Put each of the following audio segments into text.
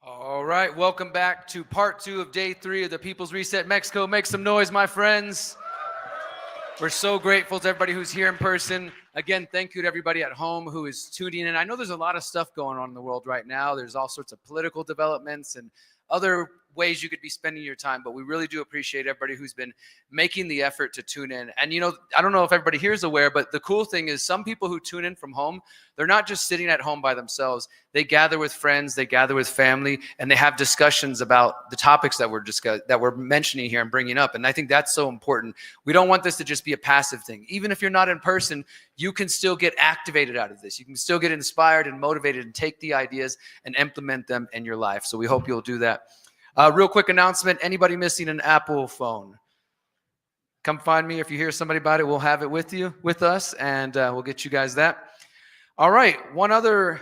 All right, welcome back to part 2 of day 3 of the People's Reset Mexico. Make some noise, my friends. We're so grateful to everybody who's here in person. Again, thank you to everybody at home who is tuning in. I know there's a lot of stuff going on in the world right now. There's all sorts of political developments and other ways you could be spending your time, but we really do appreciate everybody who's been making the effort to tune in. And you know, I don't know if everybody here is aware, but the cool thing is some people who tune in from home, they're not just sitting at home by themselves. They gather with friends, they gather with family, and they have discussions about the topics that we're mentioning here and bringing up. And I think that's so important. We don't want this to just be a passive thing. Even if you're not in person, you can still get activated out of this. You can still get inspired and motivated and take the ideas and implement them in your life. So we hope you'll do that. Real quick announcement, anybody missing an Apple phone? Come find me. If you hear somebody about it, we'll have it with us, and we'll get you guys that. All right, one other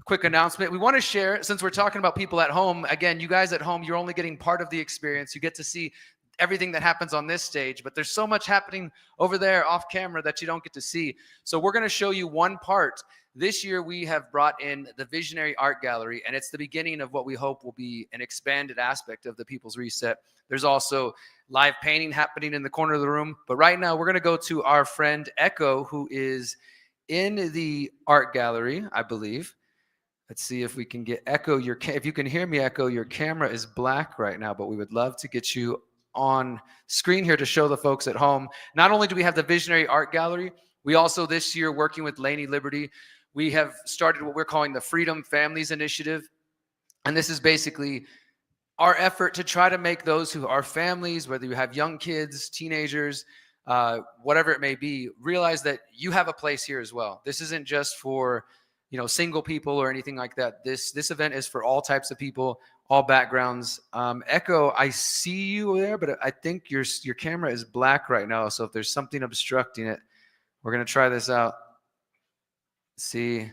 quick announcement. We want to share, since we're talking about people at home, again, you guys at home, you're only getting part of the experience. You get to see everything that happens on this stage, but there's so much happening over there off camera that you don't get to see. So we're going to show you one part. This year, we have brought in the Visionary Art Gallery, and it's the beginning of what we hope will be an expanded aspect of the People's Reset. There's also live painting happening in the corner of the room. But right now, we're going to go to our friend Echo, who is in the art gallery, I believe. Let's see if we can get Echo. If you can hear me, Echo, your camera is black right now, but we would love to get you on screen here to show the folks at home. Not only do we have the Visionary Art Gallery, we also this year, working with Laney Liberty, we have started what we're calling the Freedom Families Initiative. And this is basically our effort to try to make those who are families, whether you have young kids, teenagers, whatever it may be, realize that you have a place here as well. This isn't just for, you know, single people or anything like that. This event is for all types of people, all backgrounds. Echo, I see you there, but I think your camera is black right now. So if there's something obstructing it, we're going to try this out. See.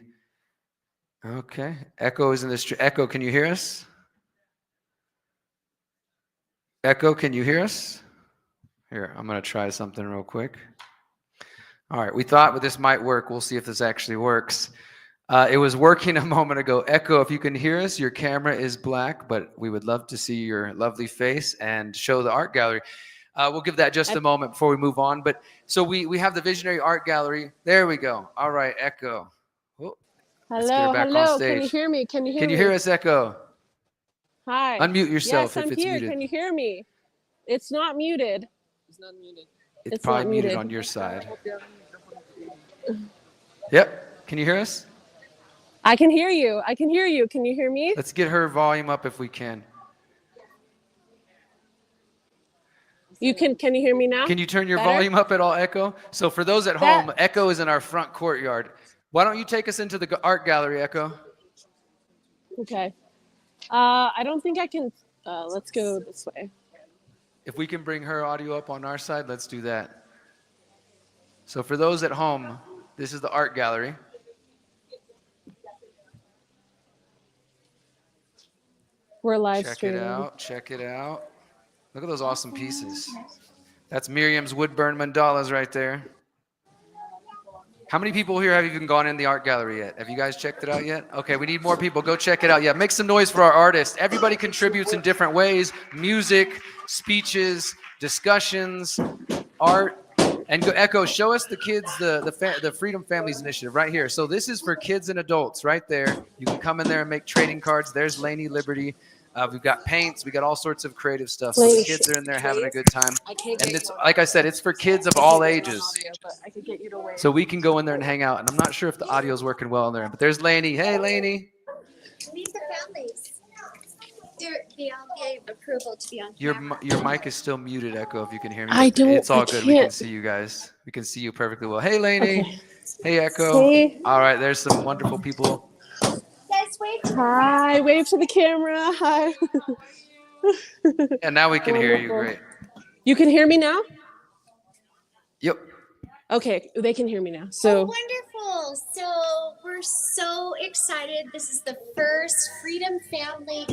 Okay. Echo is in the street. Echo, can you hear us? Echo, can you hear us? Here, I'm going to try something real quick. All right. We thought this might work. We'll see if this actually works. It was working a moment ago. Echo, if you can hear us, your camera is black, but we would love to see your lovely face and show the art gallery. We'll give that just a moment before we move on. But so we have the Visionary Art Gallery. There we go. All right, Echo. Oh, hello. Can you hear me? Can you hear us, Echo? Hi. Unmute yourself. Yes, I'm here. Muted. Can you hear me? It's not muted. It's not muted. It's probably muted on your side. Yep. Can you hear us? I can hear you. I can hear you. Can you hear me? Let's get her volume up if we can. Can you hear me now? Can you turn your volume up at all, Echo? So for those at home, Echo is in our front courtyard. Why don't you take us into the art gallery, Echo? Okay. I don't think I can. Let's go this way. If we can bring her audio up on our side, let's do that. So for those at home, this is the art gallery. We're live streaming. Check it out. Look at those awesome pieces. That's Miriam's Woodburn mandalas right there. How many people here have even gone in the art gallery yet? Have you guys checked it out yet? Okay, we need more people. Go check it out. Yeah, make some noise for our artists. Everybody contributes in different ways. Music, speeches, discussions, art. And go, Echo, show us the kids, the Freedom Families Initiative right here. So this is for kids and adults right there. You can come in there and make trading cards. There's Laney Liberty. We've got paints. We got all sorts of creative stuff. So the kids are in there having a good time. And it's, like I said, it's for kids of all ages. So we can go in there and hang out. And I'm not sure if the audio is working well in there. But there's Laney. Hey, Laney. Meet the families. They all gave approval to be on camera. Your mic is still muted, Echo, if you can hear me. It's all good. We can see you guys. We can see you perfectly well. Hey, Laney. Okay. Hey, Echo. Hey. All right, there's some wonderful people. Guys, wave. Hi, wave to the camera. Hi. And now we can hear you. Great. You can hear me now? Yep. Okay, they can hear me now. So wonderful. So we're so excited. This is the first Freedom Family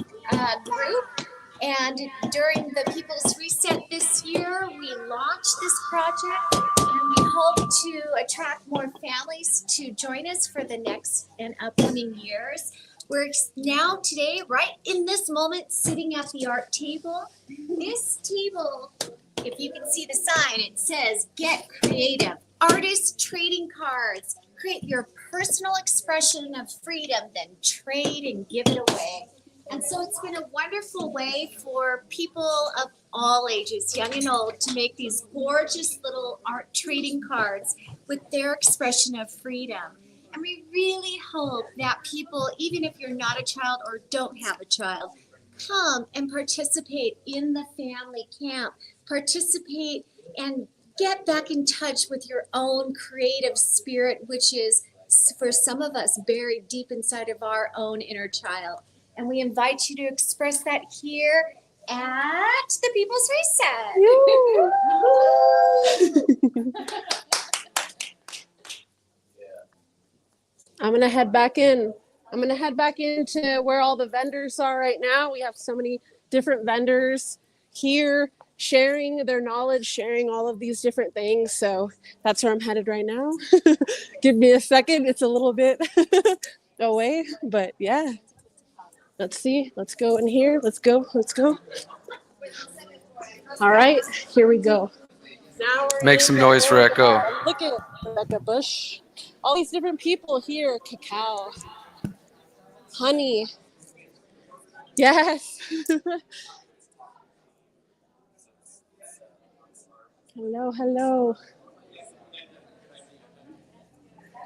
group. And during the People's Reset this year, we launched this project. And we hope to attract more families to join us for the next and upcoming years. We're now today, right in this moment, sitting at the art table. This table, if you can see the sign, it says, "Get creative. Artist trading cards. Create your personal expression of freedom, then trade and give it away." And so it's been a wonderful way for people of all ages, young and old, to make these gorgeous little art trading cards with their expression of freedom. And we really hope that people, even if you're not a child or don't have a child, come and participate in the family camp, participate and get back in touch with your own creative spirit, which is, for some of us, buried deep inside of our own inner child. And we invite you to express that here at the People's Reset. I'm going to head back in. I'm going to head back into where all the vendors are right now. We have so many different vendors here sharing their knowledge, sharing all of these different things. So that's where I'm headed right now. Give me a second. It's a little bit away, but yeah. Let's see. Let's go in here. Let's go. Let's go. All right. Here we go. Now we're Make in some the noise for world. Echo. Look at Rebecca Bush. All these different people here. Cacao. Honey. Yes. Hello, hello.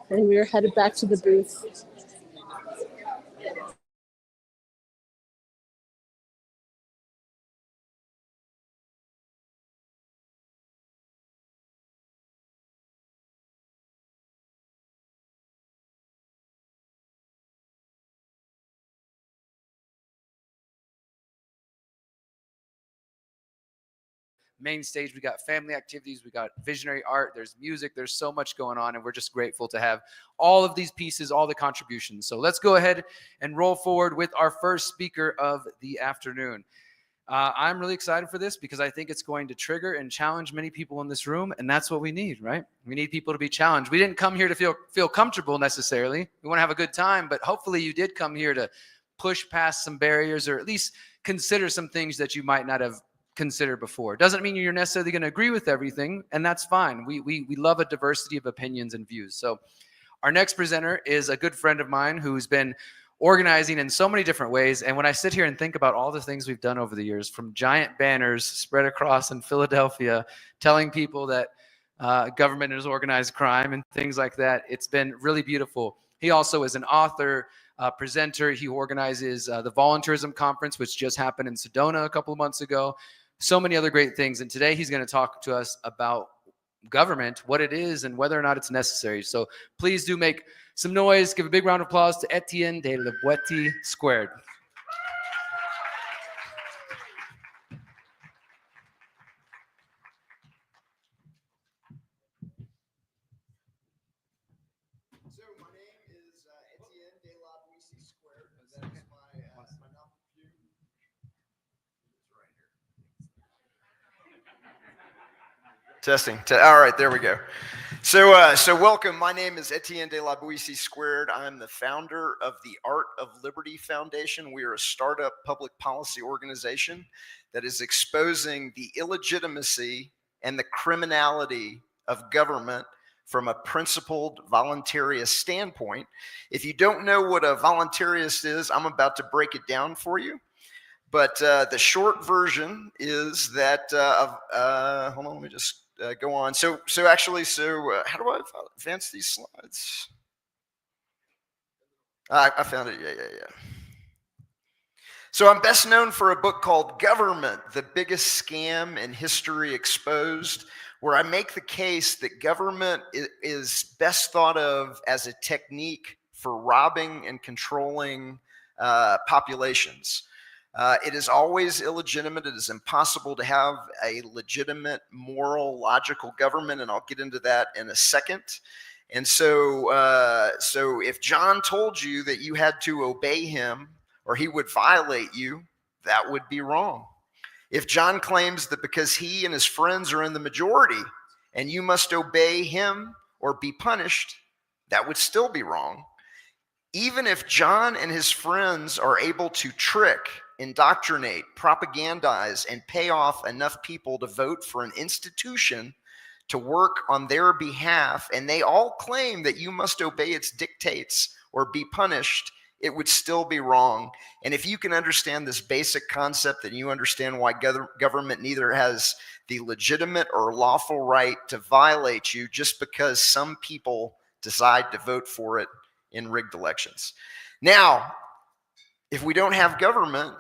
And we're headed back to the booth. Main stage, we got family activities, we got visionary art, there's music, there's so much going on, and we're just grateful to have all of these pieces, all the contributions. So let's go ahead and roll forward with our first speaker of the afternoon. I'm really excited for this because I think it's going to trigger and challenge many people in this room, and that's what we need, right? We need people to be challenged. We didn't come here to feel comfortable necessarily. We want to have a good time, but hopefully you did come here to push past some barriers or at least consider some things that you might not have considered before. Doesn't mean you're necessarily going to agree with everything, and that's fine. We love a diversity of opinions and views. So our next presenter is a good friend of mine who's been organizing in so many different ways. And when I sit here and think about all the things we've done over the years, from giant banners spread across in Philadelphia, telling people that government is organized crime and things like that, it's been really beautiful. He also is an author, presenter. He organizes the Voluntaryism Conference, which just happened in Sedona a couple of months ago. So many other great things. And today he's going to talk to us about government, what it is, and whether or not it's necessary. So please do make some noise. Give a big round of applause to Etienne de la Boetie squared. So my name is Etienne de la Boetie squared. That is my nom de plume. It's right here. Testing. All right, there we go. So welcome. My name is Etienne de la Boetie squared. I'm the founder of the Art of Liberty Foundation. We are a startup public policy organization that is exposing the illegitimacy and the criminality of government from a principled voluntarist standpoint. If you don't know what a voluntarist is, I'm about to break it down for you. But the short version is that, hold on, let me just go on. So how do I advance these slides? I found it, yeah. So I'm best known for a book called Government, the Biggest Scam in History Exposed, where I make the case that government is best thought of as a technique for robbing and controlling populations. It is always illegitimate. It is impossible to have a legitimate, moral, logical government, and I'll get into that in a second. And so if John told you that you had to obey him or he would violate you, that would be wrong. If John claims that because he and his friends are in the majority and you must obey him or be punished, that would still be wrong. Even if John and his friends are able to trick, indoctrinate, propagandize, and pay off enough people to vote for an institution to work on their behalf, and they all claim that you must obey its dictates or be punished, it would still be wrong. And if you can understand this basic concept, then you understand why government neither has the legitimate or lawful right to violate you just because some people decide to vote for it in rigged elections. Now, if we don't have government,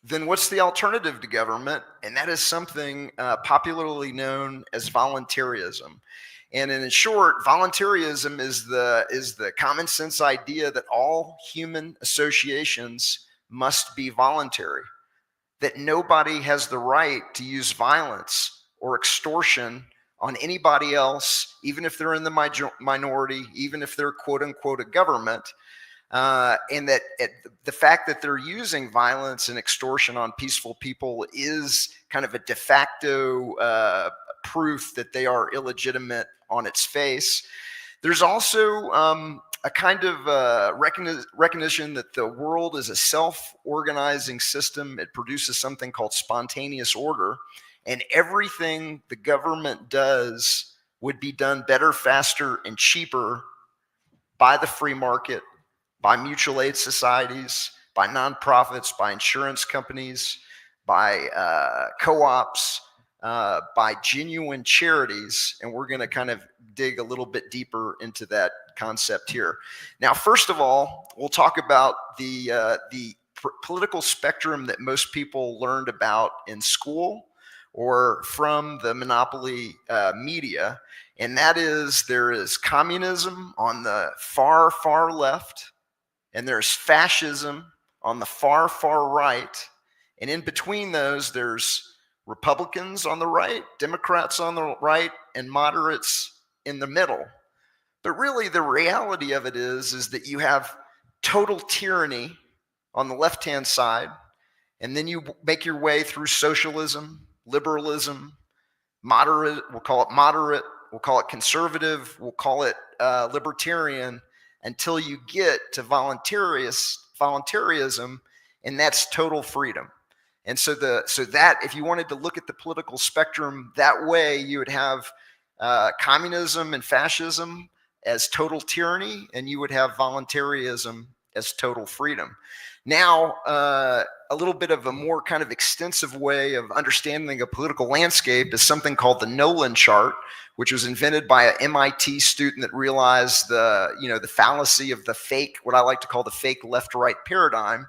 then what's the alternative to government? And that is something popularly known as voluntarism. And in short, voluntarism is the common sense idea that all human associations must be voluntary, that nobody has the right to use violence or extortion on anybody else, even if they're in the minority, even if they're quote unquote a government. and that the fact that they're using violence and extortion on peaceful people is kind of a de facto proof that they are illegitimate on its face. There's also a kind of recognition that the world is a self-organizing system. It produces something called spontaneous order, and everything the government does would be done better, faster, and cheaper by the free market, by mutual aid societies, by nonprofits, by insurance companies, by co-ops, by genuine charities. And we're going to kind of dig a little bit deeper into that concept here. Now, first of all, we'll talk about the political spectrum that most people learned about in school or from the monopoly media. And that is, there is communism on the far, far left, and there's fascism on the far, far right. And in between those, there's Republicans on the right, Democrats on the right, and moderates in the middle. But really, the reality of it is that you have total tyranny on the left-hand side, and then you make your way through socialism, liberalism, moderate, we'll call it moderate, we'll call it conservative, we'll call it libertarian, until you get to voluntaryism, and that's total freedom. And so that if you wanted to look at the political spectrum that way, you would have communism and fascism as total tyranny, and you would have voluntarism as total freedom. Now, a little bit of a more kind of extensive way of understanding a political landscape is something called the Nolan chart, which was invented by an MIT student that realized the fallacy of the fake, what I like to call the fake left-right paradigm.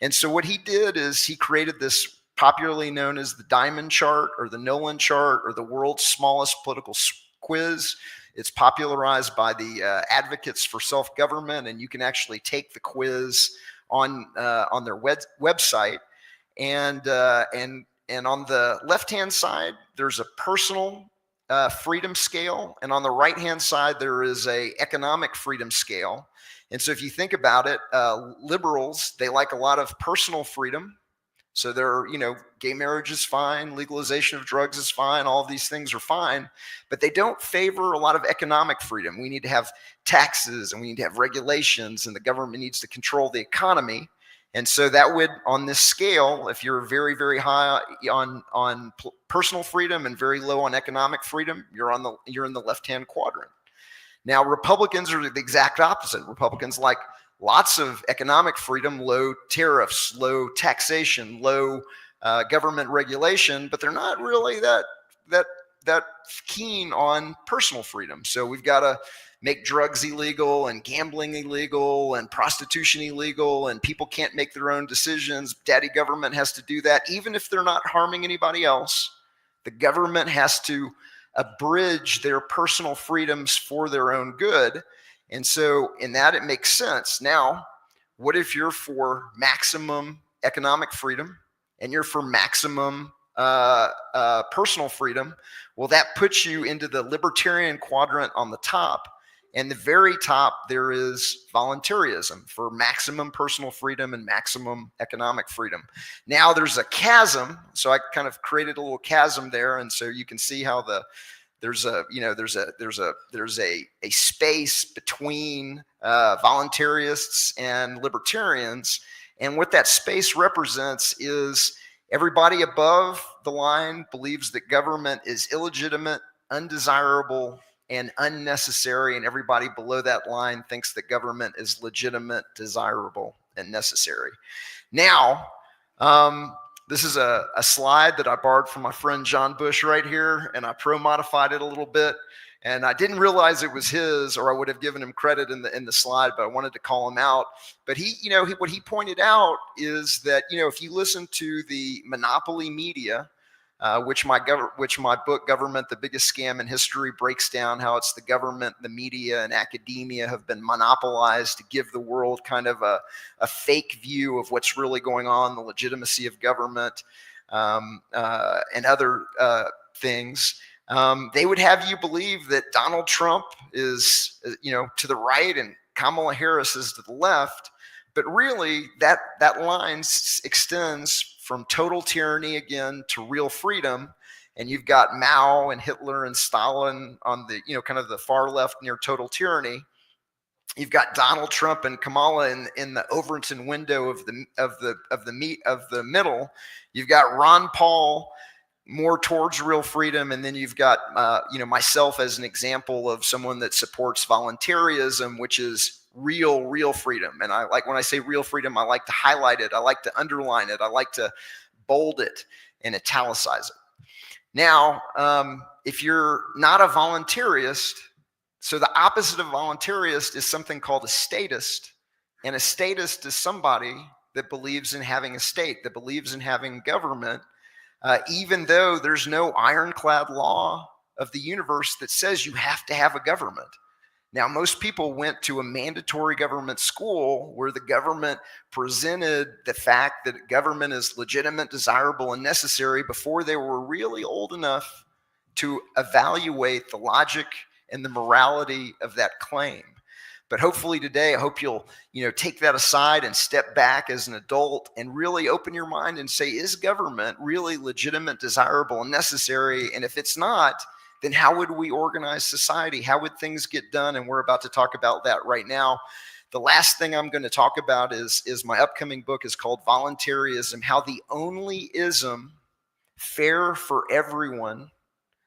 And so what he did is he created this popularly known as the Diamond chart or the Nolan chart or the world's smallest political quiz. It's popularized by the advocates for self-government, and you can actually take the quiz on their website. And on the left-hand side, there's a personal freedom scale, and on the right-hand side, there is a economic freedom scale. And so if you think about it, liberals, they like a lot of personal freedom. So they're, gay marriage is fine, legalization of drugs is fine, all of these things are fine, but they don't favor a lot of economic freedom. We need to have taxes and we need to have regulations, and the government needs to control the economy. And so that would, on this scale, if you're very, very high on personal freedom and very low on economic freedom, you're in the left-hand quadrant. Now, Republicans are the exact opposite. Republicans like lots of economic freedom, low tariffs, low taxation, low government regulation, but they're not really that keen on personal freedom. So we've got to make drugs illegal and gambling illegal and prostitution illegal, and people can't make their own decisions. Daddy government has to do that. Even if they're not harming anybody else, the government has to abridge their personal freedoms for their own good. And so in that, it makes sense. Now, what if you're for maximum economic freedom and you're for maximum personal freedom? Well, that puts you into the libertarian quadrant on the top. And the very top, there is voluntarism for maximum personal freedom and maximum economic freedom. Now there's a chasm. So I kind of created a little chasm there. And so you can see how there's a space between voluntarists and libertarians. And what that space represents is everybody above the line believes that government is illegitimate, undesirable, and unnecessary, and everybody below that line thinks that government is legitimate, desirable, and necessary. Now, this is a slide that I borrowed from my friend John Bush right here, and I pro-modified it a little bit, and I didn't realize it was his, or I would have given him credit in the slide, but I wanted to call him out. But what he pointed out is that, if you listen to the monopoly media, which my book, Government, the Biggest Scam in History, breaks down how it's the government, the media, and academia have been monopolized to give the world kind of a fake view of what's really going on, the legitimacy of government, and other things. They would have you believe that Donald Trump is, to the right and Kamala Harris is to the left, but really that line extends from total tyranny again to real freedom. And you've got Mao and Hitler and Stalin on the, kind of the far left near total tyranny. You've got Donald Trump and Kamala in the Overton window of the middle. You've got Ron Paul more towards real freedom, and then you've got myself as an example of someone that supports voluntaryism, which is real freedom. And I like, when I say real freedom, I like to highlight it, I like to underline it, I like to bold it and italicize it. Now, if you're not a voluntarist, so the opposite of voluntarist is something called a statist, and a statist is somebody that believes in having a state, that believes in having government, even though there's no ironclad law of the universe that says you have to have a government. Now, most people went to a mandatory government school where the government presented the fact that government is legitimate, desirable, and necessary before they were really old enough to evaluate the logic and the morality of that claim. But hopefully today, I hope you'll take that aside and step back as an adult and really open your mind and say, is government really legitimate, desirable, and necessary? And if it's not, then how would we organize society? How would things get done? And we're about to talk about that right now. The last thing I'm going to talk about is my upcoming book is called Voluntaryism, How the Only Ism, Fair for Everyone,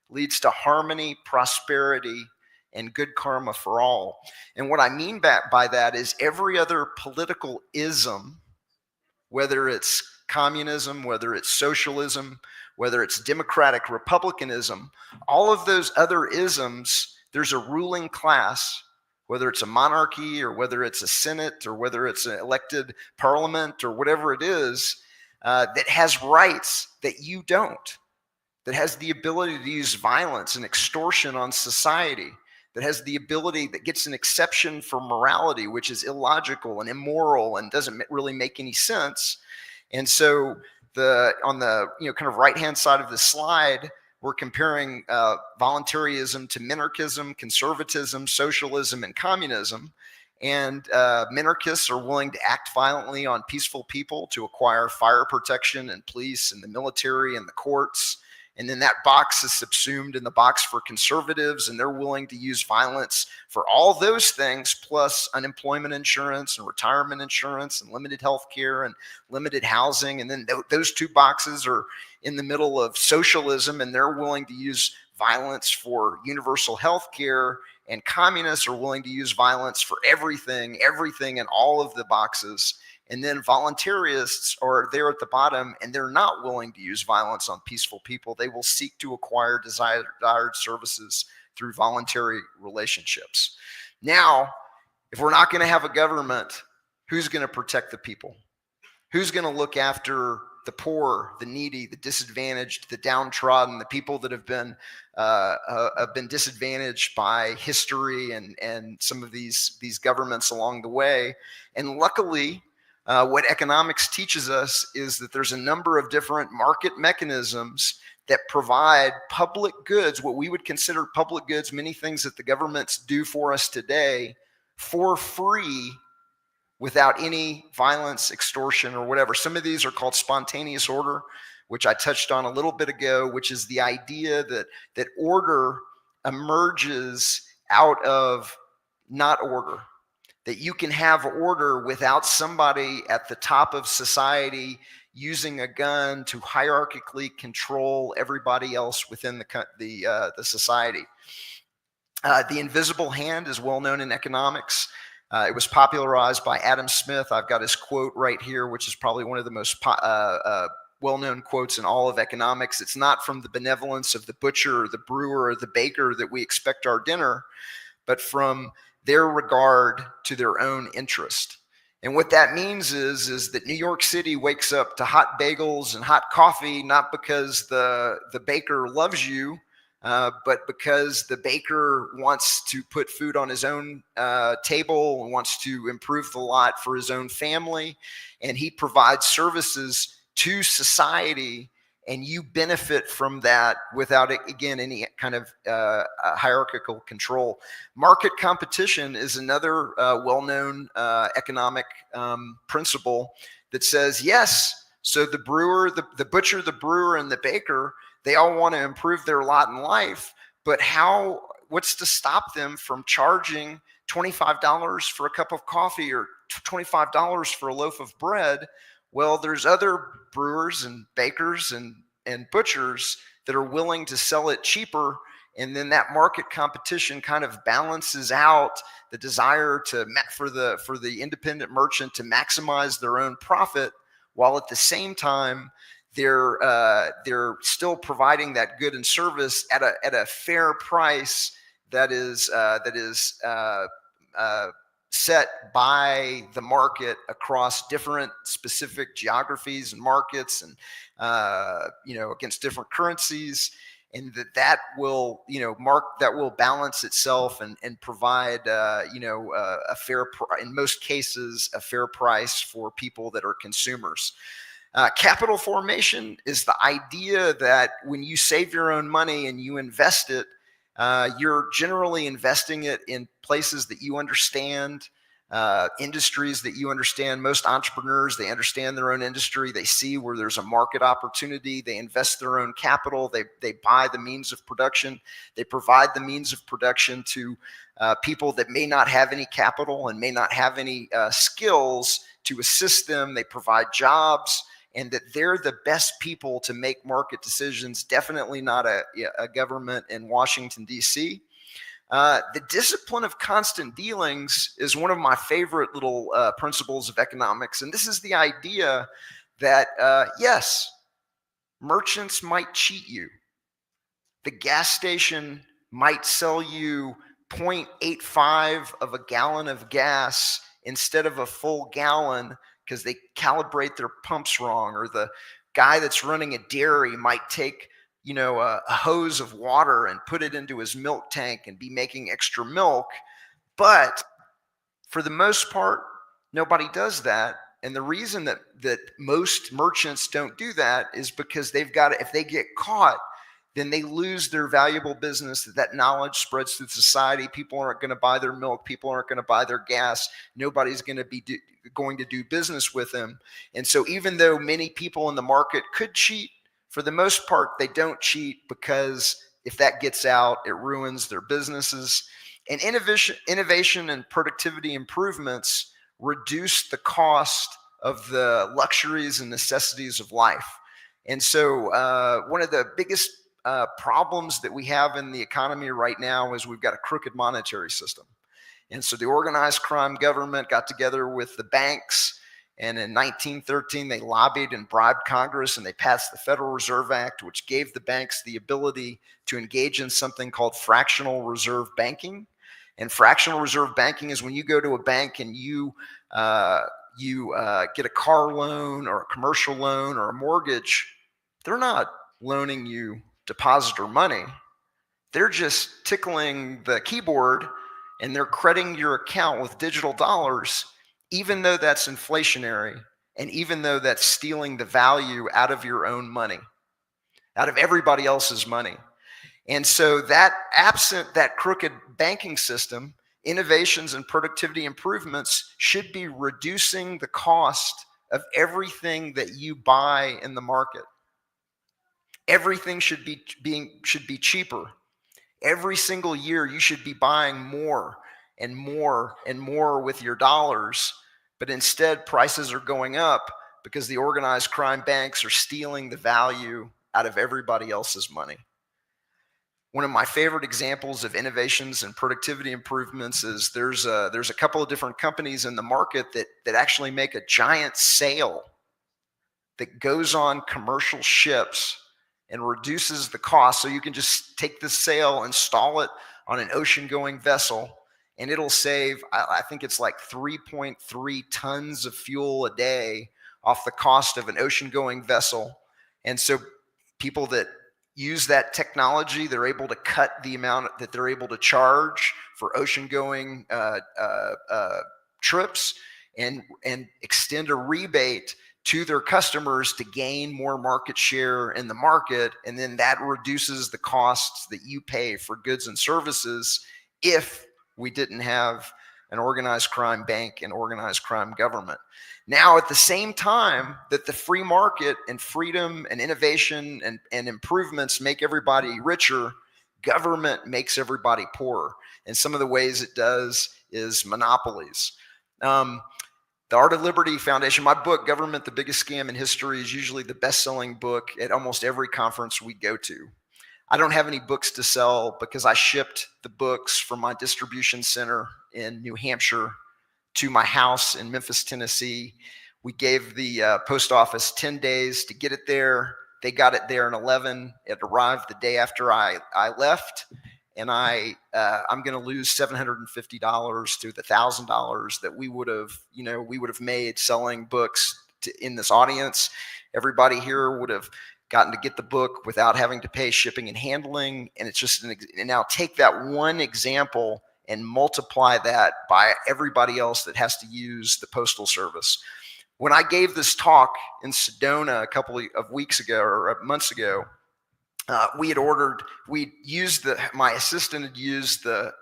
Leads to Harmony, Prosperity, and Good Karma for All. And what I mean by that is every other political ism, whether it's communism, whether it's socialism, whether it's democratic republicanism, all of those other isms, there's a ruling class, whether it's a monarchy or whether it's a senate or whether it's an elected parliament or whatever it is, that has rights that you don't, that has the ability to use violence and extortion on society, that has the ability, that gets an exception for morality, which is illogical and immoral and doesn't really make any sense. And so on the kind of right-hand side of the slide, we're comparing voluntarism to minarchism, conservatism, socialism, and communism. And minarchists are willing to act violently on peaceful people to acquire fire protection and police and the military and the courts. And then that box is subsumed in the box for conservatives, and they're willing to use violence for all those things, plus unemployment insurance and retirement insurance and limited health care and limited housing. And then those two boxes are in the middle of socialism, and they're willing to use violence for universal health care. And communists are willing to use violence for everything in all of the boxes. And then voluntarists are there at the bottom, and they're not willing to use violence on peaceful people. They will seek to acquire desired services through voluntary relationships. Now, if we're not going to have a government, who's going to protect the people? Who's going to look after the poor, the needy, the disadvantaged, the downtrodden, the people that have been disadvantaged by history and some of these governments along the way? And luckily, what economics teaches us is that there's a number of different market mechanisms that provide public goods, what we would consider public goods, many things that the governments do for us today for free without any violence, extortion, or whatever. Some of these are called spontaneous order, which I touched on a little bit ago, which is the idea that order emerges out of not order. That you can have order without somebody at the top of society using a gun to hierarchically control everybody else within the society. The invisible hand is well known in economics. It was popularized by Adam Smith. I've got his quote right here, which is probably one of the most well-known quotes in all of economics. It's not from the benevolence of the butcher or the brewer or the baker that we expect our dinner, but from their regard to their own interest. And what that means is that New York City wakes up to hot bagels and hot coffee, not because the baker loves you, but because the baker wants to put food on his own table and wants to improve the lot for his own family. And he provides services to society and you benefit from that without, again, any kind of hierarchical control. Market competition is another well-known economic principle that says, yes, so the brewer, the butcher, the brewer, and the baker, they all want to improve their lot in life, but what's to stop them from charging $25 for a cup of coffee or $25 for a loaf of bread? Well, there's other brewers and bakers and butchers that are willing to sell it cheaper, and then that market competition kind of balances out the desire for the independent merchant to maximize their own profit, while at the same time they're still providing that good and service at a fair price that is set by the market across different specific geographies and markets, and against different currencies, and that will balance itself and provide a fair in most cases a fair price for people that are consumers. Capital formation is the idea that when you save your own money and you invest it, you're generally investing it in places that you understand, industries that you understand. Most entrepreneurs, they understand their own industry. They see where there's a market opportunity. They invest their own capital. They buy the means of production. They provide the means of production to people that may not have any capital and may not have any skills to assist them. They provide jobs, and that they're the best people to make market decisions, definitely not a government in Washington, D.C. The discipline of constant dealings is one of my favorite little principles of economics. And this is the idea that, yes, merchants might cheat you. The gas station might sell you 0.85 of a gallon of gas instead of a full gallon because they calibrate their pumps wrong, or the guy that's running a dairy might take a hose of water and put it into his milk tank and be making extra milk. But for the most part, nobody does that. And the reason that most merchants don't do that is because if they get caught, then they lose their valuable business. That knowledge spreads through society. People aren't going to buy their milk. People aren't going to buy their gas. Nobody's going to be going to do business with them. And so even though many people in the market could cheat, for the most part, they don't cheat, because if that gets out, it ruins their businesses. And innovation and productivity improvements reduce the cost of the luxuries and necessities of life. And so one of the biggest problems that we have in the economy right now is we've got a crooked monetary system. And so the organized crime government got together with the banks, and in 1913 they lobbied and bribed Congress, and they passed the Federal Reserve Act, which gave the banks the ability to engage in something called fractional reserve banking. And fractional reserve banking is when you go to a bank and you get a car loan or a commercial loan or a mortgage. They're not loaning you depositor money. They're just tickling the keyboard and they're crediting your account with digital dollars, even though that's inflationary, and even though that's stealing the value out of your own money, out of everybody else's money. And so that, absent that crooked banking system, innovations and productivity improvements should be reducing the cost of everything that you buy in the market. Everything should be cheaper. Every single year you should be buying more and more and more with your dollars, but instead prices are going up because the organized crime banks are stealing the value out of everybody else's money. One of my favorite examples of innovations and productivity improvements is there's a couple of different companies in the market that actually make a giant sail that goes on commercial ships and reduces the cost. So you can just take the sail, install it on an ocean-going vessel, and it'll save, I think it's like 3.3 tons of fuel a day off the cost of an ocean-going vessel. And so people that use that technology, they're able to cut the amount that they're able to charge for ocean-going trips, and extend a rebate to their customers to gain more market share in the market, and then that reduces the costs that you pay for goods and services if we didn't have an organized crime bank and organized crime government. Now, at the same time that the free market and freedom and innovation and improvements make everybody richer, government makes everybody poorer. And some of the ways it does is monopolies. The Art of Liberty Foundation, my book, Government, the Biggest Scam in History, is usually the best-selling book at almost every conference we go to. I don't have any books to sell because I shipped the books from my distribution center in New Hampshire to my house in Memphis, Tennessee. We gave the post office 10 days to get it there. They got it there in 11. It arrived the day after I left. And I'm going to lose $750 to the $1,000 that we would have made selling books in this audience. Everybody here would have gotten to get the book without having to pay shipping and handling. And it's just and now take that one example and multiply that by everybody else that has to use the postal service. When I gave this talk in Sedona a couple of weeks ago or months ago, my assistant had used the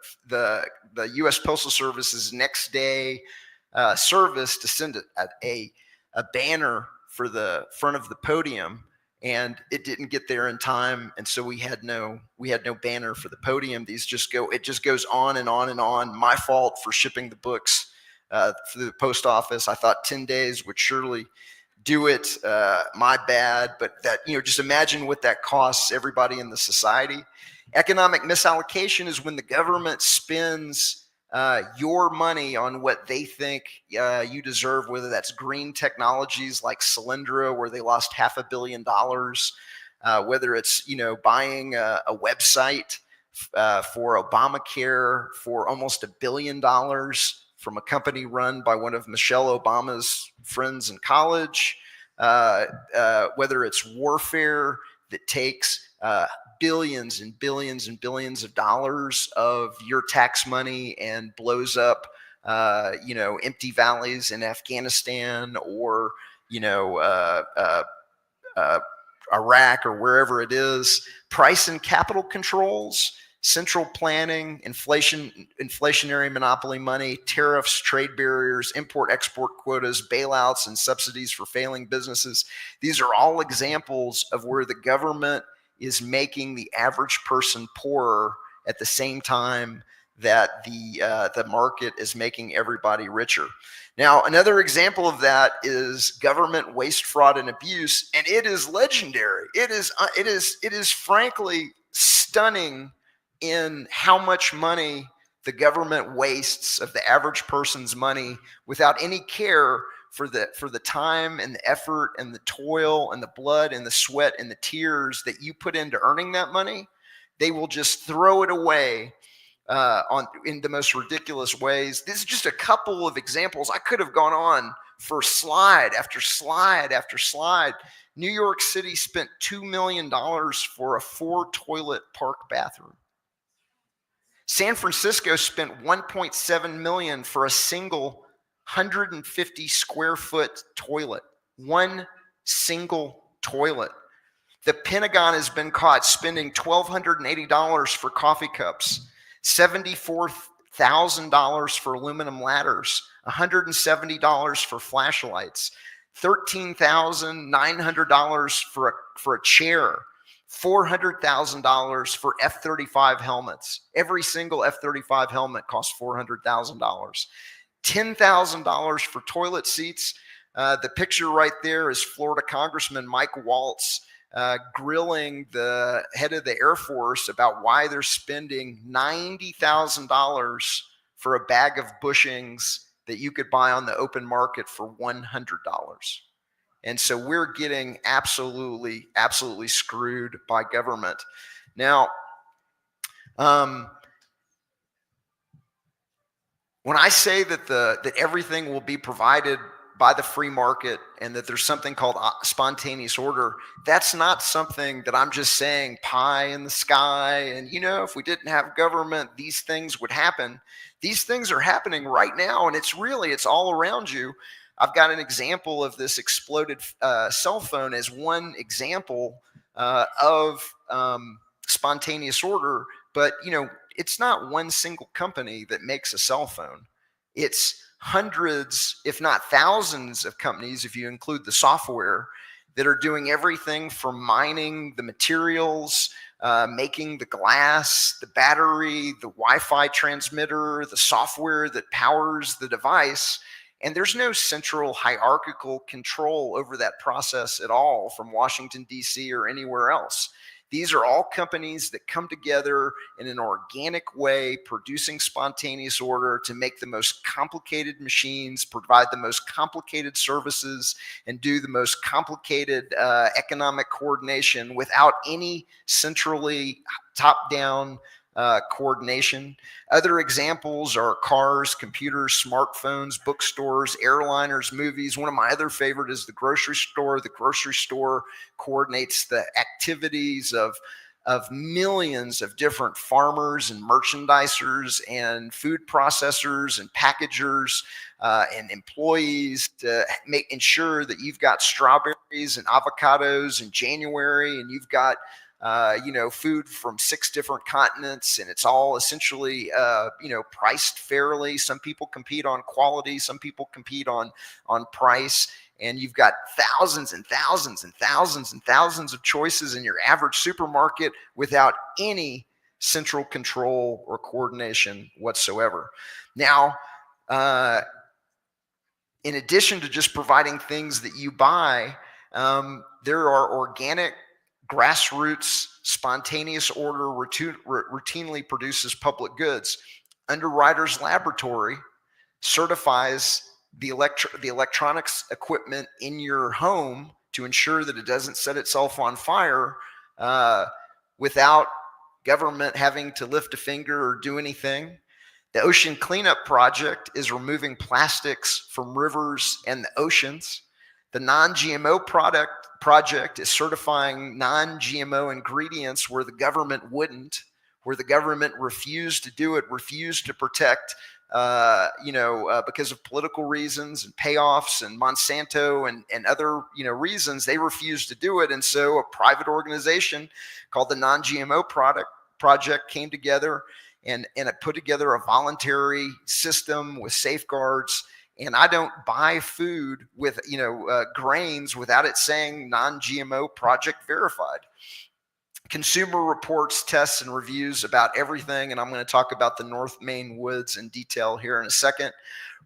U.S. Postal Service's next day service to send a banner for the front of the podium, and it didn't get there in time, and so we had no banner for the podium. It just goes on and on and on. My fault for shipping the books through the post office. I thought 10 days would surely do it. My bad. But just imagine what that costs everybody in the society. Economic misallocation is when the government spends your money on what they think you deserve, whether that's green technologies like Solyndra, where they lost $500 million, whether it's buying a website for Obamacare for almost $1 billion from a company run by one of Michelle Obama's friends in college, whether it's warfare that takes billions and billions and billions of dollars of your tax money and blows up, empty valleys in Afghanistan or, Iraq or wherever it is. Price and capital controls, central planning, inflationary monopoly money, tariffs, trade barriers, import-export quotas, bailouts, and subsidies for failing businesses. These are all examples of where the government is making the average person poorer at the same time that the market is making everybody richer. Now, another example of that is government waste, fraud, and abuse, and it is legendary. It is frankly stunning in how much money the government wastes of the average person's money without any care for the time and the effort and the toil and the blood and the sweat and the tears that you put into earning that money. They will just throw it away in the most ridiculous ways. This is just a couple of examples. I could have gone on for slide after slide after slide. New York City spent $2 million for a 4-toilet park bathroom. San Francisco spent $1.7 million for a single 150 square foot toilet. One single toilet. The Pentagon has been caught spending $1,280 for coffee cups, $74,000 for aluminum ladders, $170 for flashlights, $13,900 for a chair, $400,000 for F-35 helmets. Every single F-35 helmet costs $400,000. $10,000 for toilet seats. The picture right there is Florida Congressman Mike Waltz grilling the head of the Air Force about why they're spending $90,000 for a bag of bushings that you could buy on the open market for $100. And so we're getting absolutely screwed by government. Now, when I say that everything will be provided by the free market and that there's something called spontaneous order, that's not something that I'm just saying pie in the sky. And, if we didn't have government, these things would happen. These things are happening right now. And it's all around you. I've got an example of this exploded cell phone as one example of spontaneous order. But, it's not one single company that makes a cell phone. It's hundreds, if not thousands of companies, if you include the software, that are doing everything from mining the materials, making the glass, the battery, the Wi-Fi transmitter, the software that powers the device. And there's no central hierarchical control over that process at all from Washington, D.C. or anywhere else. These are all companies that come together in an organic way, producing spontaneous order to make the most complicated machines, provide the most complicated services, and do the most complicated economic coordination without any centrally top-down coordination. Other examples are cars, computers, smartphones, bookstores, airliners, movies. One of my other favorite is the grocery store. The grocery store coordinates the activities of millions of different farmers and merchandisers and food processors and packagers and employees to ensure that you've got strawberries and avocados in January, and you've got food from 6 different continents, and it's all essentially, priced fairly. Some people compete on quality, some people compete on price, and you've got thousands and thousands and thousands and thousands of choices in your average supermarket without any central control or coordination whatsoever. Now, in addition to just providing things that you buy, there are organic, grassroots, spontaneous order routinely produces public goods. Underwriters Laboratory certifies the electronics equipment in your home to ensure that it doesn't set itself on fire without government having to lift a finger or do anything. The Ocean Cleanup Project is removing plastics from rivers and the oceans. The Non-GMO Project is certifying non-GMO ingredients where the government wouldn't, where the government refused to do it, refused to protect, because of political reasons and payoffs and Monsanto and other, reasons. They refused to do it. And so a private organization called the Non-GMO Project came together and it put together a voluntary system with safeguards. And I don't buy food with, grains without it saying non-GMO project verified. Consumer Reports, tests, and reviews about everything. And I'm going to talk about the North Maine woods in detail here in a second.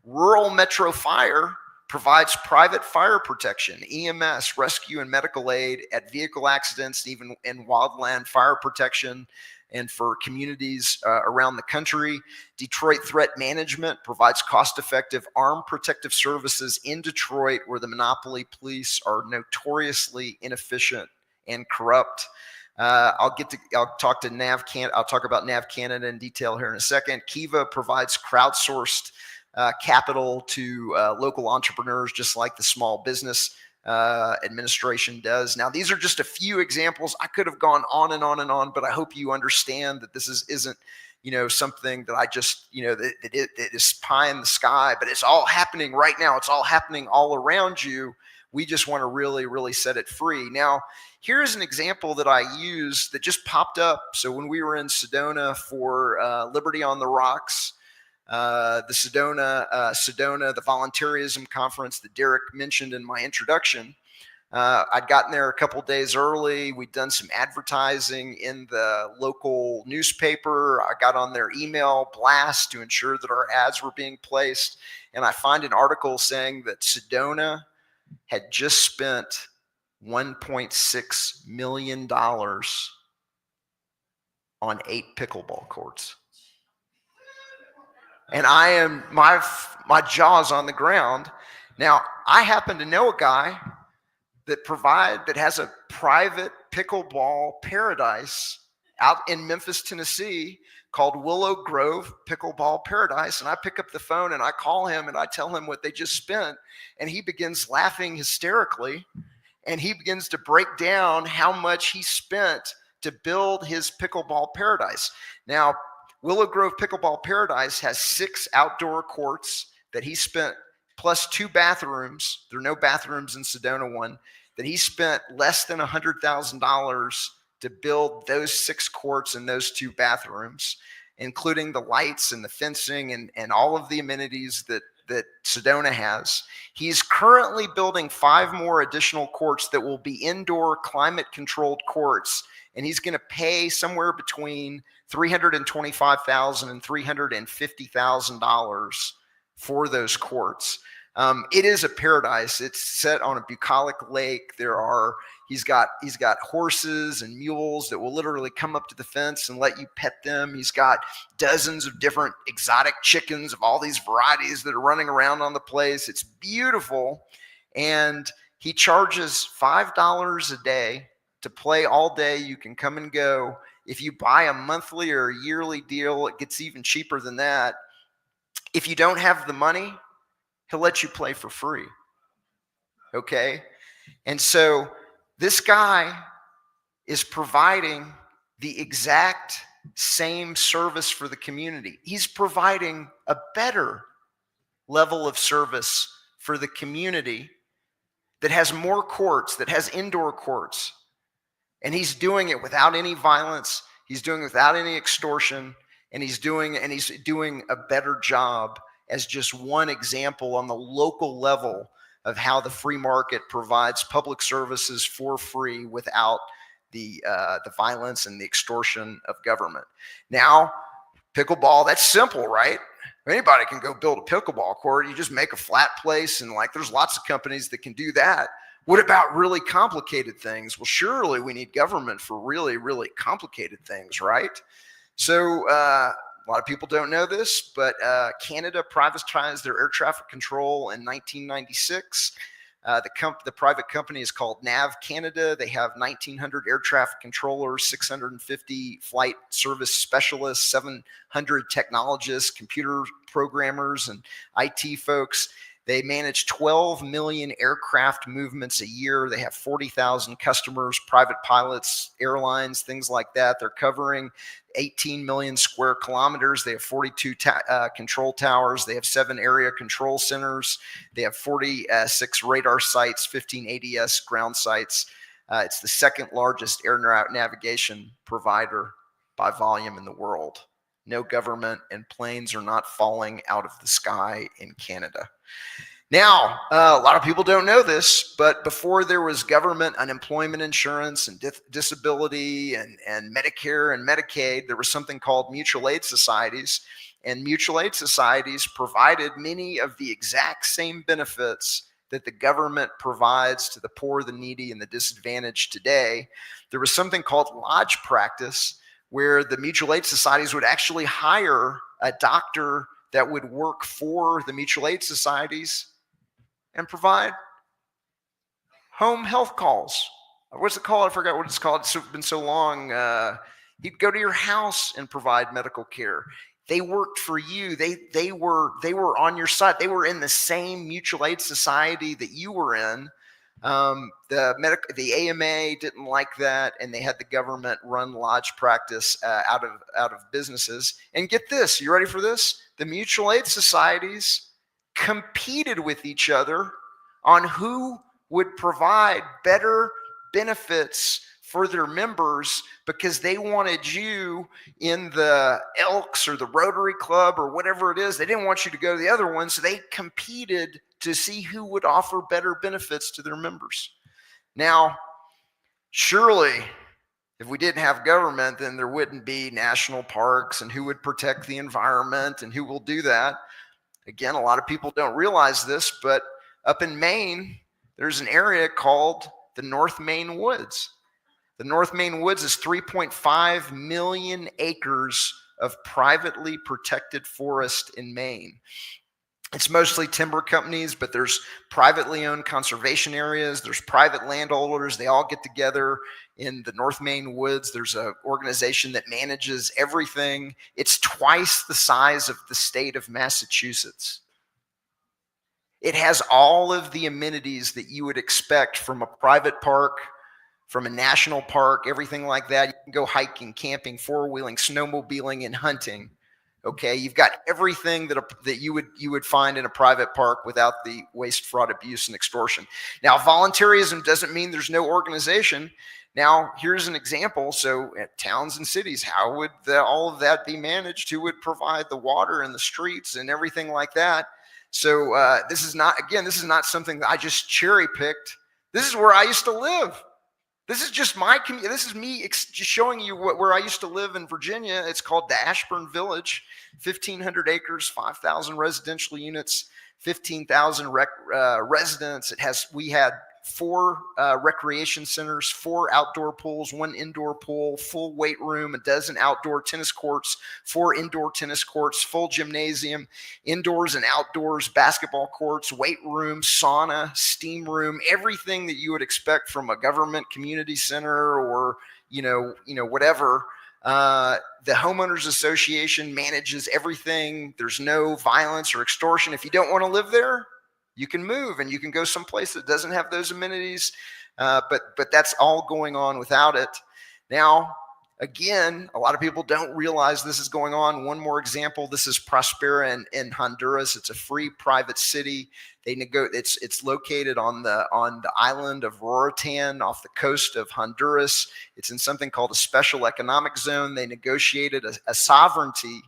Rural Metro Fire provides private fire protection, EMS, rescue and medical aid at vehicle accidents, even in wildland fire protection, and for communities around the country. Detroit Threat Management provides cost-effective armed protective services in Detroit, where the monopoly police are notoriously inefficient and corrupt. I'll talk about NAV Canada in detail here in a second. Kiva provides crowdsourced capital to local entrepreneurs, just like the Small Business Administration does. Now, these are just a few examples. I could have gone on and on and on, but I hope you understand that this isn't something that I just that is pie in the sky, but it's all happening right now. It's all happening all around you. We just want to really, really set it free. Now, here's an example that I use that just popped up. So when we were in Sedona for Liberty on the Rocks, the Sedona, the voluntaryism conference that Derek mentioned in my introduction, I'd gotten there a couple days early. We'd done some advertising in the local newspaper. I got on their email blast to ensure that our ads were being placed. And I find an article saying that Sedona had just spent $1.6 million on 8 pickleball courts. And I am, my jaw's on the ground. Now, I happen to know a guy that has a private pickleball paradise out in Memphis, Tennessee, called Willow Grove Pickleball Paradise. And I pick up the phone and I call him and I tell him what they just spent. And he begins laughing hysterically. And he begins to break down how much he spent to build his pickleball paradise. Now, Willow Grove Pickleball Paradise has 6 outdoor courts that he spent plus 2 bathrooms. There are no bathrooms in Sedona one. That he spent less than $100,000 to build those 6 courts and those 2 bathrooms, including the lights and the fencing and all of the amenities that Sedona has. He's currently building 5 more additional courts that will be indoor climate-controlled courts, and he's going to pay somewhere between $325,000 and $350,000 for those courts. It is a paradise. It's set on a bucolic lake. He's got horses and mules that will literally come up to the fence and let you pet them. He's got dozens of different exotic chickens of all these varieties that are running around on the place. It's beautiful. And he charges $5 a day to play all day. You can come and go. If you buy a monthly or a yearly deal, it gets even cheaper than that. If you don't have the money, he'll let you play for free. Okay? And so this guy is providing the exact same service for the community. He's providing a better level of service for the community that has more courts, that has indoor courts. And he's doing it without any violence. He's doing it without any extortion. And he's doing a better job as just one example on the local level of how the free market provides public services for free without the violence and the extortion of government. Now, pickleball, that's simple, right? Anybody can go build a pickleball court. You just make a flat place, and there's lots of companies that can do that. What about really complicated things? Well, surely we need government for really, really complicated things, right? So a lot of people don't know this, but Canada privatized their air traffic control in 1996. The private company is called NAV Canada. They have 1,900 air traffic controllers, 650 flight service specialists, 700 technologists, computer programmers, and IT folks. They manage 12 million aircraft movements a year. They have 40,000 customers, private pilots, airlines, things like that. They're covering 18 million square kilometers. They have 42 control towers. They have 7 area control centers. They have 46 radar sites, 15 ADS ground sites. It's the second largest air navigation provider by volume in the world. No government, and planes are not falling out of the sky in Canada. Now, a lot of people don't know this, but before there was government unemployment insurance and disability and Medicare and Medicaid, there was something called mutual aid societies. And mutual aid societies provided many of the exact same benefits that the government provides to the poor, the needy, and the disadvantaged today. There was something called lodge practice, where the mutual aid societies would actually hire a doctor that would work for the mutual aid societies and provide home health calls. What's it called? I forgot what it's called. It's been so long. He'd go to your house and provide medical care. They worked for you. They were on your side. They were in the same mutual aid society that you were in. The AMA didn't like that, and they had the government run lodge practice out of businesses. And get this, you ready for this? The mutual aid societies competed with each other on who would provide better benefits for their members, because they wanted you in the Elks or the Rotary Club or whatever it is. They didn't want you to go to the other one, so they competed to see who would offer better benefits to their members. Now, surely, if we didn't have government, then there wouldn't be national parks, and who would protect the environment, and who will do that? Again, a lot of people don't realize this, but up in Maine, there's an area called the North Maine Woods. The North Maine Woods is 3.5 million acres of privately protected forest in Maine. It's mostly timber companies, but there's privately owned conservation areas. There's private landowners. They all get together in the North Maine Woods. There's an organization that manages everything. It's twice the size of the state of Massachusetts. It has all of the amenities that you would expect from a private park, from a national park, everything like that. You can go hiking, camping, four-wheeling, snowmobiling, and hunting. Okay, you've got everything that you would find in a private park without the waste, fraud, abuse, and extortion. Now, voluntarism doesn't mean there's no organization. Now, here's an example. So at towns and cities, how would all of that be managed? Who would provide the water and the streets and everything like that? So this is not something that I just cherry picked. This is where I used to live. This is just my community. This is me just showing you where I used to live in Virginia. It's called the Ashburn Village, 1,500 acres, 5,000 residential units, 15,000 residents. We had 4 recreation centers, 4 outdoor pools, 1 indoor pool, full weight room, a dozen outdoor tennis courts, 4 indoor tennis courts, full gymnasium, indoors and outdoors basketball courts, weight room, sauna, steam room, everything that you would expect from a government community center or whatever. The homeowners association manages everything. There's no violence or extortion. If you don't want to live there, you can move and you can go someplace that doesn't have those amenities, but that's all going on without it. Now, again, a lot of people don't realize this is going on. One more example: this is Prospera in Honduras. It's a free private city. It's located on the island of Rorotan off the coast of Honduras. It's in something called a special economic zone. They negotiated a sovereignty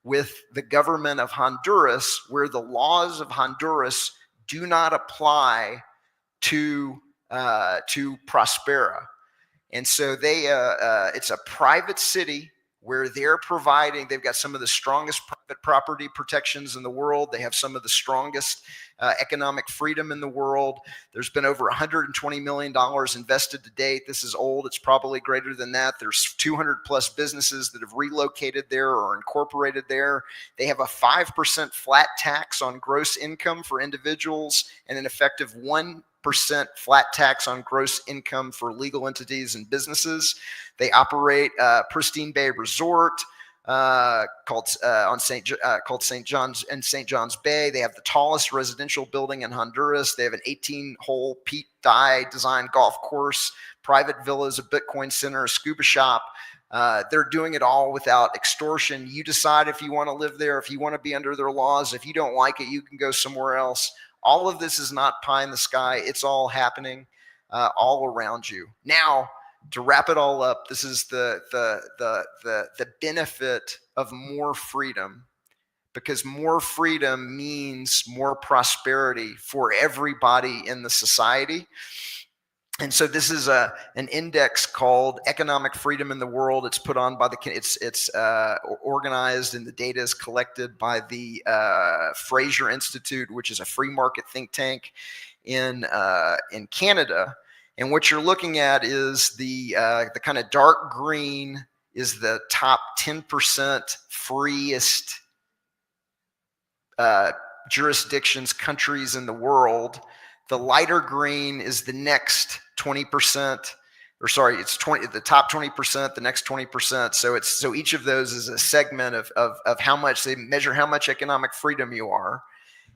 with the government of Honduras, where the laws of Honduras do not apply to Prospera. And so it's a private city where they've got some of the strongest private property protections in the world. They have some of the strongest economic freedom in the world. There's been over $120 million invested to date. This is old. It's probably greater than that. There's 200 plus businesses that have relocated there or incorporated there. They have a 5% flat tax on gross income for individuals and an effective 1% flat tax on gross income for legal entities and businesses. They operate Pristine Bay Resort called St. John's in St. John's Bay. They have the tallest residential building in Honduras. They have an 18-hole Pete Dye designed golf course, private villas, a Bitcoin center, a scuba shop. They're doing it all without extortion. You decide if you want to live there, if you want to be under their laws. If you don't like it, you can go somewhere else. All of this is not pie in the sky. It's all happening all around you. Now, to wrap it all up, this is the benefit of more freedom, because more freedom means more prosperity for everybody in the society. And so this is an index called Economic Freedom in the World. It's put on by it's organized, and the data is collected by the Fraser Institute, which is a free market think tank in Canada. And what you're looking at is the kind of dark green is the top 10% freest jurisdictions, countries in the world. The lighter green is the next 20%, or sorry, it's the top 20%, the next 20%. So each of those is a segment of how much they measure, how much economic freedom you are.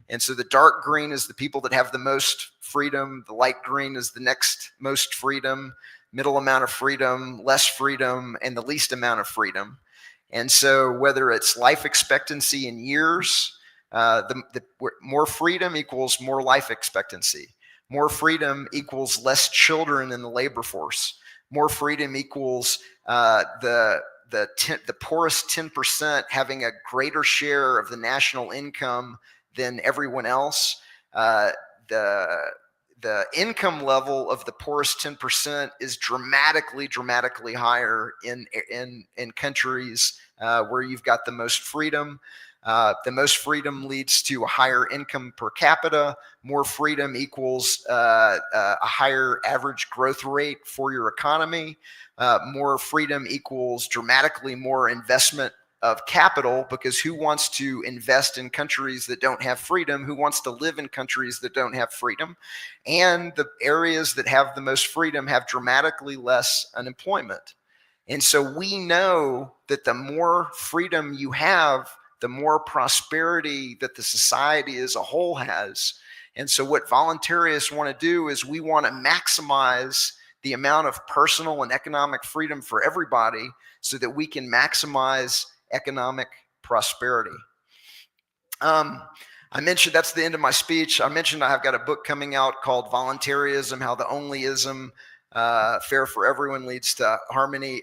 And so the dark green is the people that have the most freedom. The light green is the next most freedom, middle amount of freedom, less freedom, and the least amount of freedom. And so whether it's life expectancy in years, more freedom equals more life expectancy. More freedom equals less children in the labor force. More freedom equals the poorest 10% having a greater share of the national income than everyone else. The income level of the poorest 10% is dramatically higher in countries where you've got the most freedom. The most freedom leads to a higher income per capita. More freedom equals a higher average growth rate for your economy. More freedom equals dramatically more investment of capital, because who wants to invest in countries that don't have freedom? Who wants to live in countries that don't have freedom? And the areas that have the most freedom have dramatically less unemployment. And so we know that the more freedom you have, the more prosperity that the society as a whole has. And so what voluntarists want to do is we want to maximize the amount of personal and economic freedom for everybody so that we can maximize economic prosperity. I mentioned that's the end of my speech. I mentioned I've got a book coming out called Voluntaryism, How the Onlyism Fair for Everyone Leads to Harmony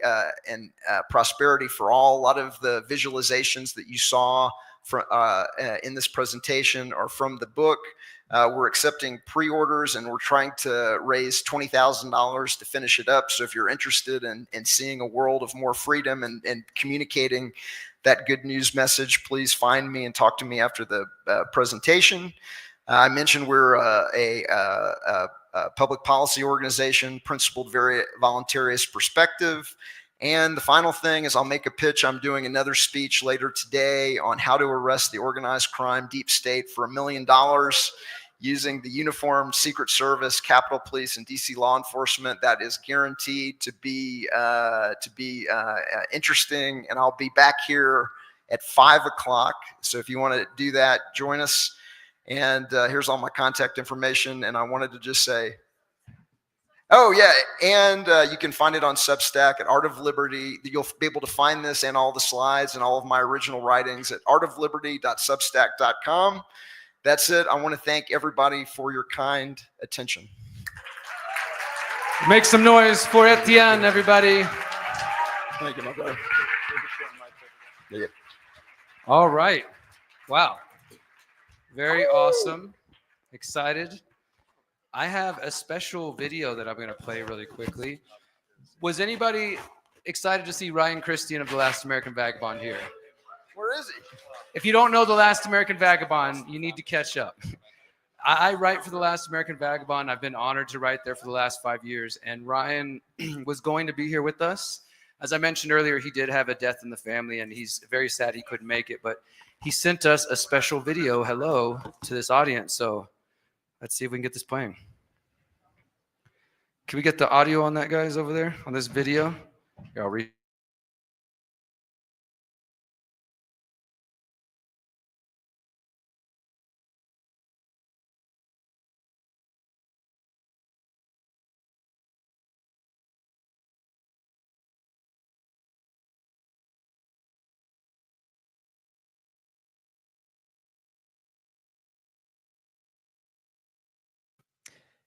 and Prosperity for All. A lot of the visualizations that you saw from, in this presentation are from the book. We're accepting pre-orders, and we're trying to raise $20,000 to finish it up. So if you're interested in seeing a world of more freedom and communicating that good news message, please find me and talk to me after the presentation. I mentioned we're a public policy organization, principled, very voluntarist perspective. And the final thing is I'll make a pitch. I'm doing another speech later today on how to arrest the organized crime deep state for $1 million using the uniformed Secret Service, Capitol Police, and DC law enforcement. That is guaranteed to be interesting. And I'll be back here at 5 o'clock. So if you want to do that, join us. And here's all my contact information. And I wanted to just say, oh yeah, and you can find it on Substack at Art of Liberty. You'll be able to find this and all the slides and all of my original writings at artofliberty.substack.com. That's it. I want to thank everybody for your kind attention. Make some noise for Etienne, everybody. Thank you, my brother. Yeah. All right. Wow. Very awesome. Excited. I have a special video that I'm going to play really quickly. Was anybody excited to see Ryan Christian of The Last American Vagabond here? Where is he? If you don't know The Last American Vagabond, you need to catch up. I write for The Last American Vagabond. I've been honored to write there for the last 5 years. And Ryan was going to be here with us. As I mentioned earlier, he did have a death in the family, and he's very sad he couldn't make it. But he sent us a special video, hello, to this audience. So let's see if we can get this playing. Can we get the audio on that, guys, over there, on this video? Here, I'll read.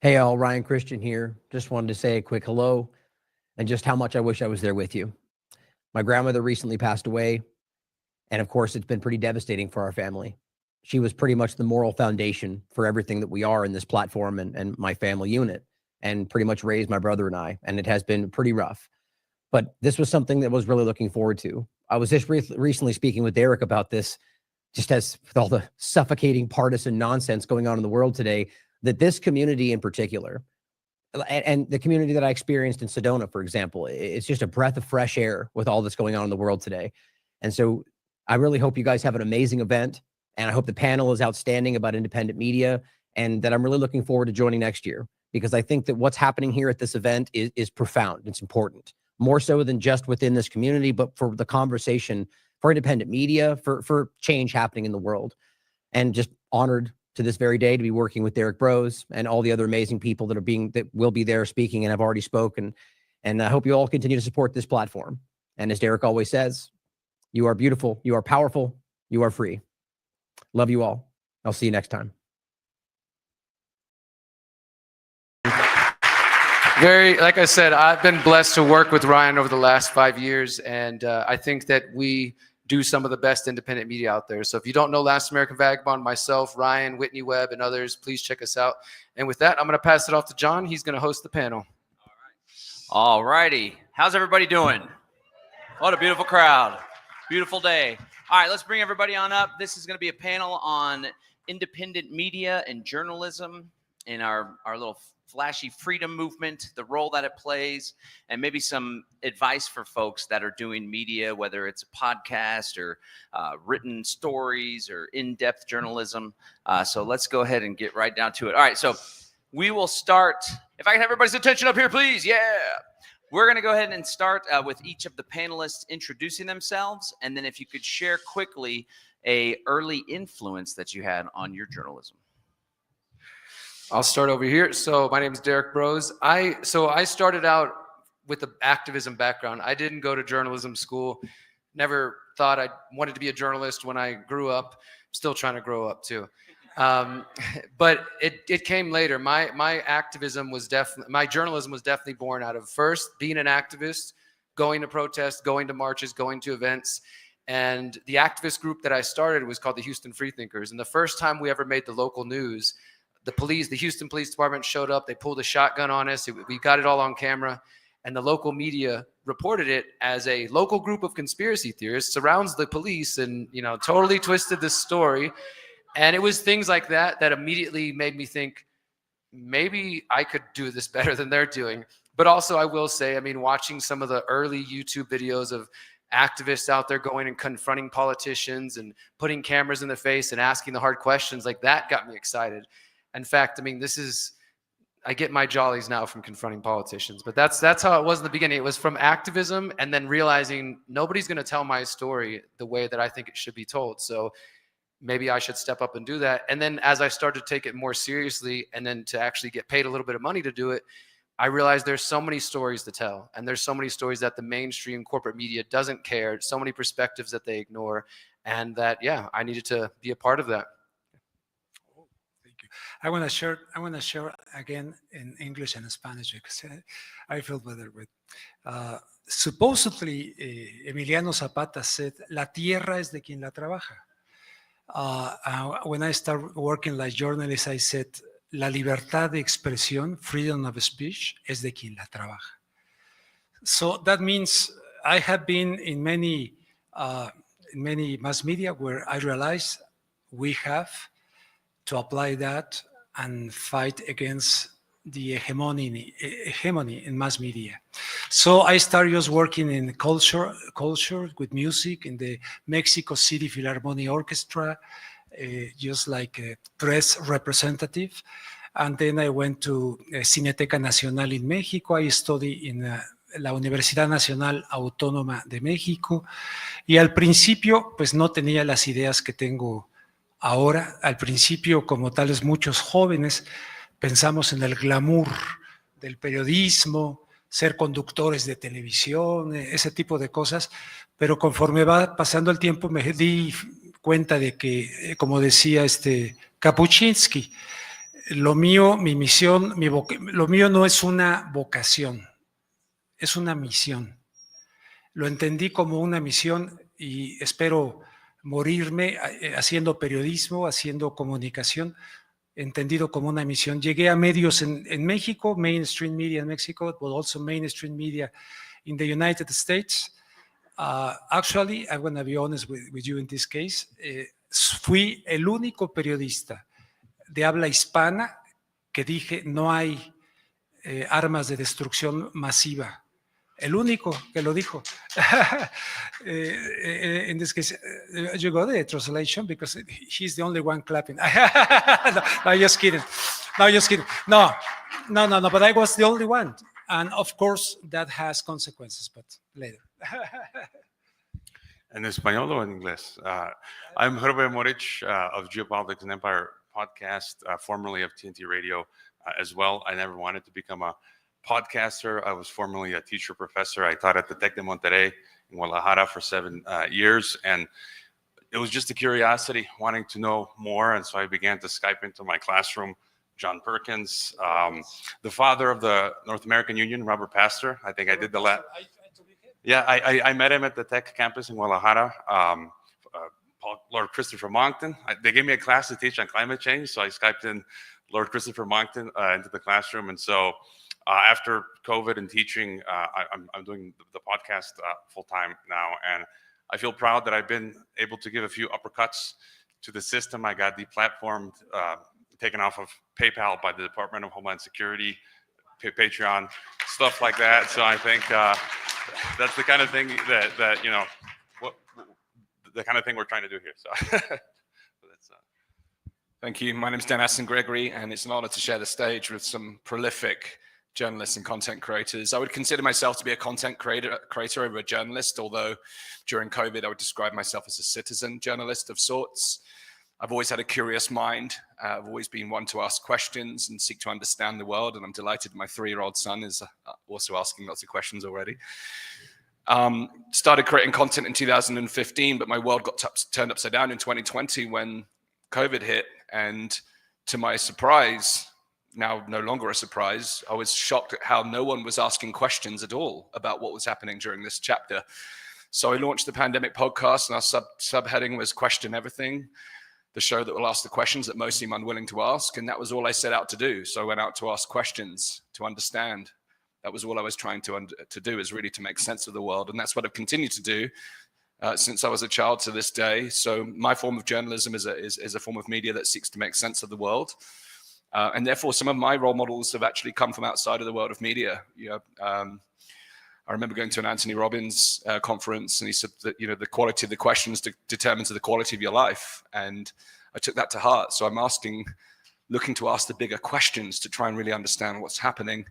Hey all, Ryan Christian here. Just wanted to say a quick hello and just how much I wish I was there with you. My grandmother recently passed away, and of course it's been pretty devastating for our family. She was pretty much the moral foundation for everything that we are in this platform and my family unit, and pretty much raised my brother and I, and it has been pretty rough. But this was something that I was really looking forward to. I was just recently speaking with Derek about this, just as with all the suffocating partisan nonsense going on in the world today, that this community in particular, and the community that I experienced in Sedona, for example, it's just a breath of fresh air with all that's going on in the world today. And so I really hope you guys have an amazing event, and I hope the panel is outstanding about independent media, and that I'm really looking forward to joining next year, because I think that what's happening here at this event is profound. It's important, more so than just within this community, but for the conversation, for independent media, for change happening in the world. And just honored to this very day to be working with Derek Bros and all the other amazing people that will be there speaking and have already spoken. And I hope you all continue to support this platform. And as Derek always says, you are beautiful, you are powerful, you are free. Love you all. I'll see you next time. Like I said, I've been blessed to work with Ryan over the last 5 years, and I think that we do some of the best independent media out there. So if you don't know Last American Vagabond, myself, Ryan, Whitney Webb, and others, please check us out. And with that, I'm going to pass it off to John. He's going to host the panel. All righty. How's everybody doing? What a beautiful crowd. Beautiful day. All right, let's bring everybody on up. This is going to be a panel on independent media and journalism in our little flashy freedom movement, the role that it plays, and maybe some advice for folks that are doing media, whether it's a podcast or written stories or in-depth journalism. So let's go ahead and get right down to it. All right, so we will start. If I can have everybody's attention up here, please. Yeah. We're going to go ahead and start with each of the panelists introducing themselves, and then if you could share quickly a early influence that you had on your journalism. I'll start over here. So my name is Derek Bros. I started out with the activism background. I didn't go to journalism school, never thought I wanted to be a journalist when I grew up. I'm still trying to grow up too. But it came later. My activism was definitely, my journalism was definitely born out of first being an activist, going to protests, going to marches, going to events. And the activist group that I started was called the Houston Freethinkers. And the first time we ever made the local news, the Houston Police Department showed up. They pulled a shotgun on us. We got it all on camera. And the local media reported it as a local group of conspiracy theorists surrounds the police and, you know, totally twisted this story. And it was things like that that immediately made me think, maybe I could do this better than they're doing. But also, I will say, I mean, watching some of the early YouTube videos of activists out there going and confronting politicians and putting cameras in their face and asking the hard questions, like that got me excited. In fact, I mean, I get my jollies now from confronting politicians, but that's how it was in the beginning. It was from activism and then realizing nobody's going to tell my story the way that I think it should be told. So maybe I should step up and do that. And then as I started to take it more seriously and then to actually get paid a little bit of money to do it, I realized there's so many stories to tell. And there's so many stories that the mainstream corporate media doesn't care. So many perspectives that they ignore. And that, yeah, I needed to be a part of that. Thank you. I want to share again in English and Spanish because I feel better with. Supposedly, Emiliano Zapata said, "La tierra es de quien la trabaja." When I started working like journalist, I said, "La libertad de expresión, freedom of speech, es de quien la trabaja." So that means I have been in many mass media where I realized we have to apply that and fight against the hegemony in mass media. So I started just working in culture with music in the Mexico City Philharmonic Orchestra, just like a press representative. And then I went to Cineteca Nacional in Mexico. I studied in la Universidad Nacional Autónoma de México. Y al principio, pues no tenía las ideas que tengo ahora. Al principio, como tales muchos jóvenes, pensamos en el glamour del periodismo, ser conductores de televisión, ese tipo de cosas, pero conforme va pasando el tiempo me di cuenta de que, como decía Kapuscinski, lo mío, mi misión, lo mío no es una vocación, es una misión. Lo entendí como una misión y espero morirme haciendo periodismo, haciendo comunicación, entendido como una misión. Llegué a medios en México, mainstream media in Mexico, but also mainstream media in the United States. Actually, I'm going to be honest with you in this case. Fui el único periodista de habla hispana que dije no hay armas de destrucción masiva. El único que lo dijo. In this case, you got the translation because he's the only one clapping. No, just kidding. No, but I was the only one. And of course, that has consequences, but later. ¿En español o en inglés? I'm Hervé Morich of Geopolitics and Empire podcast, formerly of TNT Radio as well. I never wanted to become a podcaster. I was formerly a teacher professor. I taught at the Tec de Monterrey in Guadalajara for 7 years. And it was just a curiosity, wanting to know more. And so I began to Skype into my classroom John Perkins, the father of the North American Union, Robert Pastor. I think I did the last. Yeah, I met him at the Tech campus in Guadalajara. Lord Christopher Monckton. They gave me a class to teach on climate change. So I Skyped in Lord Christopher Monckton into the classroom. And so after COVID and teaching, I'm doing the podcast full time now. And I feel proud that I've been able to give a few uppercuts to the system. I got deplatformed, taken off of PayPal by the Department of Homeland Security, Patreon, stuff like that. So I think that's the kind of thing that you know, the kind of thing we're trying to do here. So that's. Thank you. My name is Dan Aston Gregory, and it's an honor to share the stage with some prolific journalists and content creators. I would consider myself to be a content creator over a journalist, although during COVID, I would describe myself as a citizen journalist of sorts. I've always had a curious mind. I've always been one to ask questions and seek to understand the world, and I'm delighted my 3-year-old son is also asking lots of questions already. Started creating content in 2015, but my world got turned upside down in 2020 when COVID hit. And to my surprise, now no longer a surprise, I was shocked at how no one was asking questions at all about what was happening during this chapter. So I launched the Pandemic Podcast, and our subheading was Question Everything, the show that will ask the questions that most seem unwilling to ask. And that was all I set out to do. So I went out to ask questions, to understand. That was all I was trying to do, is really to make sense of the world. And that's what I've continued to do since I was a child to this day. So my form of journalism is a form of media that seeks to make sense of the world. And therefore, some of my role models have actually come from outside of the world of media. I remember going to an Anthony Robbins conference, and he said that, the quality of the questions determines the quality of your life. And I took that to heart. So I'm looking to ask the bigger questions to try and really understand what's happening.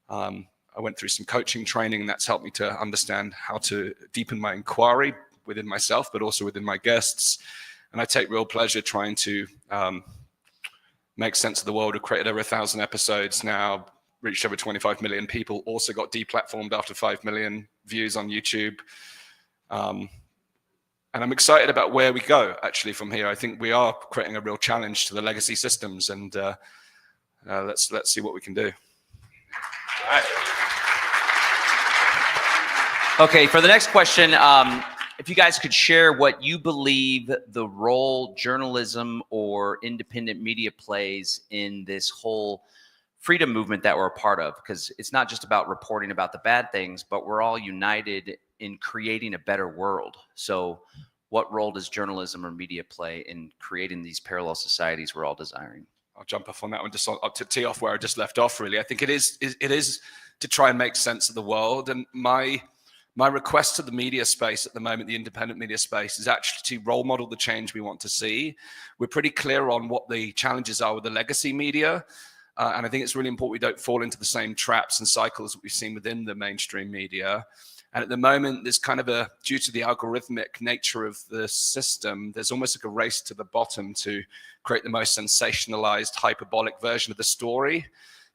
I went through some coaching training, and that's helped me to understand how to deepen my inquiry within myself, but also within my guests. And I take real pleasure trying to make sense of the world. We've created over 1,000 episodes now, reached over 25 million people, also got deplatformed after 5 million views on YouTube. And I'm excited about where we go, actually, from here. I think we are creating a real challenge to the legacy systems, and let's see what we can do. All right. Okay, for the next question, if you guys could share what you believe the role journalism or independent media plays in this whole freedom movement that we're a part of, because it's not just about reporting about the bad things, but we're all united in creating a better world. So what role does journalism or media play in creating these parallel societies we're all desiring? I'll jump off on that one, just to tee off where I just left off, really. I think it is to try and make sense of the world. And my request to the media space at the moment, the independent media space, is actually to role model the change we want to see. We're pretty clear on what the challenges are with the legacy media. And I think it's really important we don't fall into the same traps and cycles that we've seen within the mainstream media. And at the moment, there's kind of due to the algorithmic nature of the system, there's almost like a race to the bottom to create the most sensationalized, hyperbolic version of the story,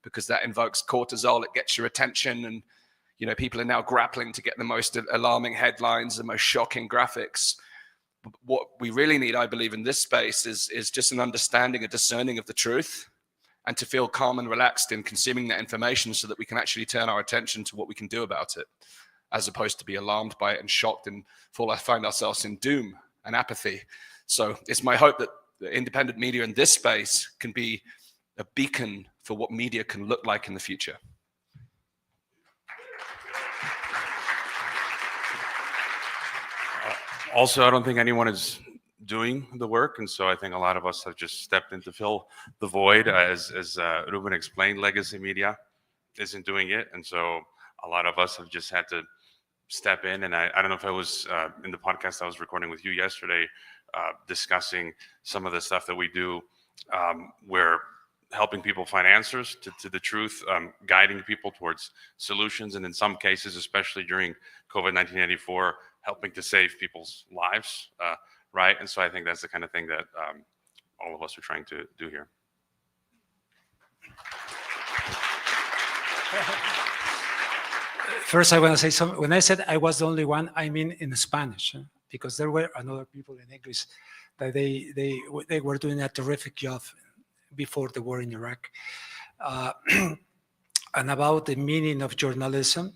because that invokes cortisol, it gets your attention, and people are now grappling to get the most alarming headlines, the most shocking graphics. What we really need, I believe, in this space is just an understanding, a discerning of the truth, and to feel calm and relaxed in consuming that information so that we can actually turn our attention to what we can do about it, as opposed to be alarmed by it and shocked and find ourselves in doom and apathy. So it's my hope that the independent media in this space can be a beacon for what media can look like in the future. Also, I don't think anyone is doing the work, and so I think a lot of us have just stepped in to fill the void. As Ruben explained, legacy media isn't doing it, and so a lot of us have just had to step in. And I don't know if I was in the podcast I was recording with you yesterday, discussing some of the stuff that we do, where helping people find answers to the truth, guiding people towards solutions, and in some cases, especially during COVID-19-1984, helping to save people's lives, right? And so I think that's the kind of thing that all of us are trying to do here. First, I want to say something. When I said I was the only one, I mean in Spanish, because there were other people in English that they were doing a terrific job before the war in Iraq. And about the meaning of journalism,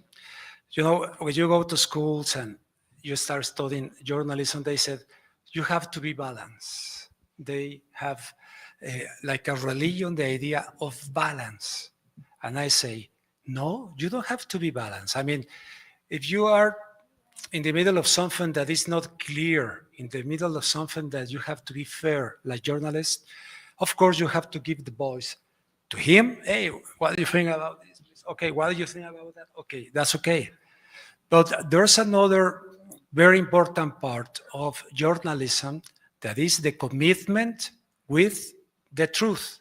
when you go to schools and you start studying journalism, they said, you have to be balanced. They have like a religion, the idea of balance. And I say, no, you don't have to be balanced. I mean, if you are in the middle of something that is not clear, in the middle of something that you have to be fair, like journalists, of course you have to give the voice to him. Hey, what do you think about this? Okay, what do you think about that? Okay, that's okay. But there's another very important part of journalism that is the commitment with the truth.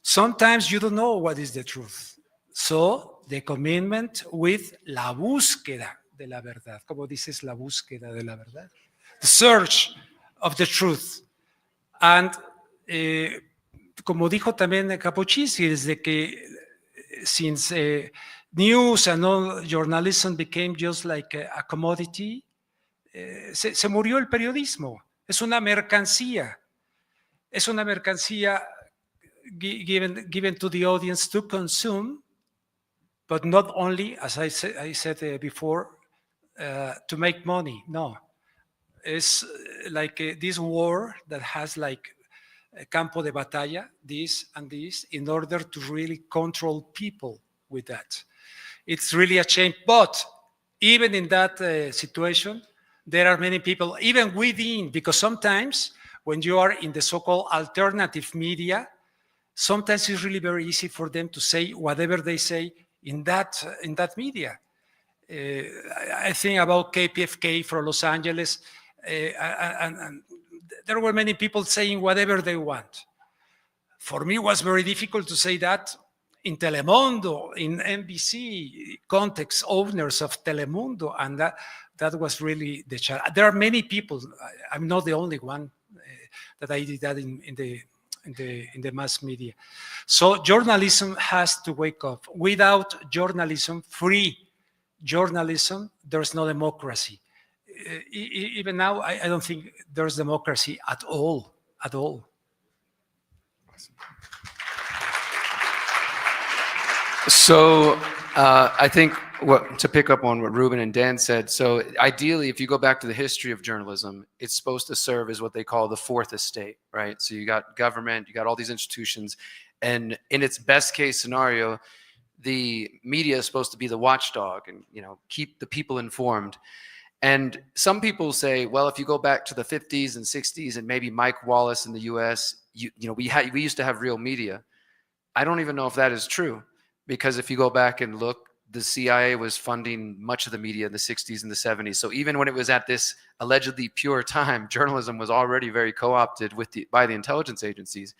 Sometimes you don't know what is the truth. So, the commitment with la búsqueda de la verdad. ¿Cómo dices la búsqueda de la verdad? The search of the truth. And, como dijo también Capocci, desde que since news and all journalism became just like a commodity, se murió el periodismo. Es una mercancía. Es una mercancía given to the audience to consume, but not only, as I said before, to make money. No, it's like this war that has like a campo de batalla, this and this, in order to really control people with that. It's really a shame. But even in that situation, there are many people, even within, because sometimes when you are in the so-called alternative media, sometimes it's really very easy for them to say whatever they say in that media. I think about KPFK from Los Angeles, and there were many people saying whatever they want. For me, it was very difficult to say that in Telemundo, in NBC, context owners of Telemundo, and that was really the challenge. There are many people. I'm not the only one that I did that in the mass media. So journalism has to wake up. Without journalism, free journalism, there's no democracy. Even now, I don't think there's democracy at all. So I think to pick up on what Ruben and Dan said, so ideally, if you go back to the history of journalism, it's supposed to serve as what they call the fourth estate, right? So you got government, you got all these institutions, and in its best case scenario, the media is supposed to be the watchdog and, you know, keep the people informed. And some people say, well, if you go back to the 50s and 60s and maybe Mike Wallace in the US, you know, we used to have real media. I don't even know if that is true, because if you go back and look, the CIA was funding much of the media in the 60s and the 70s. So even when it was at this allegedly pure time, journalism was already very co-opted by the intelligence agencies.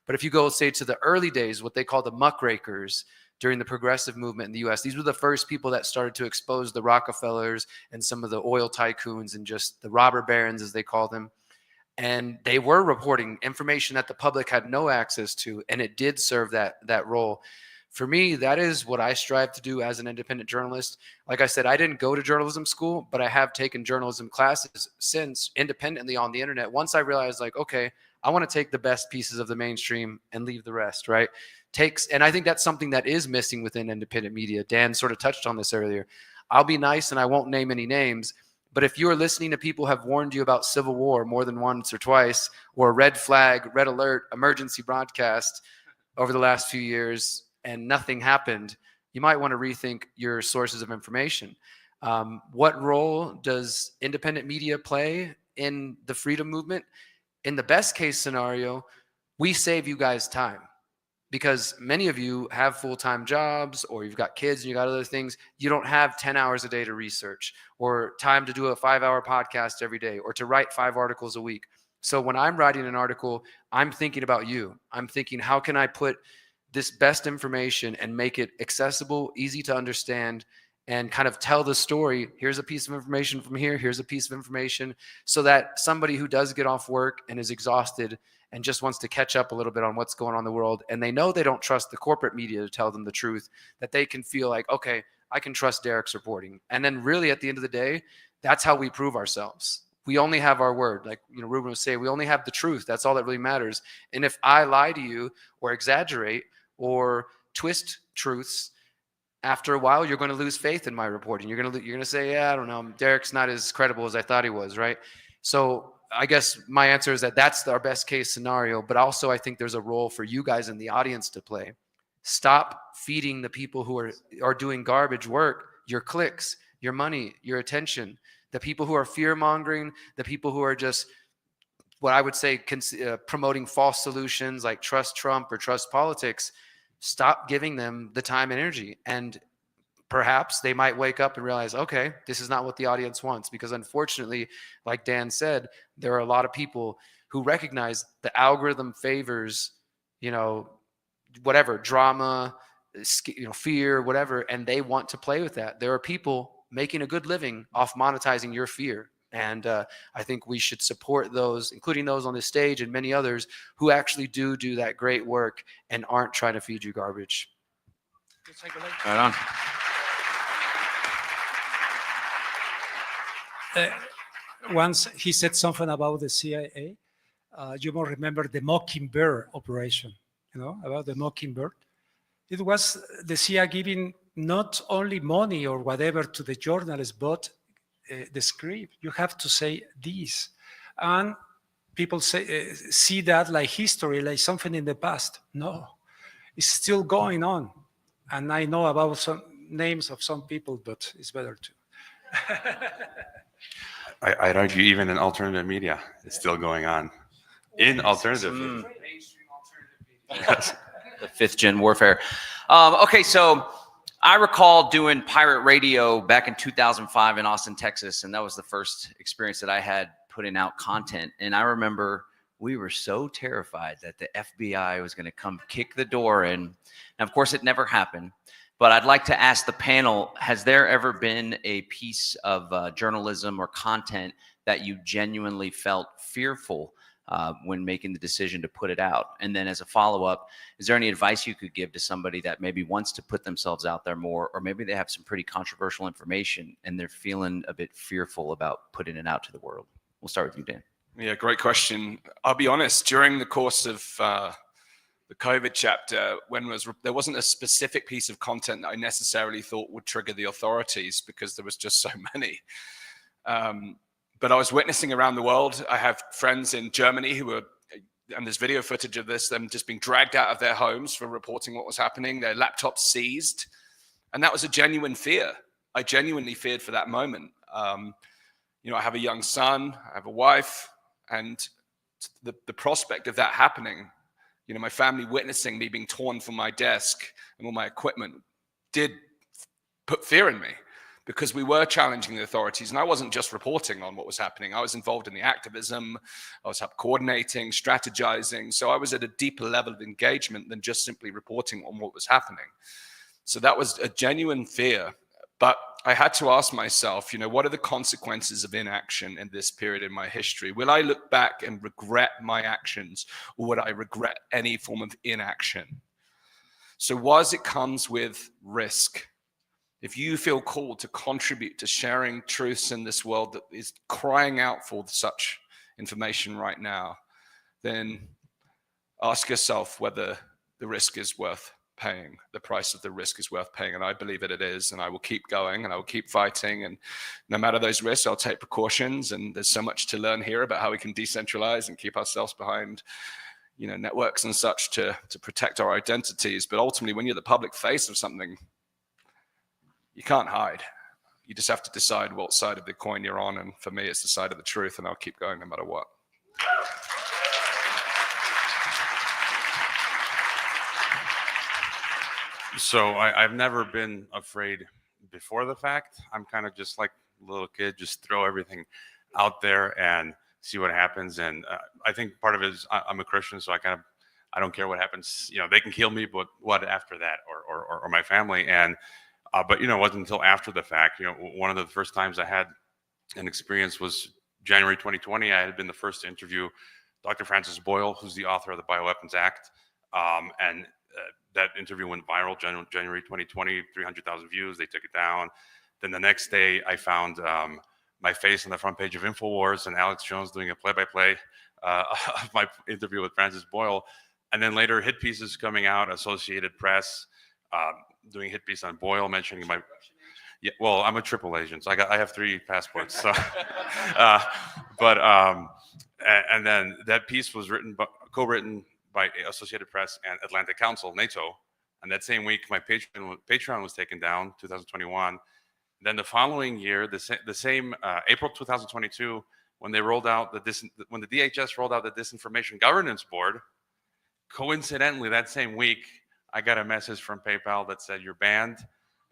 But if you go, say, to the early days, what they call the muckrakers during the progressive movement in the US, these were the first people that started to expose the Rockefellers and some of the oil tycoons and just the robber barons, as they call them. And they were reporting information that the public had no access to, and it did serve that role. For me, that is what I strive to do as an independent journalist. Like I said, I didn't go to journalism school, but I have taken journalism classes since independently on the internet. Once I realized, like, okay, I want to take the best pieces of the mainstream and leave the rest, right? And I think that's something that is missing within independent media. Dan sort of touched on this earlier. I'll be nice and I won't name any names, but if you are listening to people who have warned you about civil war more than once or twice, or red flag, red alert, emergency broadcast over the last few years, and nothing happened, you might want to rethink your sources of information. What role does independent media play in the freedom movement? In the best case scenario, we save you guys time, because many of you have full-time jobs, or you've got kids and you got other things. You don't have 10 hours a day to research, or time to do a 5-hour podcast every day, or to write 5 articles a week. So when I'm writing an article, I'm thinking about you. I'm thinking, how can I put this best information and make it accessible, easy to understand, and kind of tell the story. Here's a piece of information from here. Here's a piece of information, so that somebody who does get off work and is exhausted and just wants to catch up a little bit on what's going on in the world, and they know they don't trust the corporate media to tell them the truth, that they can feel like, okay, I can trust Derek's reporting. And then really at the end of the day, that's how we prove ourselves. We only have our word. Like, you know, Ruben was saying, we only have the truth. That's all that really matters. And if I lie to you or exaggerate or twist truths, after a while, you're going to lose faith in my reporting. You're going to say, yeah, I don't know, Derek's not as credible as I thought he was, right? So I guess my answer is that that's our best case scenario, but also I think there's a role for you guys in the audience to play. Stop feeding the people who are doing garbage work your clicks, your money, your attention. The people who are fear-mongering, the people who are just, what I would say, promoting false solutions like trust Trump or trust politics. Stop giving them the time and energy, and perhaps they might wake up and realize, okay, this is not what the audience wants. Because unfortunately, like Dan said, there are a lot of people who recognize the algorithm favors, you know, whatever, drama, you know, fear, whatever, and they want to play with that. There are people making a good living off monetizing your fear. And I think we should support those, including those on this stage and many others who actually do that great work and aren't trying to feed you garbage. Right on. once he said something about the CIA. You might remember the Mockingbird operation, about the Mockingbird. It was the CIA giving not only money or whatever to the journalists, but the script. You have to say this. And people see that like history, like something in the past. No, it's still going on. And I know about some names of some people, but it's better to. I'd argue even in alternative media, it's still going on. In alternative. Yes. The 5th-gen warfare. Okay, so I recall doing pirate radio back in 2005 in Austin, Texas, and that was the first experience that I had putting out content. And I remember we were so terrified that the FBI was going to come kick the door in. And of course, it never happened. But I'd like to ask the panel, has there ever been a piece of journalism or content that you genuinely felt fearful when making the decision to put it out? And then as a follow-up, is there any advice you could give to somebody that maybe wants to put themselves out there more, or maybe they have some pretty controversial information and they're feeling a bit fearful about putting it out to the world? We'll start with you, Dan. Yeah, great question. I'll be honest, during the course of the COVID chapter, there wasn't a specific piece of content that I necessarily thought would trigger the authorities because there was just so many. But I was witnessing around the world. I have friends in Germany who were, and there's video footage of this, them just being dragged out of their homes for reporting what was happening, their laptops seized. And that was a genuine fear. I genuinely feared for that moment. I have a young son, I have a wife, and the prospect of that happening, my family witnessing me being torn from my desk and all my equipment did put fear in me, because we were challenging the authorities. And I wasn't just reporting on what was happening. I was involved in the activism. I was coordinating, strategizing. So I was at a deeper level of engagement than just simply reporting on what was happening. So that was a genuine fear. But I had to ask myself, what are the consequences of inaction in this period in my history? Will I look back and regret my actions, or would I regret any form of inaction? So was it comes with risk. If you feel called to contribute to sharing truths in this world that is crying out for such information right now, then ask yourself whether the risk is worth paying. The price of the risk is worth paying. And I believe that it is. And I will keep going and I will keep fighting. And no matter those risks, I'll take precautions. And there's so much to learn here about how we can decentralize and keep ourselves behind networks and such to protect our identities. But ultimately, when you're the public face of something, you can't hide. You just have to decide what side of the coin you're on. And for me, it's the side of the truth, and I'll keep going no matter what. So I've never been afraid before the fact. I'm kind of just like a little kid, just throw everything out there and see what happens. And I think part of it is I'm a Christian, so I don't care what happens. They can kill me, but what after that, or my family? And but it wasn't until after the fact. One of the first times I had an experience was January 2020. I had been the first to interview Dr. Francis Boyle, who's the author of the Bioweapons Act, and that interview went viral. January 2020, 300,000 views. They took it down. Then the next day, I found my face on the front page of InfoWars and Alex Jones doing a play-by-play of my interview with Francis Boyle. And then later, hit pieces coming out, Associated Press, doing hit piece on Boyle, mentioning my. Yeah, well, I'm a triple agent, so I have 3 passports. So, and then that piece was co-written by Associated Press and Atlantic Council, NATO. And that same week, my Patreon was taken down, 2021. Then the following year, the same April 2022, when they rolled out when the DHS rolled out the Disinformation Governance Board, coincidentally, that same week, I got a message from PayPal that said, you're banned.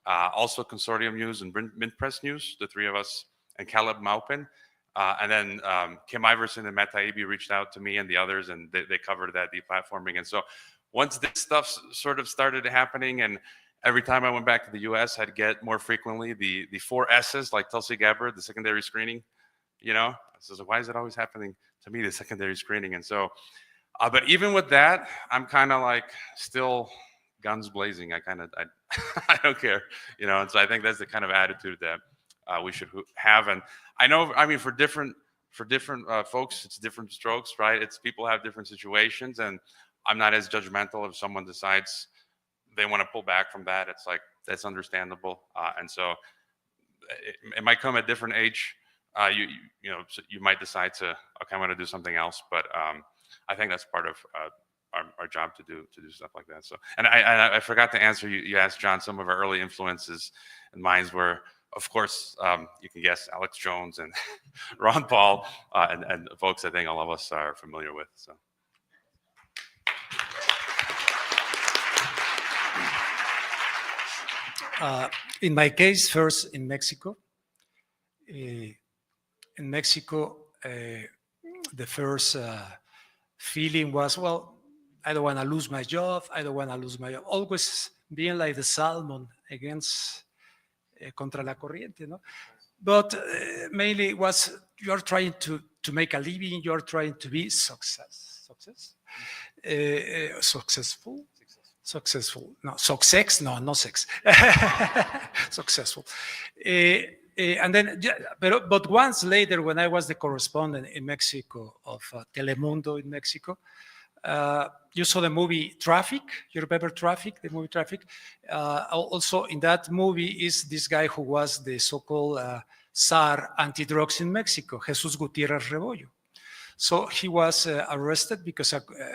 Also Consortium News and Mint Press News, the 3 of us, and Caleb Maupin. And then Kim Iverson and Matt Taibbi reached out to me and the others, and they covered that deplatforming. And so once this stuff sort of started happening, and every time I went back to the US, I'd get more frequently the 4 S's, like Tulsi Gabbard, the secondary screening. So why is it always happening to me, the secondary screening? And so, but even with that, I'm kind of like still guns blazing. I don't care, and so I think that's the kind of attitude that we should have. And I know, I mean, for different folks, it's different strokes, right? It's people have different situations, and I'm not as judgmental if someone decides they want to pull back from that. It's like, that's understandable. And so it might come at different age. You know, so you might decide to, okay, I'm going to do something else. But I think that's part of our job to do stuff like that. So, and I forgot to answer you asked John some of our early influences, and mine were, of course, you can guess, Alex Jones and Ron Paul, and folks I think all of us are familiar with. So. In my case, first in Mexico. In Mexico, the first feeling was, well, I don't want to lose my job. I don't want to lose my job. Always being like the salmon against contra la corriente, no? But mainly was you're trying to make a living. You're trying to be successful. No, success. No, no sex. Successful. And then, but once later, when I was the correspondent in Mexico of Telemundo in Mexico, you saw the movie Traffic. You remember Traffic, the movie Traffic? Also, in that movie is this guy who was the so-called Tsar anti-drugs in Mexico, Jesus Gutierrez Rebollo. So he was arrested because,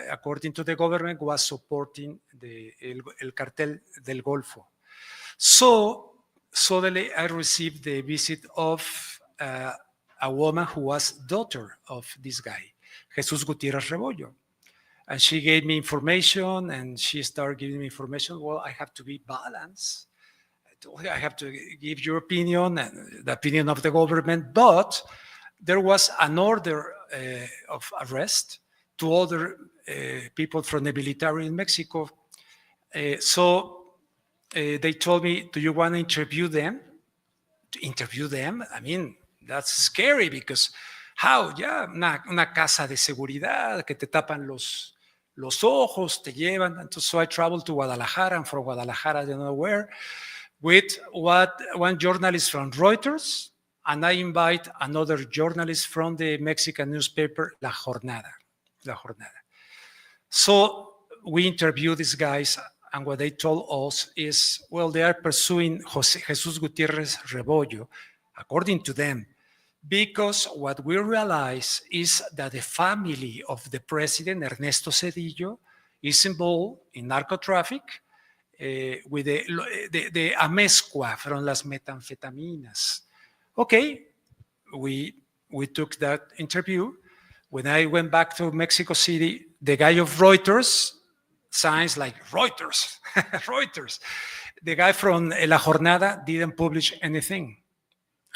according to the government, was supporting el cartel del Golfo. So suddenly I received the visit of a woman who was daughter of this guy, Jesus Gutierrez Rebollo. And she gave me information, and she started giving me information. Well, I have to be balanced. I have to give your opinion and the opinion of the government, but there was an order of arrest to other people from the military in Mexico. So they told me, do you want to interview them? To interview them? I mean, that's scary because how? Yeah, una casa de seguridad que te tapan los ojos, te llevan. And so I traveled to Guadalajara, and from Guadalajara, I don't know where, with one journalist from Reuters, and I invite another journalist from the Mexican newspaper, La Jornada. So we interviewed these guys, and what they told us is, well, they are pursuing Jesus Gutierrez Rebollo, according to them, because what we realize is that the family of the president, Ernesto Zedillo, is involved in narco traffic with the amezcua from las metanfetaminas. Okay, we took that interview. When I went back to Mexico City, the guy of Reuters, signs like Reuters, Reuters. The guy from La Jornada didn't publish anything.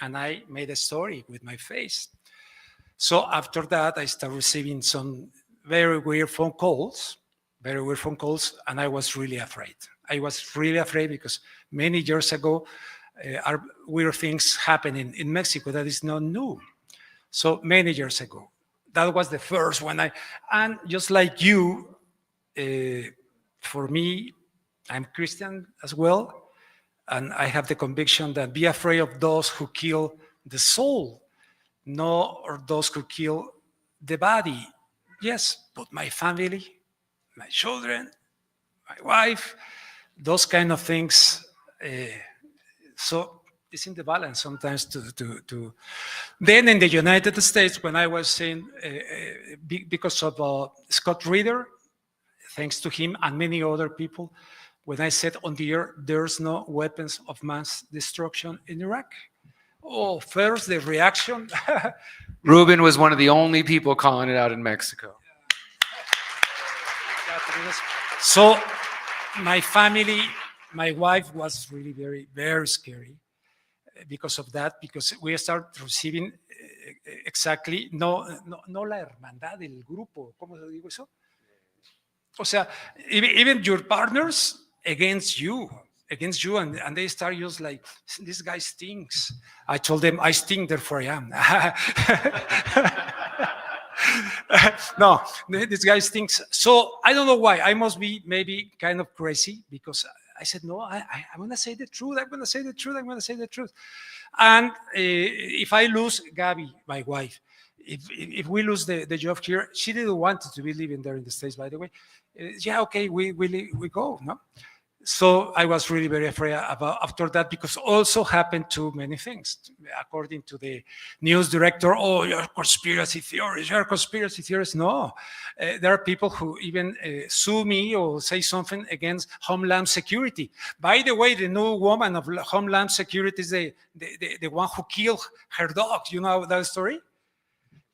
And I made a story with my face. So after that, I started receiving some very weird phone calls, and I was really afraid. I was really afraid because many years ago, weird things happening in Mexico that is not new. So many years ago, that was the first one. And just like you, for me, I'm Christian as well. And I have the conviction that be afraid of those who kill the soul, not or those who kill the body. Yes, but my family, my children, my wife, those kind of things. So it's in the balance sometimes to. Then in the United States, when I was saying, because of Scott Reeder, thanks to him and many other people, when I said on the air, there's no weapons of mass destruction in Iraq. Oh, first the reaction. Ruben was one of the only people calling it out in Mexico. So my family, my wife was really very, very scary because of that, because we started receiving exactly, no la hermandad del grupo, ¿cómo se digo eso? O sea, even your partners against you, and they start just like, this guy stinks. I told them, I stink, therefore I am. No, this guy stinks. So I don't know why. I must be maybe kind of crazy because I said, no, I'm going to say the truth. I'm going to say the truth. I'm going to say the truth. And if I lose Gabby, my wife, if we lose the job here, she didn't want to be living there in the States, by the way. Yeah, okay, we go, no? So I was really very afraid about after that, because also happened to many things. According to the news director, oh, you're conspiracy theories, you're conspiracy theories. No, there are people who even sue me or say something against Homeland Security. By the way, the new woman of Homeland Security is the one who killed her dog. You know that story?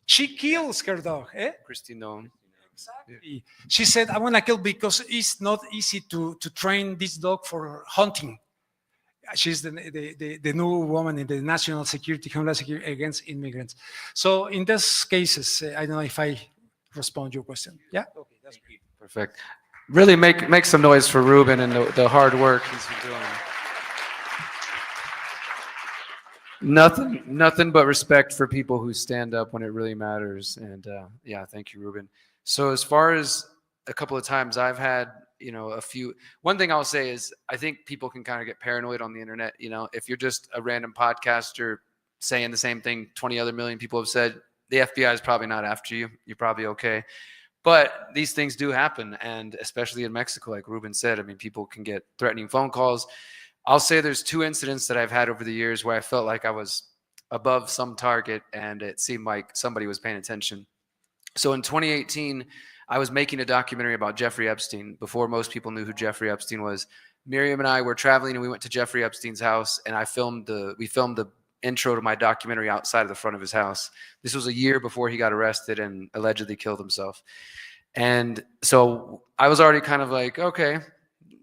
She kills her dog. Christine Noem. Exactly. She said, I want to kill because it's not easy to train this dog for hunting. She's the new woman in the national security, Homeland Security against immigrants. So in those cases, I don't know if I respond to your question. Yeah? Okay, that's great. Perfect. Really make some noise for Ruben and the hard work he's been doing. Nothing but respect for people who stand up when it really matters. And yeah, thank you, Ruben. So as far as a couple of times I've had, one thing I'll say is I think people can kind of get paranoid on the internet. If you're just a random podcaster saying the same thing 20 other million people have said, the FBI is probably not after you. You're probably okay. But these things do happen. And especially in Mexico, like Ruben said, I mean, people can get threatening phone calls. I'll say there's 2 incidents that I've had over the years where I felt like I was above some target and it seemed like somebody was paying attention. So in 2018, I was making a documentary about Jeffrey Epstein before most people knew who Jeffrey Epstein was. Miriam and I were traveling and we went to Jeffrey Epstein's house and we filmed the intro to my documentary outside of the front of his house. This was a year before he got arrested and allegedly killed himself. And so I was already kind of like, okay,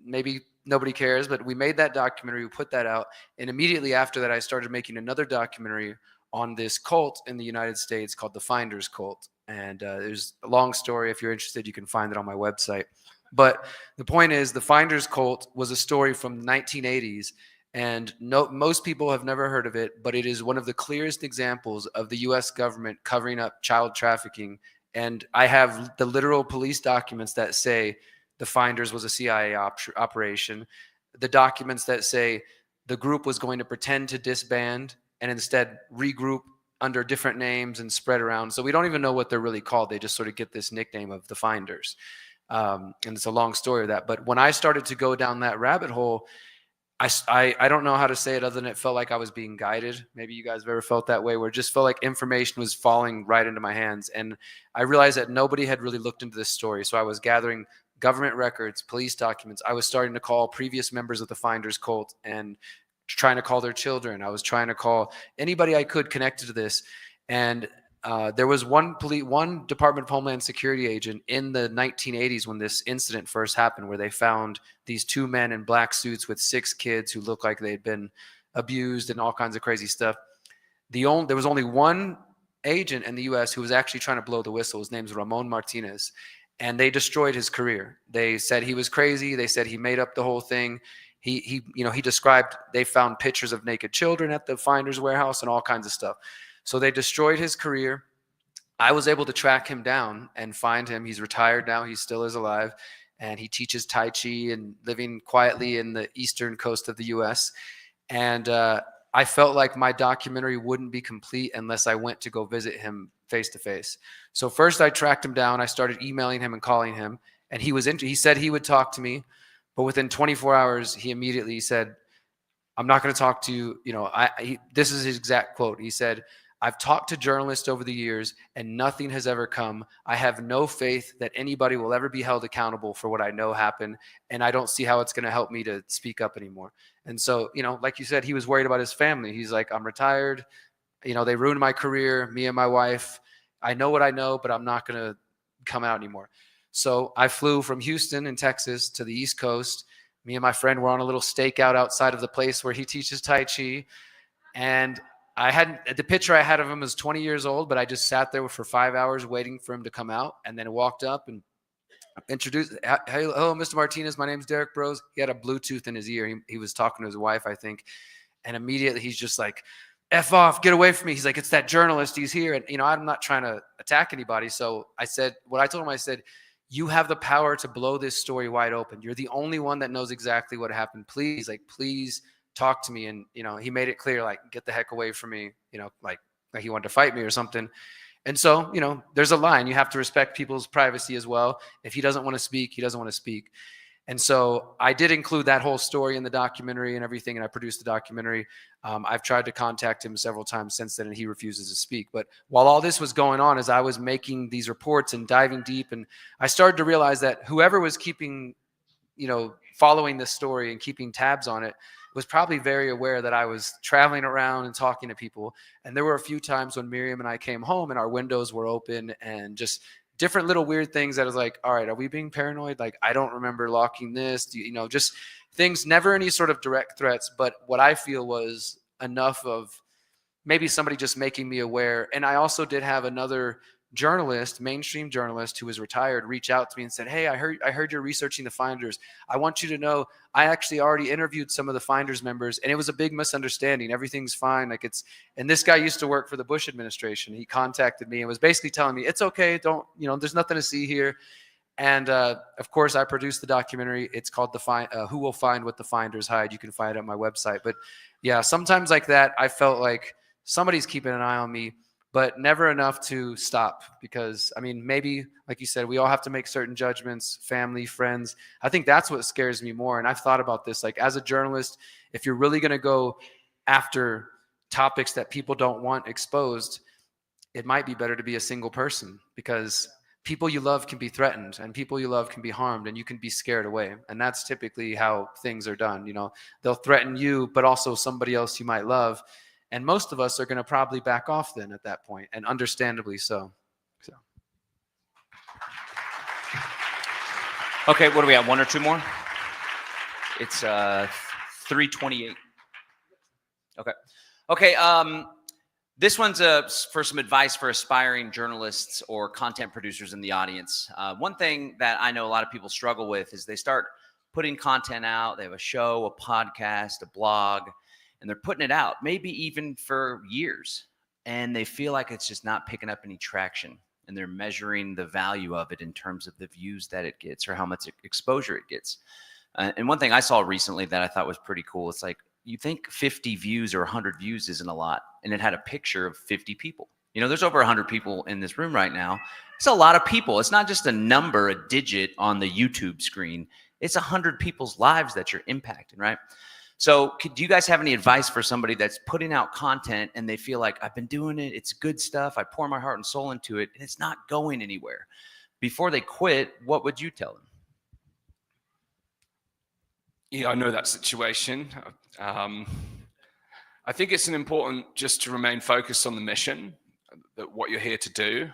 maybe nobody cares, but we made that documentary, we put that out. And immediately after that, I started making another documentary on this cult in the United States called the Finders Cult. And there's a long story. If you're interested, you can find it on my website. But the point is, the Finders Cult was a story from the 1980s. And most people have never heard of it, but it is one of the clearest examples of the U.S. government covering up child trafficking. And I have the literal police documents that say the Finders was a CIA operation. The documents that say the group was going to pretend to disband and instead regroup under different names and spread around. So we don't even know what they're really called. They just sort of get this nickname of the Finders. And it's a long story of that. But when I started to go down that rabbit hole, I don't know how to say it other than it felt like I was being guided. Maybe you guys have ever felt that way, where it just felt like information was falling right into my hands. And I realized that nobody had really looked into this story. So I was gathering government records, police documents. I was starting to call previous members of the Finders Cult and trying to call their children. I was trying to call anybody I could connected to this. And there was one Department of Homeland Security agent in the 1980s when this incident first happened, where they found these 2 men in black suits with 6 kids who looked like they'd been abused and all kinds of crazy stuff. There was only one agent in the U.S. who was actually trying to blow the whistle. His name's Ramon Martinez. And they destroyed his career. They said he was crazy. They said he made up the whole thing. He described, they found pictures of naked children at the Finders warehouse and all kinds of stuff. So they destroyed his career. I was able to track him down and find him. He's retired now. He still is alive. And he teaches Tai Chi and living quietly in the eastern coast of the U.S. And I felt like my documentary wouldn't be complete unless I went to go visit him face to face. So first I tracked him down. I started emailing him and calling him. And he said he would talk to me. But within 24 hours, he immediately said, I'm not going to talk to you. This is his exact quote. He said, I've talked to journalists over the years and nothing has ever come. I have no faith that anybody will ever be held accountable for what I know happened. And I don't see how it's going to help me to speak up anymore. And so, like you said, he was worried about his family. He's like, I'm retired. They ruined my career, me and my wife. I know what I know, but I'm not going to come out anymore. So I flew from Houston in Texas to the East Coast. Me and my friend were on a little stakeout outside of the place where he teaches Tai Chi. And the picture I had of him was 20 years old, but I just sat there for 5 hours waiting for him to come out, and then walked up and introduced, hello, Mr. Martinez, my name's Derek Bros. He had a Bluetooth in his ear. He was talking to his wife, I think. And immediately he's just like, F off, get away from me. He's like, it's that journalist. He's here. And, I'm not trying to attack anybody. So I said, I told him, you have the power to blow this story wide open. You're the only one that knows exactly what happened. Please talk to me. And, he made it clear, like, get the heck away from me, like he wanted to fight me or something. And so, there's a line. You have to respect people's privacy as well. If he doesn't want to speak, he doesn't want to speak. And so I did include that whole story in the documentary and everything, and I produced the documentary. I've tried to contact him several times since then, and he refuses to speak. But while all this was going on, as I was making these reports and diving deep, and I started to realize that whoever was keeping, following this story and keeping tabs on it was probably very aware that I was traveling around and talking to people. And there were a few times when Miriam and I came home and our windows were open and just different little weird things that was like, all right, are we being paranoid? Like, I don't remember locking this, just things, never any sort of direct threats. But what I feel was enough of maybe somebody just making me aware. And I also did have another journalist, mainstream journalist who was retired, reach out to me and said, hey, I heard you're researching the Finders. I want you to know I actually already interviewed some of the Finders members, and it was a big misunderstanding. Everything's fine. And this guy used to work for the Bush administration. He contacted me and was basically telling me, it's okay. Don't, there's nothing to see here. And of course, I produced the documentary. It's called Who Will Find What the Finders Hide. You can find it on my website. But yeah, sometimes like that, I felt like somebody's keeping an eye on me, but never enough to stop. Because, maybe, like you said, we all have to make certain judgments, family, friends. I think that's what scares me more. And I've thought about this, like, as a journalist, if you're really going to go after topics that people don't want exposed, it might be better to be a single person, because people you love can be threatened and people you love can be harmed, and you can be scared away. And that's typically how things are done. They'll threaten you, but also somebody else you might love. And most of us are going to probably back off then at that point, and understandably so. Okay, what do we have? One or two more? It's 3:28. Okay. This one's for some advice for aspiring journalists or content producers in the audience. One thing that I know a lot of people struggle with is they start putting content out. They have a show, a podcast, a blog, and they're putting it out, maybe even for years, and they feel like it's just not picking up any traction, and they're measuring the value of it in terms of the views that it gets or how much exposure it gets. And one thing I saw recently that I thought was pretty cool, it's like, you think 50 views or 100 views isn't a lot, and it had a picture of 50 people. There's over 100 people in this room right now. It's a lot of people. It's not just a number, a digit on the YouTube screen. It's 100 people's lives that you're impacting, right? So do you guys have any advice for somebody that's putting out content and they feel like, I've been doing it, it's good stuff, I pour my heart and soul into it, and it's not going anywhere? Before they quit, what would you tell them? Yeah, I know that situation. I think it's important just to remain focused on the mission, that what you're here to do.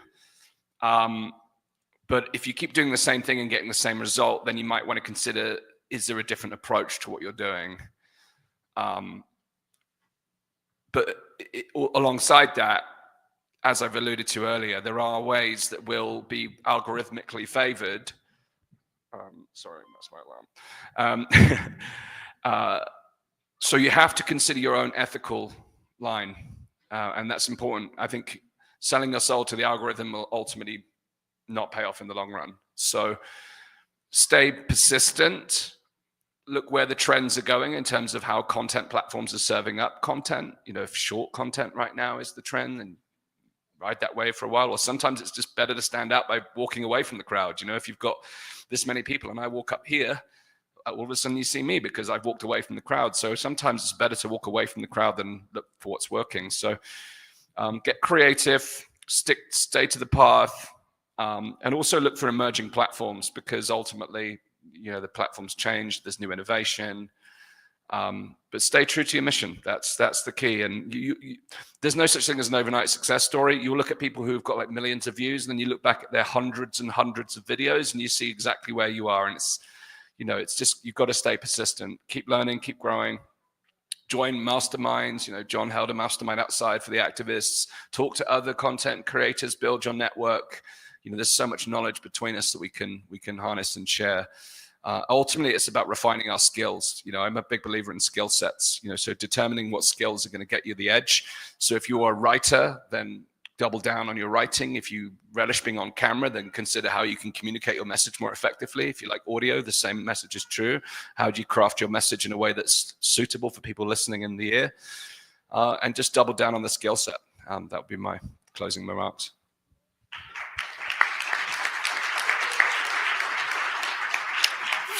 But if you keep doing the same thing and getting the same result, then you might want to consider, is there a different approach to what you're doing? But alongside that, as I've alluded to earlier, there are ways that will be algorithmically favored. Sorry, that's my alarm. So you have to consider your own ethical line, and that's important. I think selling your soul to the algorithm will ultimately not pay off in the long run. So stay persistent. Look where the trends are going in terms of how content platforms are serving up content. If short content right now is the trend, then ride that wave for a while. Or sometimes it's just better to stand out by walking away from the crowd. If you've got this many people and I walk up here, all of a sudden you see me because I've walked away from the crowd. So sometimes it's better to walk away from the crowd than look for what's working. So get creative, stay to the path, and also look for emerging platforms, because ultimately, the platforms change, there's new innovation, but stay true to your mission. That's the key. And there's no such thing as an overnight success story. You look at people who've got like millions of views, and then you look back at their hundreds and hundreds of videos, and you see exactly where you are. And it's just, you've got to stay persistent, keep learning, keep growing, join masterminds. John held a mastermind outside for the activists, talk to other content creators, build your network. There's so much knowledge between us that we can harness and share. Ultimately, it's about refining our skills. I'm a big believer in skill sets. So determining what skills are going to get you the edge. So if you're a writer, then double down on your writing. If you relish being on camera, then consider how you can communicate your message more effectively. If you like audio, the same message is true. How do you craft your message in a way that's suitable for people listening in the ear? And just double down on the skill set. That would be my closing remarks.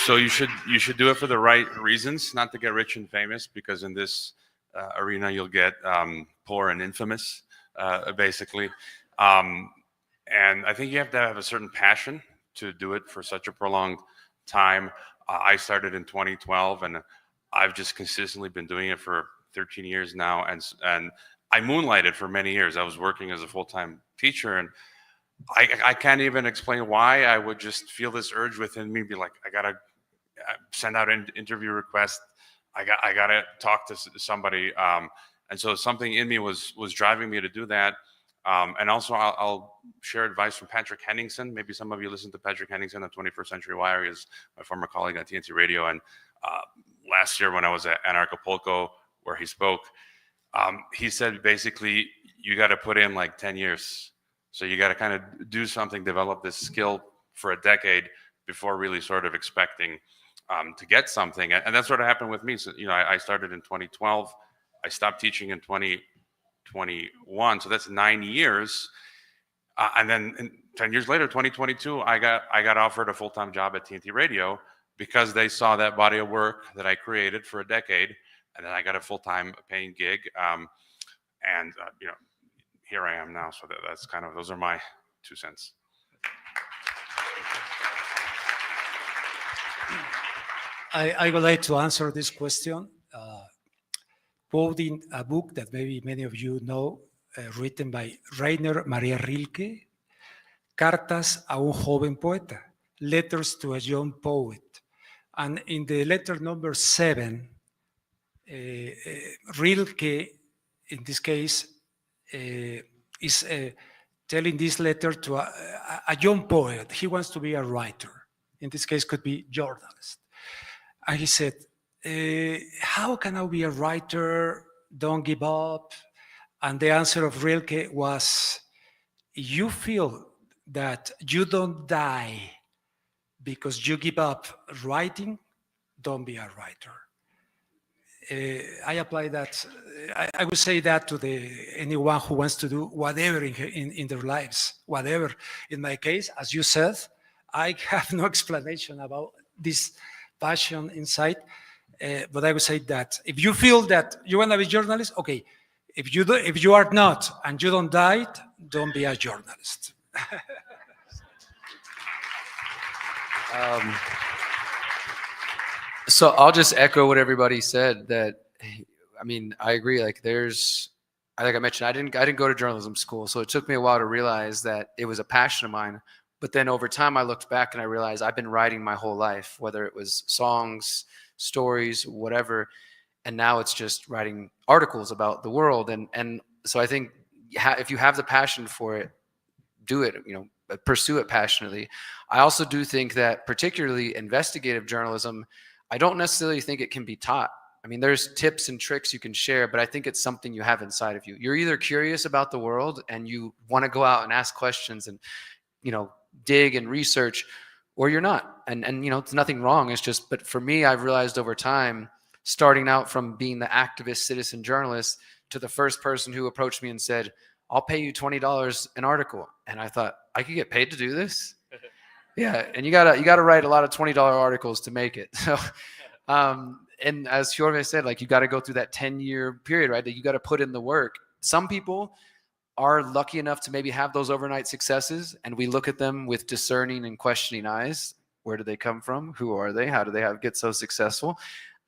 So you should do it for the right reasons, not to get rich and famous, because in this arena you'll get poor and infamous, basically. And I think you have to have a certain passion to do it for such a prolonged time. I started in 2012, and I've just consistently been doing it for 13 years now. And I moonlighted for many years. I was working as a full-time teacher, and I can't even explain why. I would just feel this urge within me, be like, I gotta send out an interview request. I gotta talk to somebody. And so something in me was driving me to do that. And also I'll share advice from Patrick Henningsen. Maybe some of you listen to Patrick Henningsen on 21st Century Wire. He's my former colleague on TNT Radio. And last year when I was at Anarchapulco, where he spoke, he said basically you got to put in like 10 years. So you got to kind of do something, develop this skill for a decade before really sort of expecting to get something. And that's what happened with me. So, I started in 2012. I stopped teaching in 2021. So that's 9 years. And then 10 years later, 2022, I got offered a full-time job at TNT Radio because they saw that body of work that I created for a decade. And then I got a full-time paying gig. Here I am now. So that's kind of, those are my 2 cents. I would like to answer this question, quoting a book that maybe many of you know, written by Rainer Maria Rilke, Cartas a un joven poeta, Letters to a Young Poet. And in the letter number 7, Rilke, in this case, is telling this letter to a young poet. He wants to be a writer. In this case, could be journalist. And he said, how can I be a writer? Don't give up. And the answer of Rilke was, you feel that you don't die because you give up writing, don't be a writer. I apply that. I would say that to anyone who wants to do whatever in their lives, whatever. In my case, as you said, I have no explanation about this passion inside, but I would say that if you feel that you want to be a journalist, okay. If you are not and you don't die, don't be a journalist. So I'll just echo what everybody said. That, I mean, I agree. Like I mentioned, I didn't go to journalism school, so it took me a while to realize that it was a passion of mine. But then over time, I looked back and I realized I've been writing my whole life, whether it was songs, stories, whatever. And now it's just writing articles about the world. And so I think if you have the passion for it, do it, pursue it passionately. I also do think that particularly investigative journalism, I don't necessarily think it can be taught. I mean, there's tips and tricks you can share, but I think it's something you have inside of you. You're either curious about the world and you want to go out and ask questions and, dig and research, or you're not. And it's nothing wrong. It's just, but for me, I've realized over time, starting out from being the activist citizen journalist to the first person who approached me and said, I'll pay you $20 an article. And I thought, I could get paid to do this? Yeah. And you gotta write a lot of $20 articles to make it. So, and as Jorge said, like, you got to go through that 10-year period, right? That you got to put in the work. Some people are lucky enough to maybe have those overnight successes, and we look at them with discerning and questioning eyes. Where do they come from? Who are they? How do they get so successful?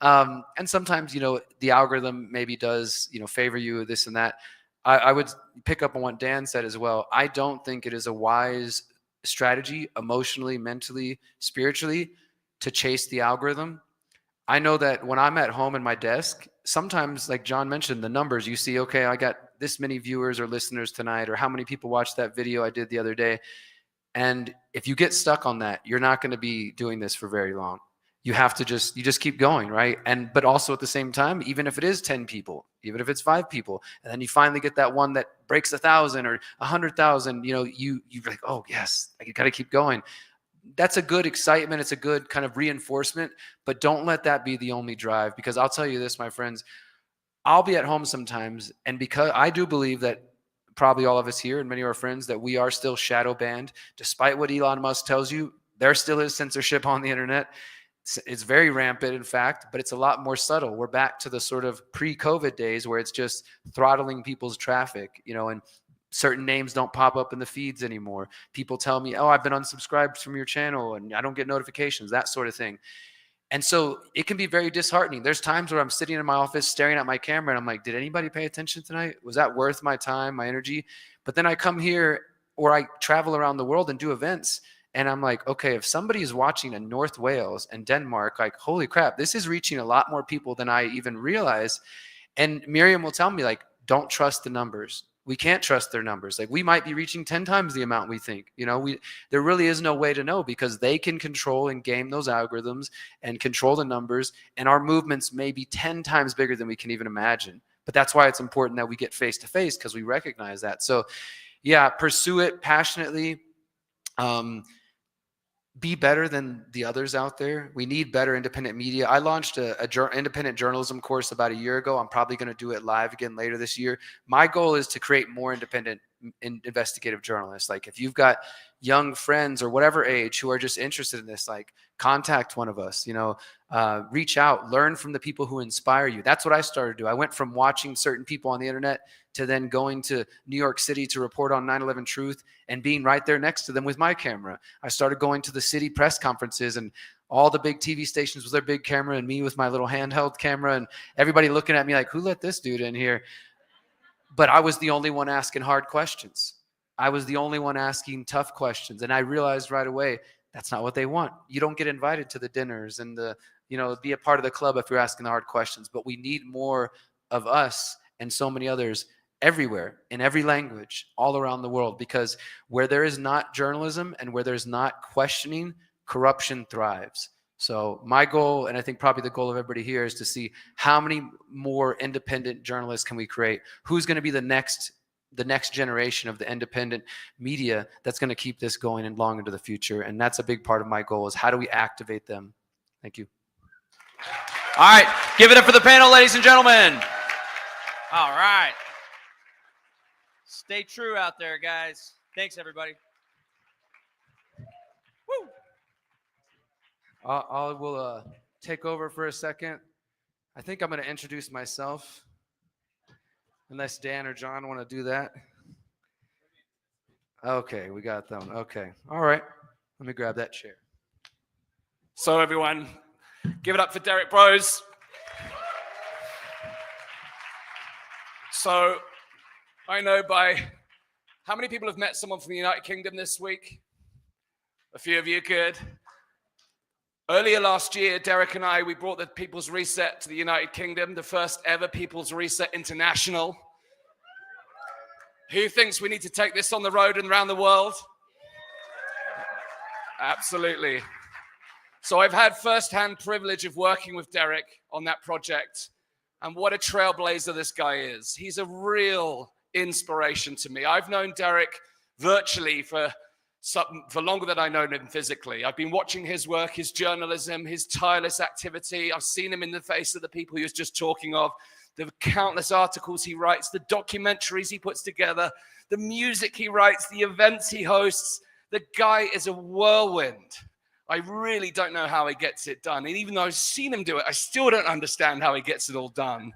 And sometimes, the algorithm maybe does, favor you, this and that. I would pick up on what Dan said as well. I don't think it is a wise strategy, emotionally, mentally, spiritually, to chase the algorithm. I know that when I'm at home in my desk, sometimes, like John mentioned, the numbers, you see, okay, I got this many viewers or listeners tonight, or how many people watched that video I did the other day. And if you get stuck on that, you're not going to be doing this for very long. you have to you just keep going, right? But also at the same time, even if it is 10 people, even if it's 5 people, and then you finally get that one that breaks 1,000 or 100,000, you're like, oh yes, I got to keep going. That's a good excitement. It's a good kind of reinforcement, but don't let that be the only drive, because I'll tell you this, my friends, I'll be at home sometimes, and because I do believe that probably all of us here and many of our friends, that we are still shadow banned, despite what Elon Musk tells you, there still is censorship on the internet. It's very rampant, in fact, but it's a lot more subtle. We're back to the sort of pre-COVID days where it's just throttling people's traffic, and certain names don't pop up in the feeds anymore. People tell me, oh, I've been unsubscribed from your channel and I don't get notifications, that sort of thing. And so it can be very disheartening. There's times where I'm sitting in my office staring at my camera and I'm like, did anybody pay attention tonight? Was that worth my time, my energy? But then I come here, or I travel around the world and do events, and I'm like, okay, if somebody is watching in North Wales and Denmark, like, holy crap, this is reaching a lot more people than I even realize. And Miriam will tell me, like, don't trust the numbers. We can't trust their numbers. Like, we might be reaching 10 times the amount we think. There really is no way to know, because they can control and game those algorithms and control the numbers, and our movements may be 10 times bigger than we can even imagine. But that's why it's important that we get face to face, because we recognize that. So yeah, pursue it passionately. Be better than the others out there. We need better independent media. I launched a independent journalism course about a year ago. I'm probably going to do it live again later this year. My goal is to create more independent investigative journalists. Like, if you've got young friends or whatever age who are just interested in this, like, contact one of us, reach out, learn from the people who inspire you. That's what I started to do. I went from watching certain people on the internet to then going to New York City to report on 9/11 Truth and being right there next to them with my camera. I started going to the city press conferences, and all the big TV stations with their big camera and me with my little handheld camera, and everybody looking at me like, who let this dude in here? But I was the only one asking hard questions. I was the only one asking tough questions. And I realized right away, that's not what they want. You don't get invited to the dinners and be a part of the club if you're asking the hard questions. But we need more of us and so many others everywhere, in every language, all around the world, because where there is not journalism and where there's not questioning, corruption thrives. So my goal, and I think probably the goal of everybody here, is to see how many more independent journalists can we create? Who's going to be the next generation of the independent media that's going to keep this going and long into the future? And that's a big part of my goal, is how do we activate them? Thank you. All right, give it up for the panel, ladies and gentlemen. All right. Stay true out there, guys. Thanks, everybody. Woo! I will take over for a second. I think I'm going to introduce myself, unless Dan or John want to do that. Okay, we got them. Okay. All right. Let me grab that chair. So everyone, give it up for Derek Bros. So I know how many people have met someone from the United Kingdom this week? A few of you, good. Earlier last year, Derek and I, we brought the People's Reset to the United Kingdom, the first ever People's Reset International. Who thinks we need to take this on the road and around the world? Absolutely. So I've had firsthand privilege of working with Derek on that project, and what a trailblazer this guy is. He's a real inspiration to me. I've known Derek virtually for longer than I know him physically. I've been watching his work, his journalism, his tireless activity. I've seen him in the face of the people he was just talking of, the countless articles he writes, the documentaries he puts together, the music he writes, the events he hosts. The guy is a whirlwind. I really don't know how he gets it done. And even though I've seen him do it, I still don't understand how he gets it all done.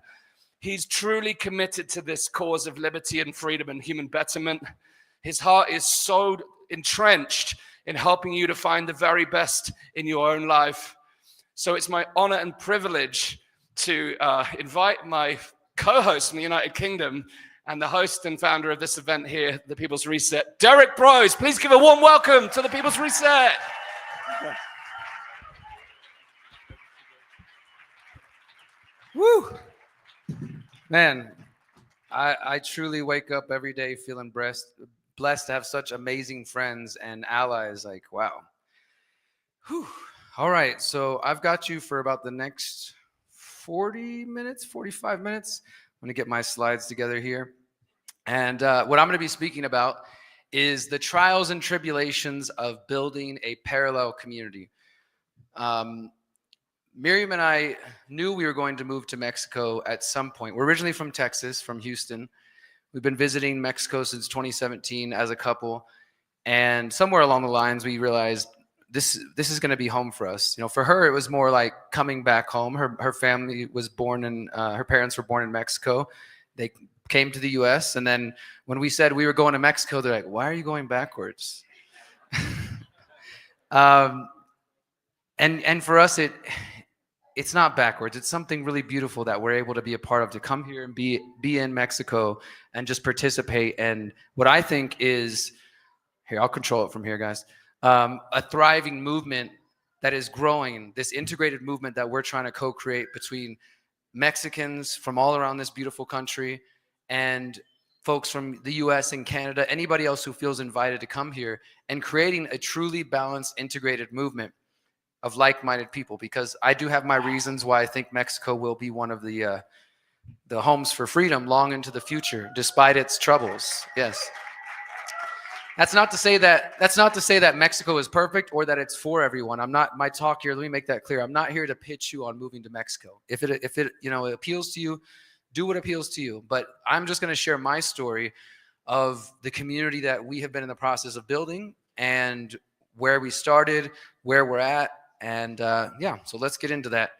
He's truly committed to this cause of liberty and freedom and human betterment. His heart is so entrenched in helping you to find the very best in your own life. So it's my honor and privilege to invite my co-host from the United Kingdom and the host and founder of this event here, the People's Reset, Derek Bros. Please give a warm welcome to the People's Reset. Woo! Man, I truly wake up every day feeling blessed to have such amazing friends and allies. Like, wow. Whew. All right, so I've got you for about the next 40 minutes, 45 minutes. I'm going to get my slides together here. And what I'm going to be speaking about is the trials and tribulations of building a parallel community. Miriam and I knew we were going to move to Mexico at some point. We're originally from Texas, from Houston. We've been visiting Mexico since 2017 as a couple. And somewhere along the lines, we realized this is going to be home for us. You know, for her, it was more like coming back home. Her family was born in, her parents were born in Mexico. They came to the U.S. And then when we said we were going to Mexico, they're like, why are you going backwards? And for us, it's not backwards. It's something really beautiful that we're able to be a part of, to come here and be in Mexico and just participate. And what I think is, here, I'll control it from here, guys. A thriving movement that is growing, this integrated movement that we're trying to co-create between Mexicans from all around this beautiful country and folks from the US and Canada, anybody else who feels invited to come here, and creating a truly balanced, integrated movement of like-minded people. Because I do have my reasons why I think Mexico will be one of the homes for freedom long into the future, despite its troubles. Yes. That's not to say that Mexico is perfect or that it's for everyone. I'm not, my talk here, let me make that clear. I'm not here to pitch you on moving to Mexico. If it you know, it appeals to you, do what appeals to you. But I'm just going to share my story of the community that we have been in the process of building, and where we started, where we're at. And yeah, so let's get into that.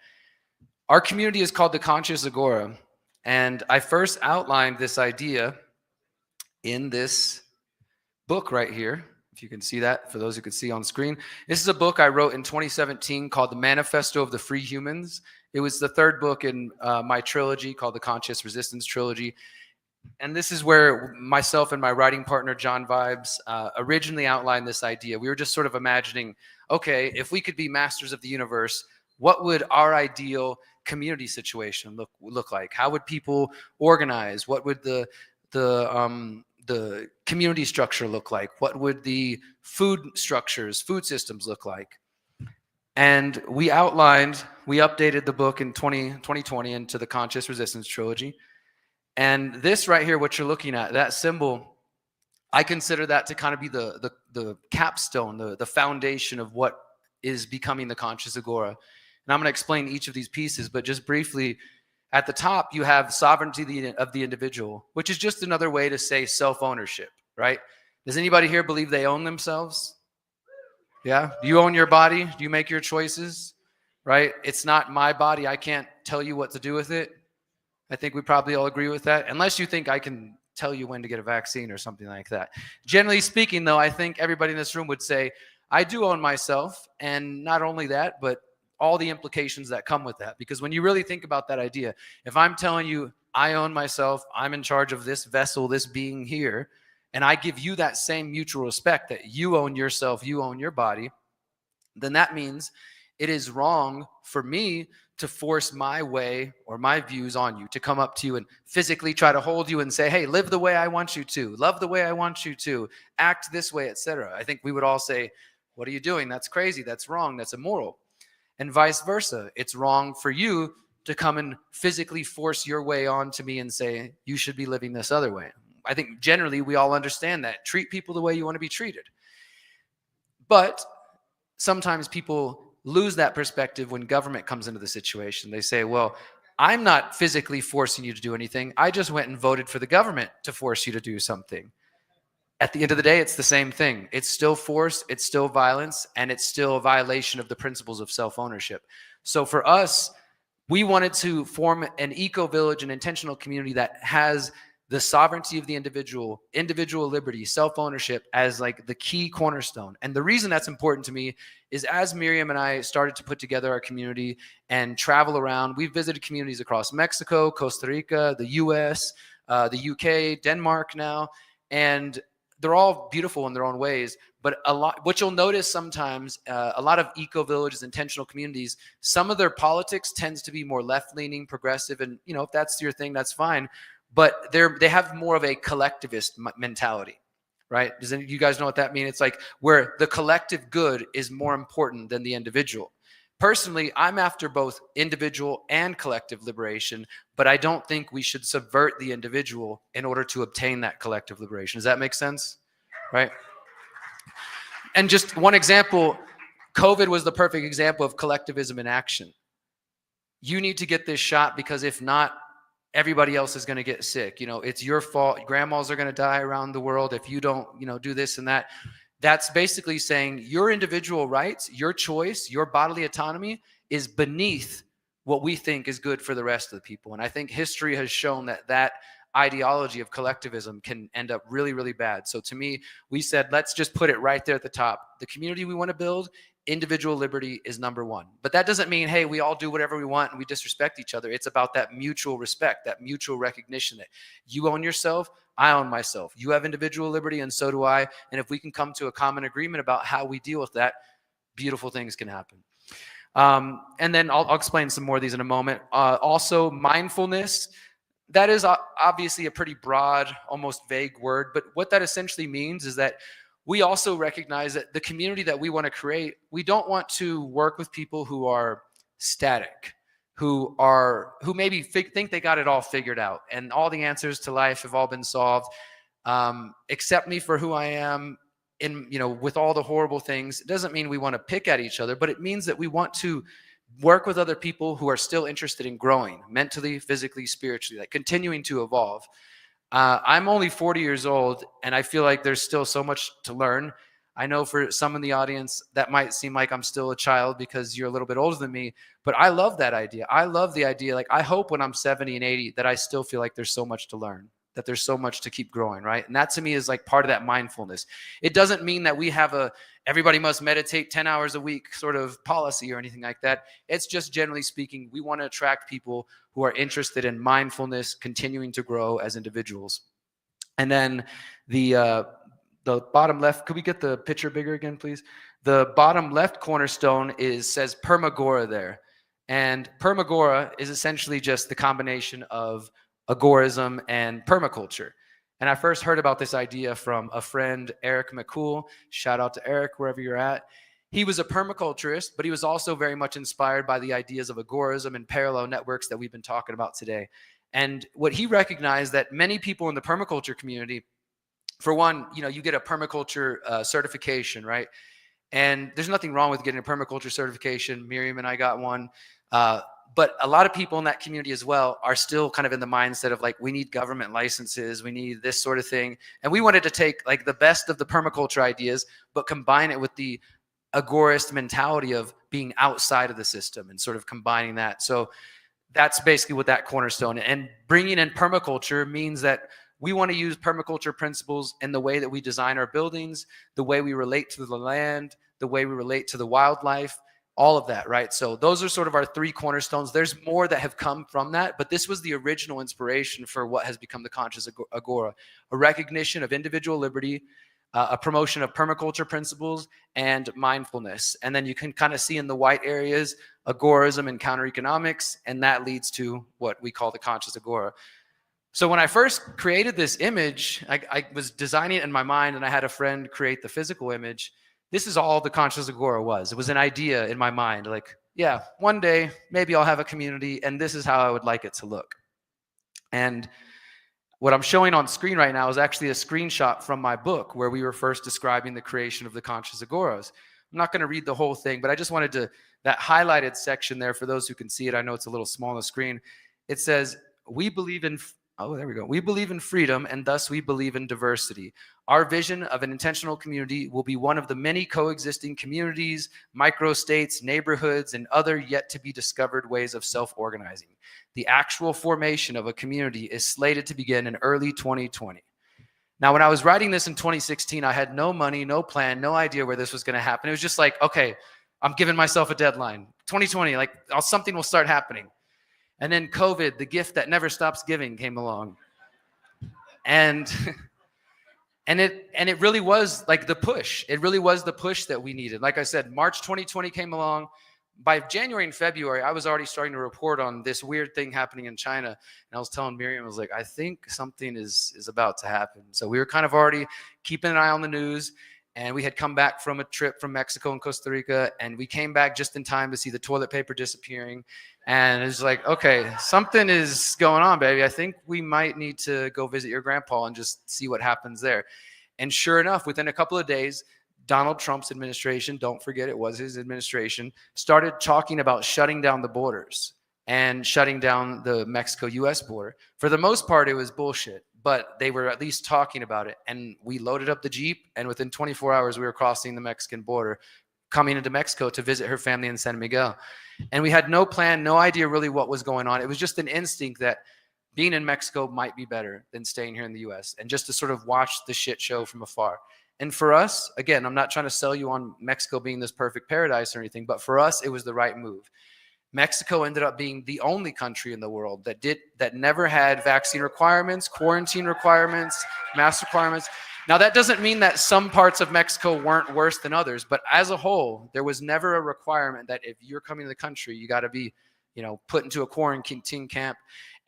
Our community is called the Conscious Agora. And I first outlined this idea in this book right here, if you can see that, for those who could see on screen. This is a book I wrote in 2017 called The Manifesto of the Free Humans. It was the third book in my trilogy called the Conscious Resistance Trilogy. And this is where myself and my writing partner, John Vibes, originally outlined this idea. We were just sort of imagining, okay, if we could be masters of the universe, what would our ideal community situation look like? How would people organize? What would the community structure look like? What would the food systems look like? And we updated the book in 2020 into the Conscious Resistance Trilogy. And this right here, what you're looking at, that symbol, I consider that to kind of be the capstone, the foundation of what is becoming the Conscious Agora. And I'm going to explain each of these pieces, but just briefly, at the top, you have sovereignty of the individual, which is just another way to say self-ownership, right? Does anybody here believe they own themselves? Yeah? Do you own your body? Do you make your choices? Right? It's not my body. I can't tell you what to do with it. I think we probably all agree with that, unless you think I can tell you when to get a vaccine or something like that. Generally speaking, though, I think everybody in this room would say, I do own myself, and not only that, but all the implications that come with that. Because when you really think about that idea, if I'm telling you I own myself, I'm in charge of this vessel, this being here, and I give you that same mutual respect that you own yourself, you own your body, then that means it is wrong for me to force my way or my views on you, to come up to you and physically try to hold you and say, hey, live the way I want you to, love the way I want you to, act this way, etc. I think we would all say, what are you doing? That's crazy. That's wrong. That's immoral. And vice versa. It's wrong for you to come and physically force your way on to me and say, you should be living this other way. I think generally we all understand that. Treat people the way you want to be treated. But sometimes people lose that perspective when government comes into the situation. They say, well, I'm not physically forcing you to do anything. I just went and voted for the government to force you to do something. At the end of the day, it's the same thing. It's still force, it's still violence, and it's still a violation of the principles of self-ownership. So for us, we wanted to form an eco-village, an intentional community that has the sovereignty of the individual liberty, self-ownership as like the key cornerstone. And the reason that's important to me is as Miriam and I started to put together our community and travel around, we've visited communities across Mexico, Costa Rica, the US, the UK, Denmark now, and they're all beautiful in their own ways. But what you'll notice sometimes, a lot of eco-villages, intentional communities, some of their politics tends to be more left-leaning, progressive, and you know, if that's your thing, that's fine. But they have more of a collectivist mentality, right? You guys know what that means? It's like where the collective good is more important than the individual. personally, I'm after both individual and collective liberation, but I don't think we should subvert the individual in order to obtain that collective liberation. Does that make sense? Right? And just one example, COVID was the perfect example of collectivism in action. You need to get this shot because if not, everybody else is going to get sick. You know, it's your fault. Grandmas are going to die around the world if you don't, do this and that. That's basically saying your individual rights, your choice, your bodily autonomy is beneath what we think is good for the rest of the people. And I think history has shown that that ideology of collectivism can end up really, really bad. So to me, we said, let's just put it right there at the top. The community we want to build, individual liberty is number one. But that doesn't mean, hey, we all do whatever we want and we disrespect each other. It's about that mutual respect, that mutual recognition that you own yourself, I own myself. You have individual liberty and so do I. And if we can come to a common agreement about how we deal with that, beautiful things can happen. And then I'll explain some more of these in a moment. Also, mindfulness. That is obviously a pretty broad, almost vague word, but what that essentially means is that we also recognize that the community that we want to create, we don't want to work with people who are static, who maybe think they got it all figured out and all the answers to life have all been solved. Accept me for who I am with all the horrible things. It doesn't mean we want to pick at each other, but it means that we want to work with other people who are still interested in growing mentally, physically, spiritually, like continuing to evolve. I'm only 40 years old, and I feel like there's still so much to learn. I know for some in the audience, that might seem like I'm still a child because you're a little bit older than me, but I love that idea. I love the idea. Like, I hope when I'm 70 and 80 that I still feel like there's so much to learn, that there's so much to keep growing, right? And that to me is like part of that mindfulness. It doesn't mean that we have everybody must meditate 10 hours a week sort of policy or anything like that. It's just generally speaking, we want to attract people who are interested in mindfulness, continuing to grow as individuals. And then the bottom left, could we get the picture bigger again, please? The bottom left cornerstone says permagora there. And permagora is essentially just the combination of agorism and permaculture. And I first heard about this idea from a friend, Eric McCool. Shout out to Eric, wherever you're at. He was a permaculturist, but he was also very much inspired by the ideas of agorism and parallel networks that we've been talking about today. And what he recognized that many people in the permaculture community, for one, you get a permaculture certification, right? And there's nothing wrong with getting a permaculture certification. Miriam and I got one. But a lot of people in that community as well are still kind of in the mindset of like, we need government licenses, we need this sort of thing. And we wanted to take like the best of the permaculture ideas, but combine it with the agorist mentality of being outside of the system and sort of combining that. So that's basically what that cornerstone, and bringing in permaculture means that we want to use permaculture principles in the way that we design our buildings, the way we relate to the land, the way we relate to the wildlife, all of that, right? So those are sort of our three cornerstones. There's more that have come from that, but this was the original inspiration for what has become the Conscious Agora, a recognition of individual liberty, a promotion of permaculture principles, and mindfulness. And then you can kind of see in the white areas, agorism and counter-economics, and that leads to what we call the Conscious Agora. So when I first created this image, I was designing it in my mind, and I had a friend create the physical image. This is all the Conscious Agora was. It was an idea in my mind, like, yeah, one day, maybe I'll have a community, and this is how I would like it to look. And what I'm showing on screen right now is actually a screenshot from my book where we were first describing the creation of the Conscious Agoras. I'm not going to read the whole thing, but I just wanted that highlighted section there for those who can see it. I know it's a little small on the screen. It says, we believe in freedom, and thus we believe in diversity. Our vision of an intentional community will be one of the many coexisting communities, microstates, neighborhoods, and other yet to be discovered ways of self-organizing. The actual formation of a community is slated to begin in early 2020. Now, when I was writing this in 2016, I had no money, no plan, no idea where this was going to happen. It was just like, okay, I'm giving myself a deadline. 2020, like something will start happening. And then COVID, the gift that never stops giving, came along. And it really was like the push. It really was the push that we needed. Like I said, March 2020 came along. By January and February, I was already starting to report on this weird thing happening in China. And I was telling Miriam, I was like, I think something is about to happen. So we were kind of already keeping an eye on the news. And we had come back from a trip from Mexico and Costa Rica, and we came back just in time to see the toilet paper disappearing. And it's like, okay, something is going on, baby. I think we might need to go visit your grandpa and just see what happens there. And sure enough, within a couple of days, Donald Trump's administration, don't forget it was his administration, started talking about shutting down the borders and shutting down the Mexico-US border. For the most part, it was bullshit, but they were at least talking about it. And we loaded up the Jeep, and within 24 hours, we were crossing the Mexican border, coming into Mexico to visit her family in San Miguel. And we had no plan, no idea really what was going on. It was just an instinct that being in Mexico might be better than staying here in the US, and just to sort of watch the shit show from afar. And for us, again, I'm not trying to sell you on Mexico being this perfect paradise or anything, but for us, it was the right move. Mexico ended up being the only country in the world that never had vaccine requirements, quarantine requirements, mask requirements. Now, that doesn't mean that some parts of Mexico weren't worse than others, but as a whole, there was never a requirement that if you're coming to the country, you got to be, put into a quarantine camp.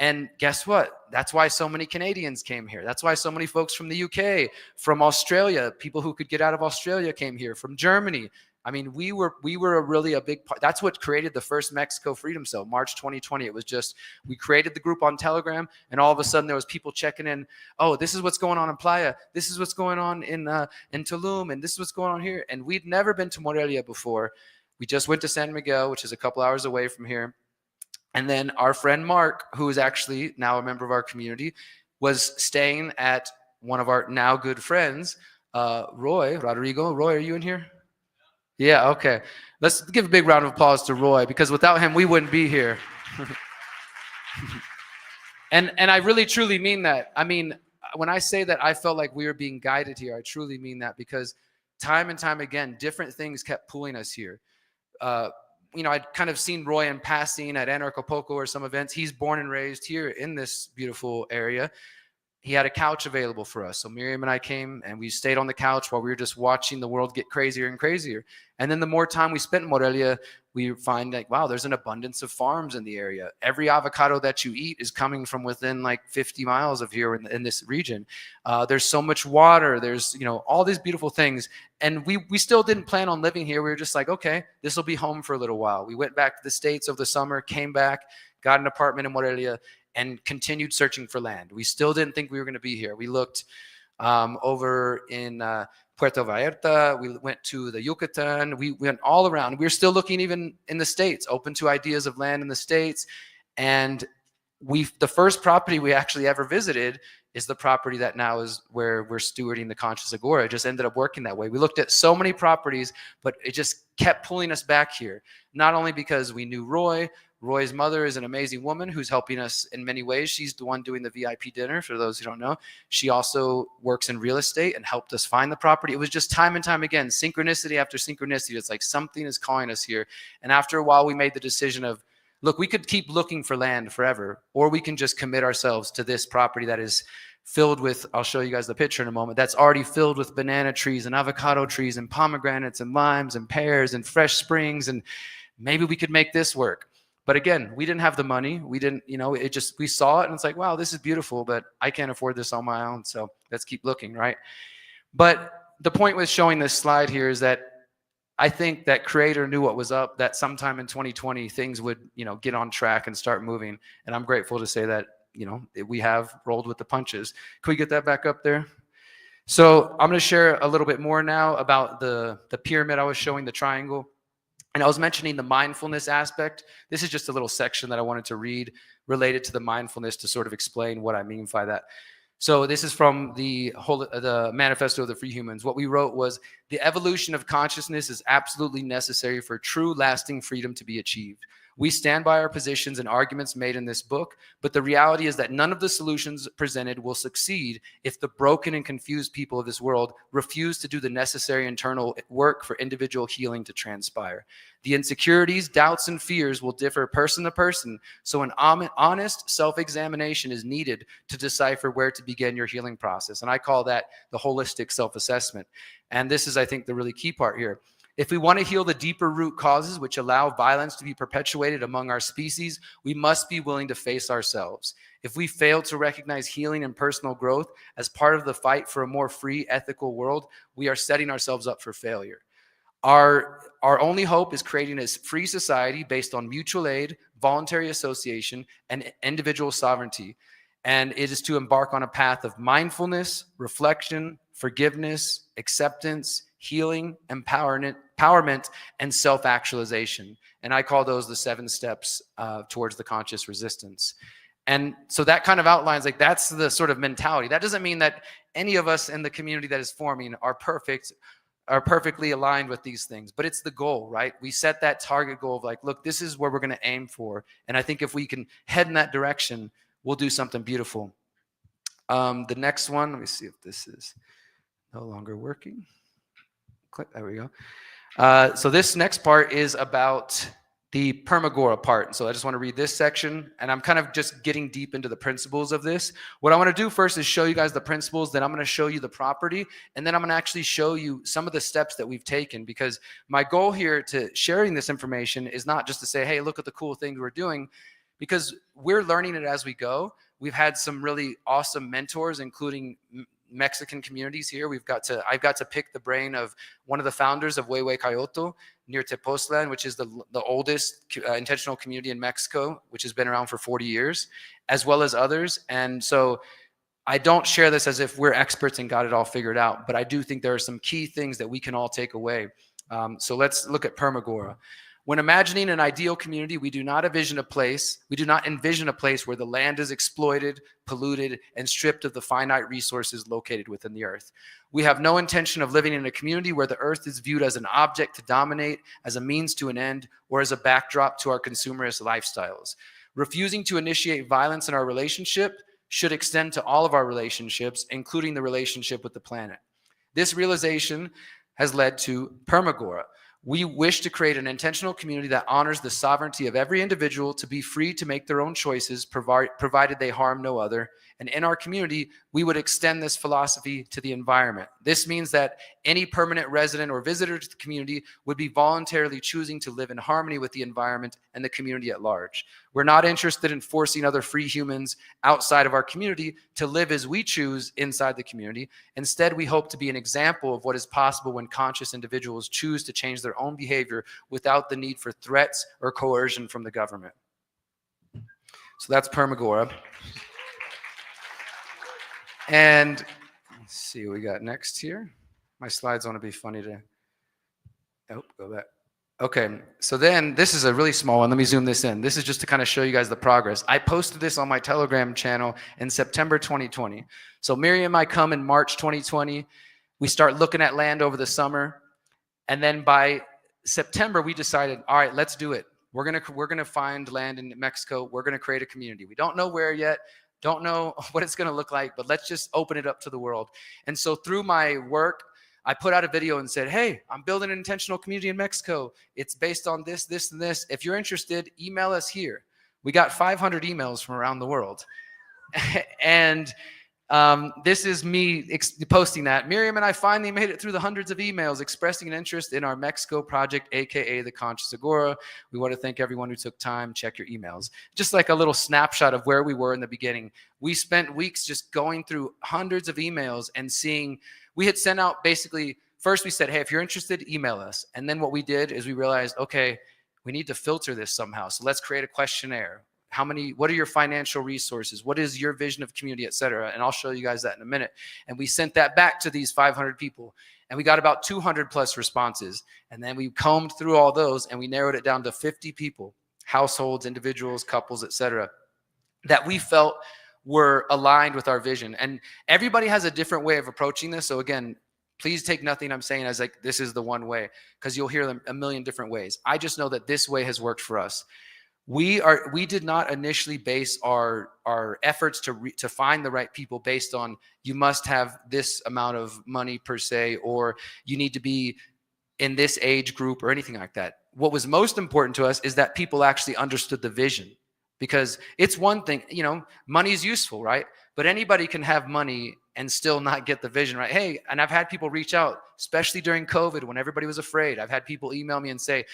And guess what? That's why so many Canadians came here. That's why so many folks from the UK, from Australia, people who could get out of Australia came here, from Germany. I mean, we were a big part. That's what created the first Mexico Freedom Cell, March 2020. It was just, we created the group on Telegram, and all of a sudden there was people checking in. Oh, this is what's going on in Playa. This is what's going on in Tulum, and this is what's going on here. And we'd never been to Morelia before. We just went to San Miguel, which is a couple hours away from here. And then our friend Mark, who is actually now a member of our community, was staying at one of our now good friends, Rodrigo. Roy, are you in here? Yeah, okay. Let's give a big round of applause to Roy, because without him, we wouldn't be here. And I really, truly mean that. I mean, when I say that I felt like we were being guided here, I truly mean that, because time and time again, different things kept pulling us here. I'd kind of seen Roy in passing at Anarchapulco or some events. He's born and raised here in this beautiful area. He had a couch available for us. So Miriam and I came, and we stayed on the couch while we were just watching the world get crazier and crazier. And then the more time we spent in Morelia, we find like, wow, there's an abundance of farms in the area. Every avocado that you eat is coming from within like 50 miles of here in this region. There's so much water. There's, all these beautiful things. And we still didn't plan on living here. We were just like, okay, this will be home for a little while. We went back to the States over the summer, came back, got an apartment in Morelia, and continued searching for land. We still didn't think we were going to be here. We looked over in Puerto Vallarta. We went to the Yucatan. We went all around. We were still looking even in the States, open to ideas of land in the States. And the first property we actually ever visited is the property that now is where we're stewarding the Conscious Agora. It just ended up working that way. We looked at so many properties, but it just kept pulling us back here. Not only because we knew Roy. Roy's mother is an amazing woman who's helping us in many ways. She's the one doing the VIP dinner, for those who don't know. She also works in real estate and helped us find the property. It was just time and time again, synchronicity after synchronicity. It's like something is calling us here. And after a while, we made the decision of, look, we could keep looking for land forever, or we can just commit ourselves to this property that is filled with, I'll show you guys the picture in a moment, that's already filled with banana trees and avocado trees and pomegranates and limes and pears and fresh springs. And maybe we could make this work. But again, we didn't have the money. We didn't, we saw it and it's like, wow, this is beautiful, but I can't afford this on my own. So let's keep looking, right? But the point with showing this slide here is that I think that Creator knew what was up, that sometime in 2020, things would, get on track and start moving. And I'm grateful to say that, we have rolled with the punches. Can we get that back up there? So I'm going to share a little bit more now about the pyramid I was showing, the triangle. And I was mentioning the mindfulness aspect. This is just a little section that I wanted to read related to the mindfulness to sort of explain what I mean by that. So this is from the Manifesto of the Free Humans. What we wrote was, the evolution of consciousness is absolutely necessary for true lasting freedom to be achieved. We stand by our positions and arguments made in this book, but the reality is that none of the solutions presented will succeed if the broken and confused people of this world refuse to do the necessary internal work for individual healing to transpire. The insecurities, doubts, and fears will differ person to person, so an honest self-examination is needed to decipher where to begin your healing process. And I call that the holistic self-assessment. And this is, I think, the really key part here. If we want to heal the deeper root causes which allow violence to be perpetuated among our species, we must be willing to face ourselves. If we fail to recognize healing and personal growth as part of the fight for a more free, ethical world, we are setting ourselves up for failure. Our only hope is creating a free society based on mutual aid, voluntary association, and individual sovereignty. And it is to embark on a path of mindfulness, reflection, forgiveness, acceptance, healing, empowerment, and self-actualization. And I call those the 7 steps towards the conscious resistance. And so that kind of outlines, like, that's the sort of mentality. That doesn't mean that any of us in the community that is forming are perfectly aligned with these things, but it's the goal, right? We set that target goal of like, look, this is where we're going to aim for. And I think if we can head in that direction, we'll do something beautiful. The next one, let me see if this is no longer working. Click, there we go. So this next part is about the permagora part. So I just want to read this section, and I'm kind of just getting deep into the principles of this. What I want to do first is show you guys the principles, then I'm going to show you the property, and then I'm going to actually show you some of the steps that we've taken, because my goal here to sharing this information is not just to say, hey, look at the cool things we're doing, because we're learning it as we go. We've had some really awesome mentors, including Mexican communities here. I've got to pick the brain of one of the founders of Huehue Cayoto near Tepoztlan, which is the oldest intentional community in Mexico, which has been around for 40 years, as well as others. And so I don't share this as if we're experts and got it all figured out, but I do think there are some key things that we can all take away. So let's look at permagora. When imagining an ideal community, we do not envision a place where the land is exploited, polluted, and stripped of the finite resources located within the earth. We have no intention of living in a community where the earth is viewed as an object to dominate, as a means to an end, or as a backdrop to our consumerist lifestyles. Refusing to initiate violence in our relationship should extend to all of our relationships, including the relationship with the planet. This realization has led to permagora. We wish to create an intentional community that honors the sovereignty of every individual to be free to make their own choices, provided they harm no other. And in our community, we would extend this philosophy to the environment. This means that any permanent resident or visitor to the community would be voluntarily choosing to live in harmony with the environment and the community at large. We're not interested in forcing other free humans outside of our community to live as we choose inside the community. Instead, we hope to be an example of what is possible when conscious individuals choose to change their own behavior without the need for threats or coercion from the government. So that's permagora. And let's see what we got next here. My slides want to be funny to, oh, go back. Okay, so then this is a really small one. Let me zoom this in. This is just to kind of show you guys the progress. I posted this on my Telegram channel in September 2020. So Miriam and I come in March 2020. We start looking at land over the summer. And then by September, we decided, all right, let's do it. We're gonna find land in Mexico. We're gonna create a community. We don't know where yet. Don't know what it's going to look like, but let's just open it up to the world. And so through my work, I put out a video and said, hey, I'm building an intentional community in Mexico. It's based on this, this, and this. If you're interested, email us here. We got 500 emails from around the world. And this is me posting that. Miriam and I finally made it through the hundreds of emails expressing an interest in our Mexico project, AKA the Conscious Agora. We want to thank everyone who took time. Check your emails. Just like a little snapshot of where we were in the beginning. We spent weeks just going through hundreds of emails and seeing, we had sent out basically, first we said, hey, if you're interested, email us. And then what we did is we realized, okay, we need to filter this somehow. So let's create a questionnaire. What are your financial resources? What is your vision of community, et cetera? And I'll show you guys that in a minute. And we sent that back to these 500 people. And we got about 200 plus responses. And then we combed through all those and we narrowed it down to 50 people, households, individuals, couples, et cetera, that we felt were aligned with our vision. And everybody has a different way of approaching this. So again, please take nothing I'm saying as like, this is the one way, because you'll hear them a million different ways. I just know that this way has worked for us. We did not initially base our efforts to find the right people based on you must have this amount of money per se, or you need to be in this age group or anything like that. What was most important to us is that people actually understood the vision, because it's one thing, money is useful, right? But anybody can have money and still not get the vision, right? Hey, and I've had people reach out, especially during COVID when everybody was afraid. I've had people email me and say,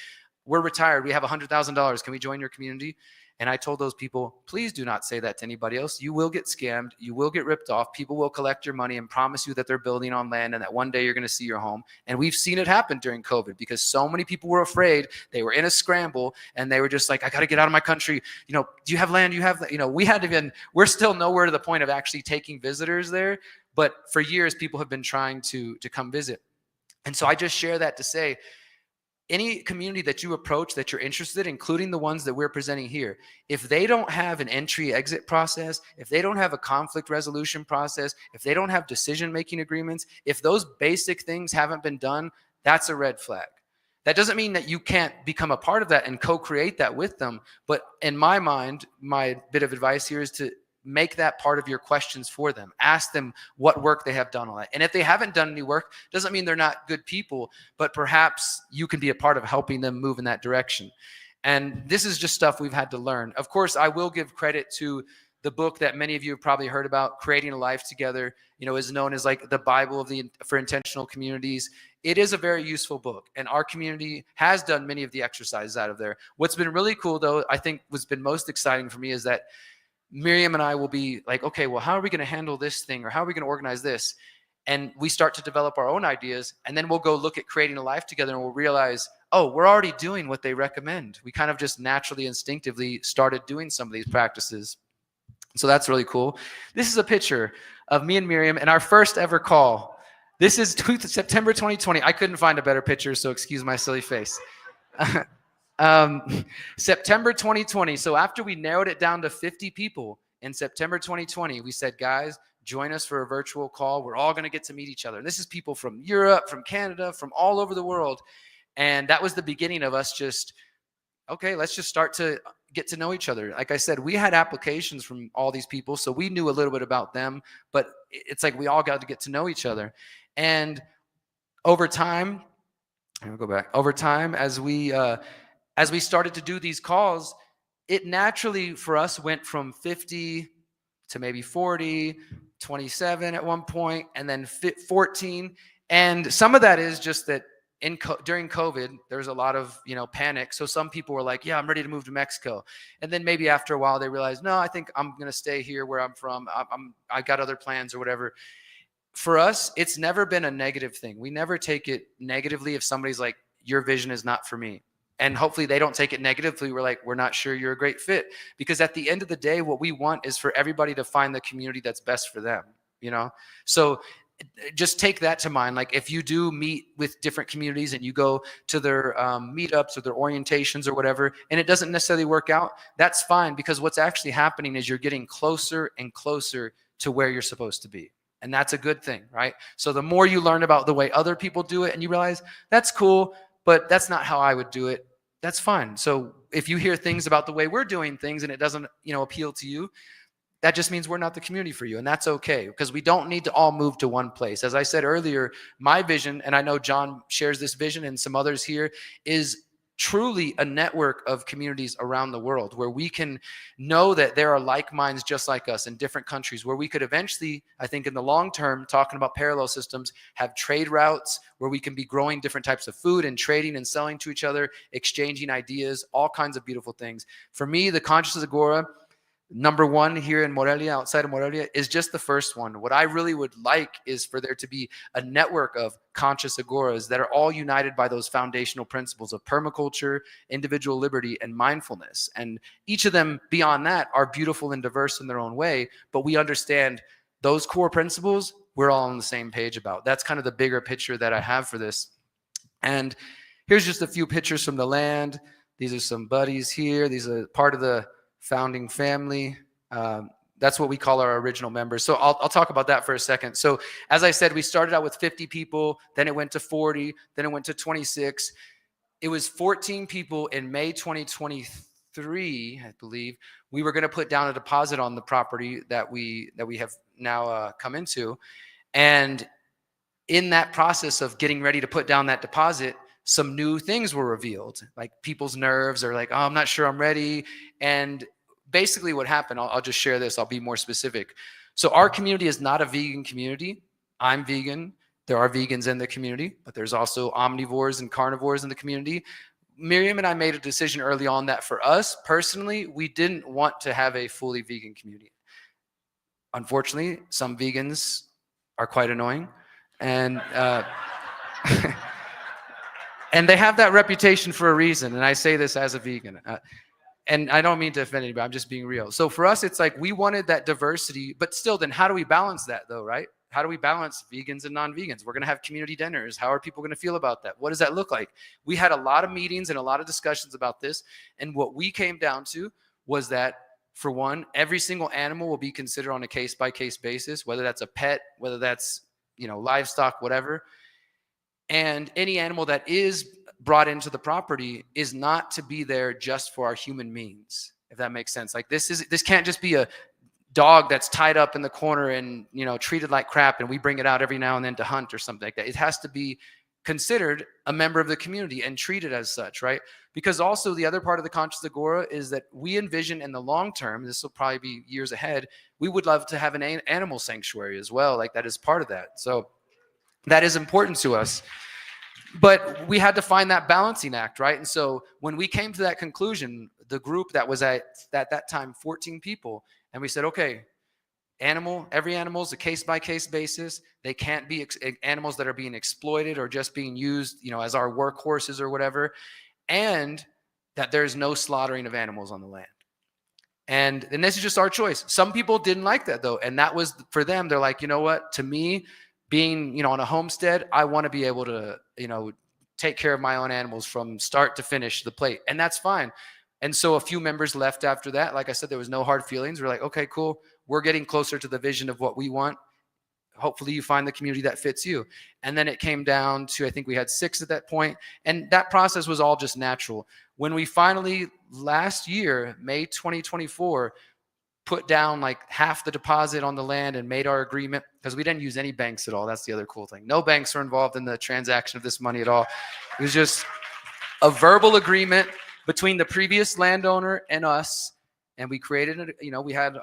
we're retired. We have $100,000. Can we join your community? And I told those people, please do not say that to anybody else. You will get scammed. You will get ripped off. People will collect your money and promise you that they're building on land and that one day you're going to see your home. And we've seen it happen during COVID because so many people were afraid. They were in a scramble and they were just like, I got to get out of my country. Do you have land? We're still nowhere to the point of actually taking visitors there. But for years, people have been trying to come visit. And so I just share that to say, any community that you approach that you're interested in, including the ones that we're presenting here, if they don't have an entry-exit process, if they don't have a conflict resolution process, if they don't have decision-making agreements, if those basic things haven't been done, that's a red flag. That doesn't mean that you can't become a part of that and co-create that with them. But in my mind, my bit of advice here is to make that part of your questions for them. Ask them what work they have done on that. And if they haven't done any work, doesn't mean they're not good people, but perhaps you can be a part of helping them move in that direction. And this is just stuff we've had to learn. Of course, I will give credit to the book that many of you have probably heard about, Creating a Life Together, is known as like the Bible for intentional communities. It is a very useful book, and our community has done many of the exercises out of there. What's been really cool, though, I think what's been most exciting for me is that Miriam and I will be like, okay, well, how are we going to handle this thing? Or how are we going to organize this? And we start to develop our own ideas. And then we'll go look at Creating a Life Together and we'll realize, oh, we're already doing what they recommend. We kind of just naturally, instinctively started doing some of these practices. So that's really cool. This is a picture of me and Miriam and our first ever call. This is September 2020. I couldn't find a better picture, so excuse my silly face. September 2020. So after we narrowed it down to 50 people in September 2020, we said, guys, join us for a virtual call. We're all going to get to meet each other. And this is people from Europe, from Canada, from all over the world. And that was the beginning of us just, okay, let's just start to get to know each other. Like I said, we had applications from all these people, so we knew a little bit about them, but it's like we all got to get to know each other. And over time, as we started to do these calls, it naturally for us went from 50 to maybe 40, 27 at one point, and then 14. And some of that is just that during COVID, there's a lot of panic. So some people were like, yeah, I'm ready to move to Mexico. And then maybe after a while they realized, no, I think I'm going to stay here where I'm from. I got other plans or whatever. For us, it's never been a negative thing. We never take it negatively if somebody's like, your vision is not for me. And hopefully they don't take it negatively. We're like, we're not sure you're a great fit. Because at the end of the day, what we want is for everybody to find the community that's best for them, So just take that to mind. Like if you do meet with different communities and you go to their meetups or their orientations or whatever, and it doesn't necessarily work out, that's fine. Because what's actually happening is you're getting closer and closer to where you're supposed to be. And that's a good thing, right? So the more you learn about the way other people do it and you realize that's cool, but that's not how I would do it, that's fine. So if you hear things about the way we're doing things and it doesn't, appeal to you, that just means we're not the community for you. And that's okay, because we don't need to all move to one place. As I said earlier, my vision, and I know John shares this vision and some others here, is truly a network of communities around the world where we can know that there are like minds just like us in different countries, where we could eventually, I think in the long term, talking about parallel systems, have trade routes where we can be growing different types of food and trading and selling to each other, exchanging ideas, all kinds of beautiful things. For me, the Consciousness Agora, number one here in Morelia, outside of Morelia, is just the first one. What I really would like is for there to be a network of conscious agoras that are all united by those foundational principles of permaculture, individual liberty, and mindfulness. And each of them beyond that are beautiful and diverse in their own way, but we understand those core principles we're all on the same page about. That's kind of the bigger picture that I have for this. And here's just a few pictures from the land. These are some buddies here. These are part of the founding family. That's what we call our original members. So I'll talk about that for a second. So as I said, we started out with 50 people, then it went to 40, then it went to 26. It was 14 people in May 2023, I believe. We were going to put down a deposit on the property that we have now come into. And in that process of getting ready to put down that deposit, some new things were revealed. Like people's nerves are like, oh, I'm not sure I'm ready. And basically what happened, I'll just share this, I'll be more specific. So our community is not a vegan community. I'm vegan. There are vegans in the community, but there's also omnivores and carnivores in the community. Miriam and I made a decision early on that for us personally, we didn't want to have a fully vegan community. Unfortunately, some vegans are quite annoying, and and they have that reputation for a reason. And I say this as a vegan. And I don't mean to offend anybody, I'm just being real. So for us, it's like we wanted that diversity, but still, then how do we balance that though, right? How do we balance vegans and non-vegans? We're going to have community dinners. How are people going to feel about that? What does that look like? We had a lot of meetings and a lot of discussions about this. And what we came down to was that, for one, every single animal will be considered on a case-by-case basis, whether that's a pet, whether that's, livestock, whatever. And any animal that is brought into the property is not to be there just for our human means, if that makes sense. Like this can't just be a dog that's tied up in the corner and treated like crap and we bring it out every now and then to hunt or something like that. It has to be considered a member of the community and treated as such, right? Because also the other part of the Conscious Agora is that we envision in the long term, this will probably be years ahead, we would love to have an animal sanctuary as well. Like that is part of that. So that is important to us. But we had to find that balancing act, right? And so when we came to that conclusion, the group that was at that time 14 people, and we said, okay, every animal is a case-by-case basis. They can't be animals that are being exploited or just being used, as our workhorses or whatever, and that there's no slaughtering of animals on the land. And this is just our choice. Some people didn't like that though, and that was for them. They're like, you know what? To me, being, on a homestead, I want to be able to, take care of my own animals from start to finish the plate. And that's fine. And so a few members left after that. Like I said, there was no hard feelings. We're like, okay, cool. We're getting closer to the vision of what we want. Hopefully you find the community that fits you. And then it came down to, I think we had 6 at that point. And that process was all just natural. When we finally, last year, May 2024, put down like half the deposit on the land and made our agreement, because we didn't use any banks at all. That's the other cool thing. No banks are involved in the transaction of this money at all. It was just a verbal agreement between the previous landowner and us. And we created, we had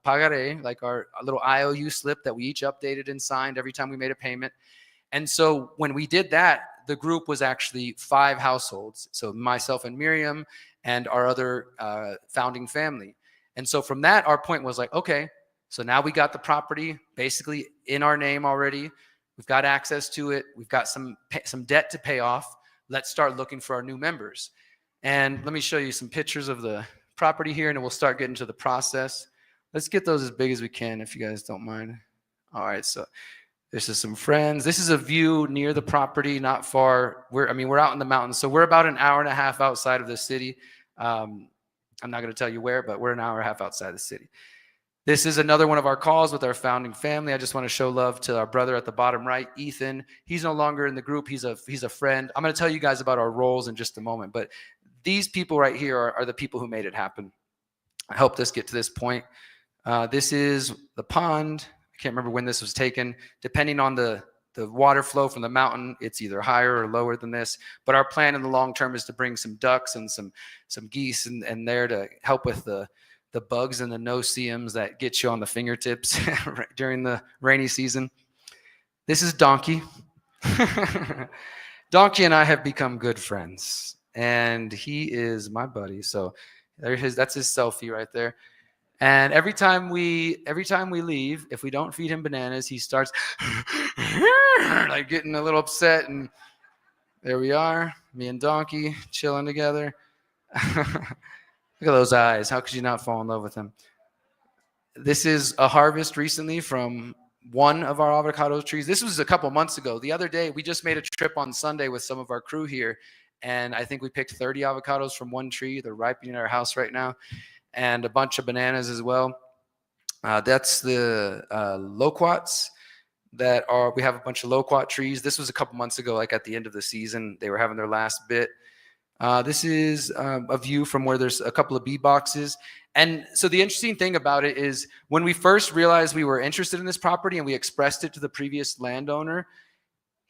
pagare, like our little IOU slip that we each updated and signed every time we made a payment. And so when we did that, the group was actually 5 households. So myself and Miriam and our other founding family. And so from that, our point was like, okay, so now we got the property basically in our name already. We've got access to it. We've got some debt to pay off. Let's start looking for our new members. And let me show you some pictures of the property here, and then we'll start getting to the process. Let's get those as big as we can, if you guys don't mind. All right, so this is some friends. This is a view near the property, not far. We're out in the mountains, so we're about an hour and a half outside of the city. I'm not going to tell you where, but we're an hour and a half outside the city. This is another one of our calls with our founding family. I just want to show love to our brother at the bottom right, Ethan. He's no longer in the group. He's a friend. I'm going to tell you guys about our roles in just a moment, but these people right here are the people who made it happen. I helped us get to this point. This is the pond. I can't remember when this was taken. Depending on the water flow from the mountain, it's either higher or lower than this. But our plan in the long term is to bring some ducks and some geese and there to help with the bugs and the no-see-ums that get you on the fingertips during the rainy season. This is Donkey. Donkey and I have become good friends, and he is my buddy. So that's his selfie right there. And every time we leave, if we don't feed him bananas, he starts like getting a little upset. And there we are, me and Donkey chilling together. Look at those eyes. How could you not fall in love with him? This is a harvest recently from one of our avocado trees. This was a couple months ago. The other day, we just made a trip on Sunday with some of our crew here, and I think we picked 30 avocados from one tree. They're ripening at our house right now, and a bunch of bananas as well. That's the loquats that are, we have a bunch of loquat trees. This was a couple months ago, like at the end of the season. They were having their last bit. This is a view from where there's a couple of bee boxes. And so the interesting thing about it is when we first realized we were interested in this property and we expressed it to the previous landowner,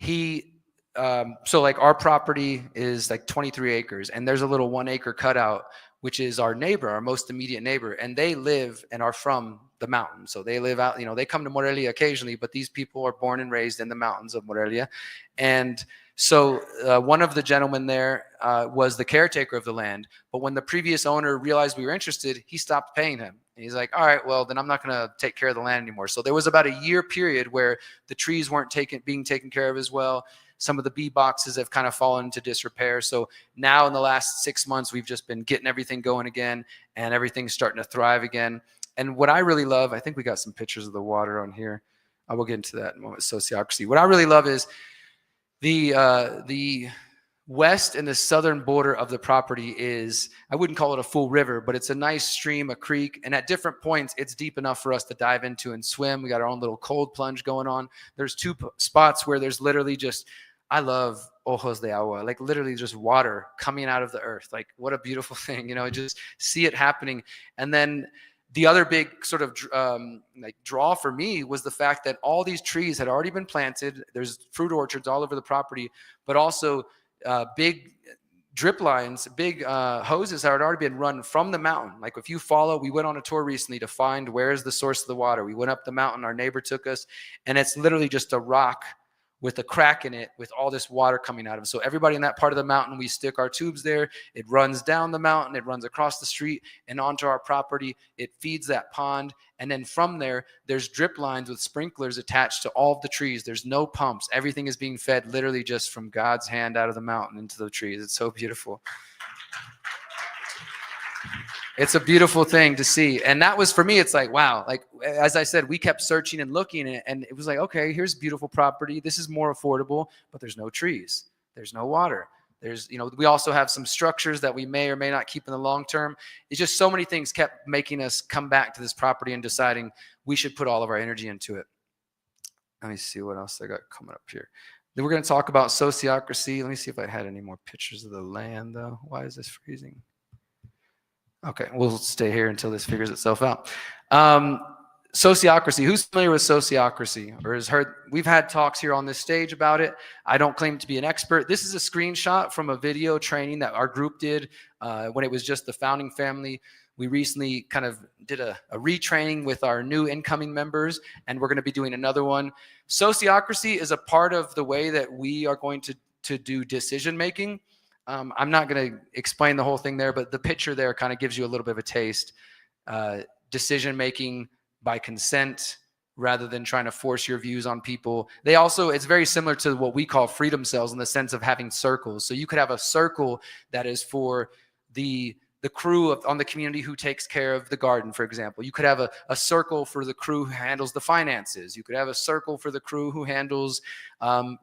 so like our property is like 23 acres and there's a little 1 acre cutout which is our neighbor, our most immediate neighbor, and they live and are from the mountain. So they live out, they come to Morelia occasionally, but these people are born and raised in the mountains of Morelia. And so one of the gentlemen there was the caretaker of the land, but when the previous owner realized we were interested, he stopped paying him. And he's like, all right, well, then I'm not going to take care of the land anymore. So there was about a year period where the trees weren't being taken care of as well. Some of the bee boxes have kind of fallen into disrepair. So now in the last 6 months, we've just been getting everything going again, and everything's starting to thrive again. And what I really love, I think we got some pictures of the water on here. I will get into that in a moment, sociocracy. What I really love is the west and the southern border of the property is, I wouldn't call it a full river, but it's a nice stream, a creek. And at different points, it's deep enough for us to dive into and swim. We got our own little cold plunge going on. There's 2 spots where there's literally just, I love ojos de agua, like literally just water coming out of the earth. Like what a beautiful thing, just see it happening. And then the other big sort of draw for me was the fact that all these trees had already been planted. There's fruit orchards all over the property, but also big drip lines, big hoses that had already been run from the mountain. Like if you follow, we went on a tour recently to find where's the source of the water. We went up the mountain, our neighbor took us, and it's literally just a rock with a crack in it with all this water coming out of it. So everybody in that part of the mountain, we stick our tubes there. It runs down the mountain. It runs across the street and onto our property. It feeds that pond. And then from there, there's drip lines with sprinklers attached to all of the trees. There's no pumps. Everything is being fed literally just from God's hand out of the mountain into the trees. It's so beautiful. It's a beautiful thing to see. And that was, for me, it's like, wow. Like, as I said, we kept searching and looking, and it was like, okay, here's beautiful property. This is more affordable, but there's no trees. There's no water. There's, we also have some structures that we may or may not keep in the long term. It's just so many things kept making us come back to this property and deciding we should put all of our energy into it. Let me see what else I got coming up here. Then we're going to talk about sociocracy. Let me see if I had any more pictures of the land, though. Why is this freezing? Okay, we'll stay here until this figures itself out. Sociocracy. Who's familiar with sociocracy or has heard? We've had talks here on this stage about it. I don't claim to be an expert. This is a screenshot from a video training that our group did when it was just the founding family. We recently kind of did a retraining with our new incoming members, and we're going to be doing another one. Sociocracy is a part of the way that we are going to do decision making. I'm not going to explain the whole thing there, but the picture there kind of gives you a little bit of a taste. Decision making by consent rather than trying to force your views on people. They also, it's very similar to what we call freedom cells in the sense of having circles. So you could have a circle that is for the crew on the community who takes care of the garden, for example. You could have a circle for the crew who handles the finances. You could have a circle for the crew who handles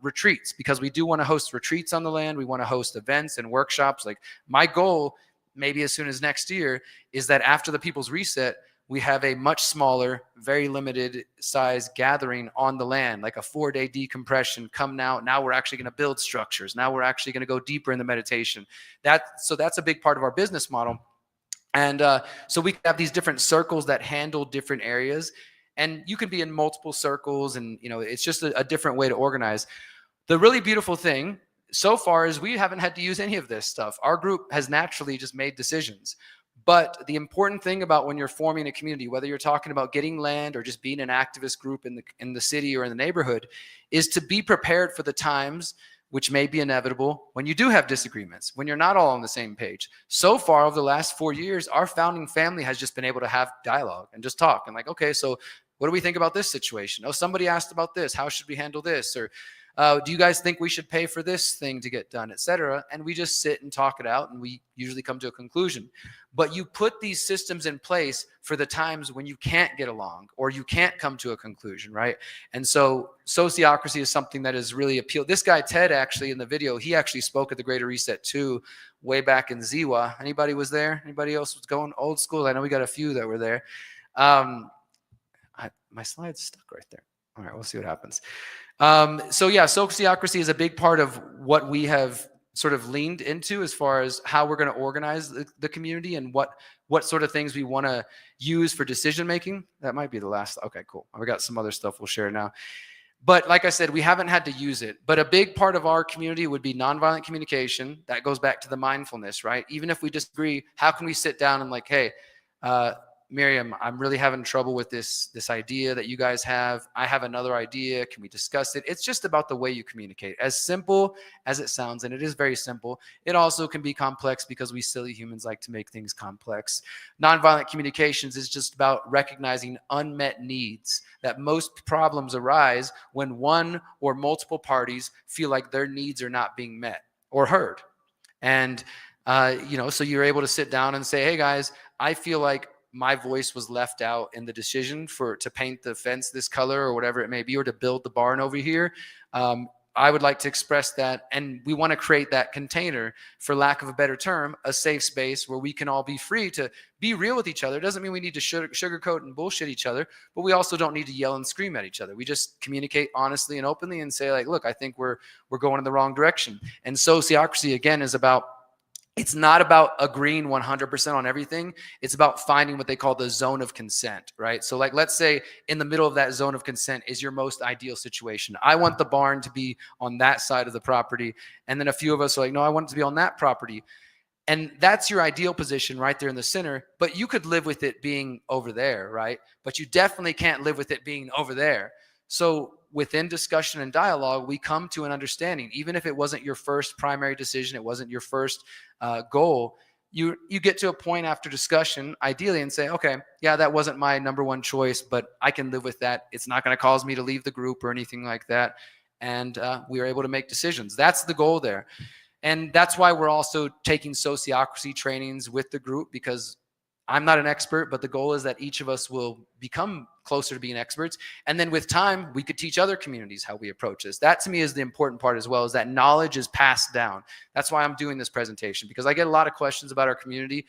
retreats, because we do want to host retreats on the land. We want to host events and workshops. Like my goal, maybe as soon as next year, is that after the People's Reset, we have a much smaller, very limited size gathering on the land, like a 4-day decompression. Come now we're actually going to build structures. Now we're actually going to go deeper in the meditation. So that's a big part of our business model. And so we have these different circles that handle different areas, and you can be in multiple circles, and it's just a different way to organize. The really beautiful thing so far is we haven't had to use any of this stuff. Our group has naturally just made decisions. But the important thing about when you're forming a community, whether you're talking about getting land or just being an activist group in the city or in the neighborhood, is to be prepared for the times, which may be inevitable, when you do have disagreements, when you're not all on the same page. So far, over the last 4 years, our founding family has just been able to have dialogue and just talk. And like, okay, so what do we think about this situation? Oh, somebody asked about this. How should we handle this? Or do you guys think we should pay for this thing to get done, etc.? And we just sit and talk it out, and we usually come to a conclusion. But you put these systems in place for the times when you can't get along or you can't come to a conclusion, right? And so sociocracy is something that is really appealed. This guy, Ted, actually, in the video, he actually spoke at the Greater Reset 2 way back in Ziwa. Anybody was there? Anybody else was going old school? I know we got a few that were there. My slide's stuck right there. All right, we'll see what happens. So yeah, sociocracy is a big part of what we have sort of leaned into as far as how we're going to organize the community and what sort of things we want to use for decision making. That might be the last. Okay, cool. We got some other stuff we'll share now. But like I said, we haven't had to use it. But a big part of our community would be nonviolent communication. That goes back to the mindfulness, right? Even if we disagree, how can we sit down and like, hey, Miriam, I'm really having trouble with this idea that you guys have. I have another idea. Can we discuss it? It's just about the way you communicate. As simple as it sounds, and it is very simple, it also can be complex because we silly humans like to make things complex. Nonviolent communications is just about recognizing unmet needs, that most problems arise when one or multiple parties feel like their needs are not being met or heard. And, so you're able to sit down and say, hey guys, I feel like my voice was left out in the decision to paint the fence this color or whatever it may be, or to build the barn over here. I would like to express that. And we want to create that container, for lack of a better term, a safe space where we can all be free to be real with each other. It doesn't mean we need to sugarcoat and bullshit each other, but we also don't need to yell and scream at each other. We just communicate honestly and openly and say like, look, I think we're going in the wrong direction. And sociocracy, again, is about, it's not about agreeing 100% on everything. It's about finding what they call the zone of consent, right? So like, let's say in the middle of that zone of consent is your most ideal situation. I want the barn to be on that side of the property. And then a few of us are like, no, I want it to be on that property. And that's your ideal position right there in the center, but you could live with it being over there, right? But you definitely can't live with it being over there. So within discussion and dialogue, we come to an understanding. Even if it wasn't your first primary decision, it wasn't your first goal, you get to a point after discussion, ideally, and say, okay, yeah, that wasn't my number one choice, but I can live with that. It's not going to cause me to leave the group or anything like that. And we are able to make decisions. That's the goal there. And that's why we're also taking sociocracy trainings with the group, because I'm not an expert, but the goal is that each of us will become closer to being experts. And then with time, we could teach other communities how we approach this. That to me is the important part as well, is that knowledge is passed down. That's why I'm doing this presentation, because I get a lot of questions about our community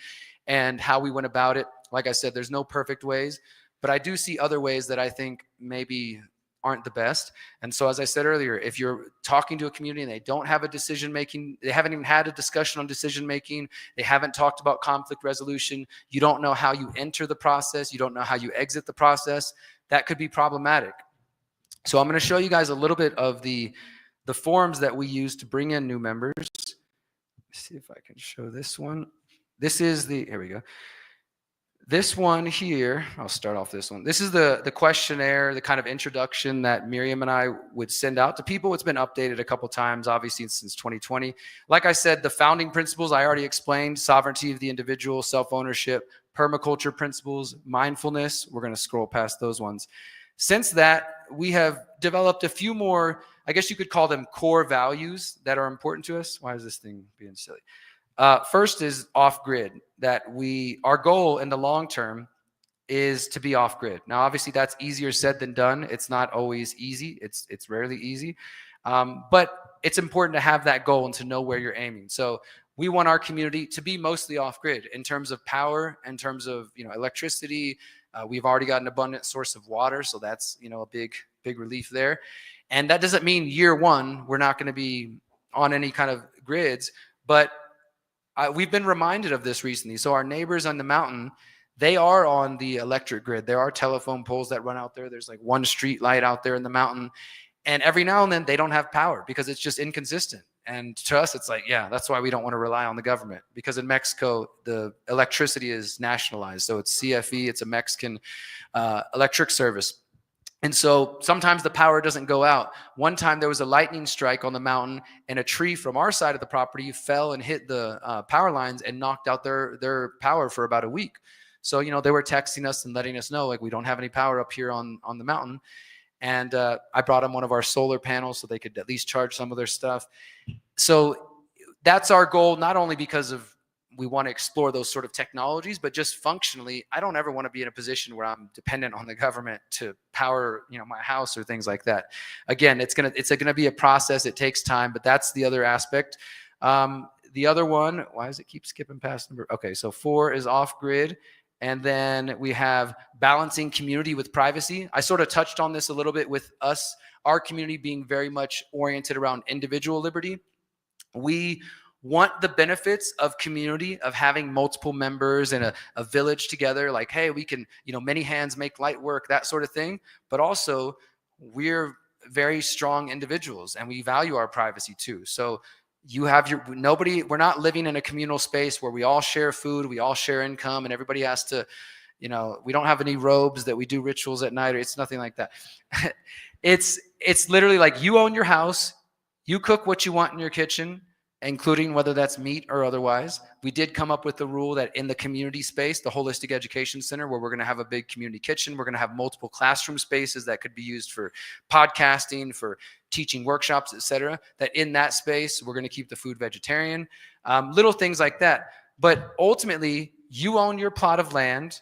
and how we went about it. Like I said, there's no perfect ways, but I do see other ways that I think maybe aren't the best. And so, as I said earlier, if you're talking to a community and they don't have a decision-making, they haven't even had a discussion on decision-making, they haven't talked about conflict resolution, you don't know how you enter the process, you don't know how you exit the process, that could be problematic. So I'm going to show you guys a little bit of the forms that we use to bring in new members. Let's see if I can show this one. This is here we go. This one here, I'll start off this one. This is the questionnaire, the kind of introduction that Miriam and I would send out to people. It's been updated a couple times, obviously, since 2020. Like I said, the founding principles I already explained: sovereignty of the individual, self-ownership, permaculture principles, mindfulness. We're going to scroll past those ones. Since that, we have developed a few more, I guess you could call them core values that are important to us. Why is this thing being silly? First is off-grid, that our goal in the long term is to be off-grid. Now, obviously, that's easier said than done. It's not always easy. It's rarely easy. But it's important to have that goal and to know where you're aiming. So we want our community to be mostly off-grid in terms of power, in terms of electricity. We've already got an abundant source of water, so that's a big relief there. And that doesn't mean year one we're not going to be on any kind of grids, but we've been reminded of this recently. So our neighbors on the mountain, they are on the electric grid. There are telephone poles that run out there. There's like one street light out there in the mountain. And every now and then they don't have power because it's just inconsistent. And to us, it's like, yeah, that's why we don't want to rely on the government. Because in Mexico, the electricity is nationalized. So it's CFE, it's a Mexican electric service. And so sometimes the power doesn't go out. One time there was a lightning strike on the mountain, and a tree from our side of the property fell and hit the power lines and knocked out their power for about a week. So, they were texting us and letting us know, like, we don't have any power up here on the mountain. And I brought them one of our solar panels so they could at least charge some of their stuff. So that's our goal, not only because of we want to explore those sort of technologies, but just functionally, I don't ever want to be in a position where I'm dependent on the government to power, my house or things like that. Again, it's gonna be a process. It takes time, but that's the other aspect. The other one, why does it keep skipping past number? Okay, so 4 is off grid. And then we have balancing community with privacy. I sort of touched on this a little bit with our community being very much oriented around individual liberty. We want the benefits of community, of having multiple members and a village together, like, hey, we can, many hands make light work, that sort of thing. But also we're very strong individuals, and we value our privacy too. So you have we're not living in a communal space where we all share food, we all share income, and everybody has to, we don't have any robes that we do rituals at night, or it's nothing like that. It's literally like you own your house, you cook what you want in your kitchen, including whether that's meat or otherwise. We did come up with the rule that in the community space, the Holistic Education Center, where we're going to have a big community kitchen, we're going to have multiple classroom spaces that could be used for podcasting, for teaching workshops, etc. That in that space, we're going to keep the food vegetarian, little things like that. But ultimately, you own your plot of land.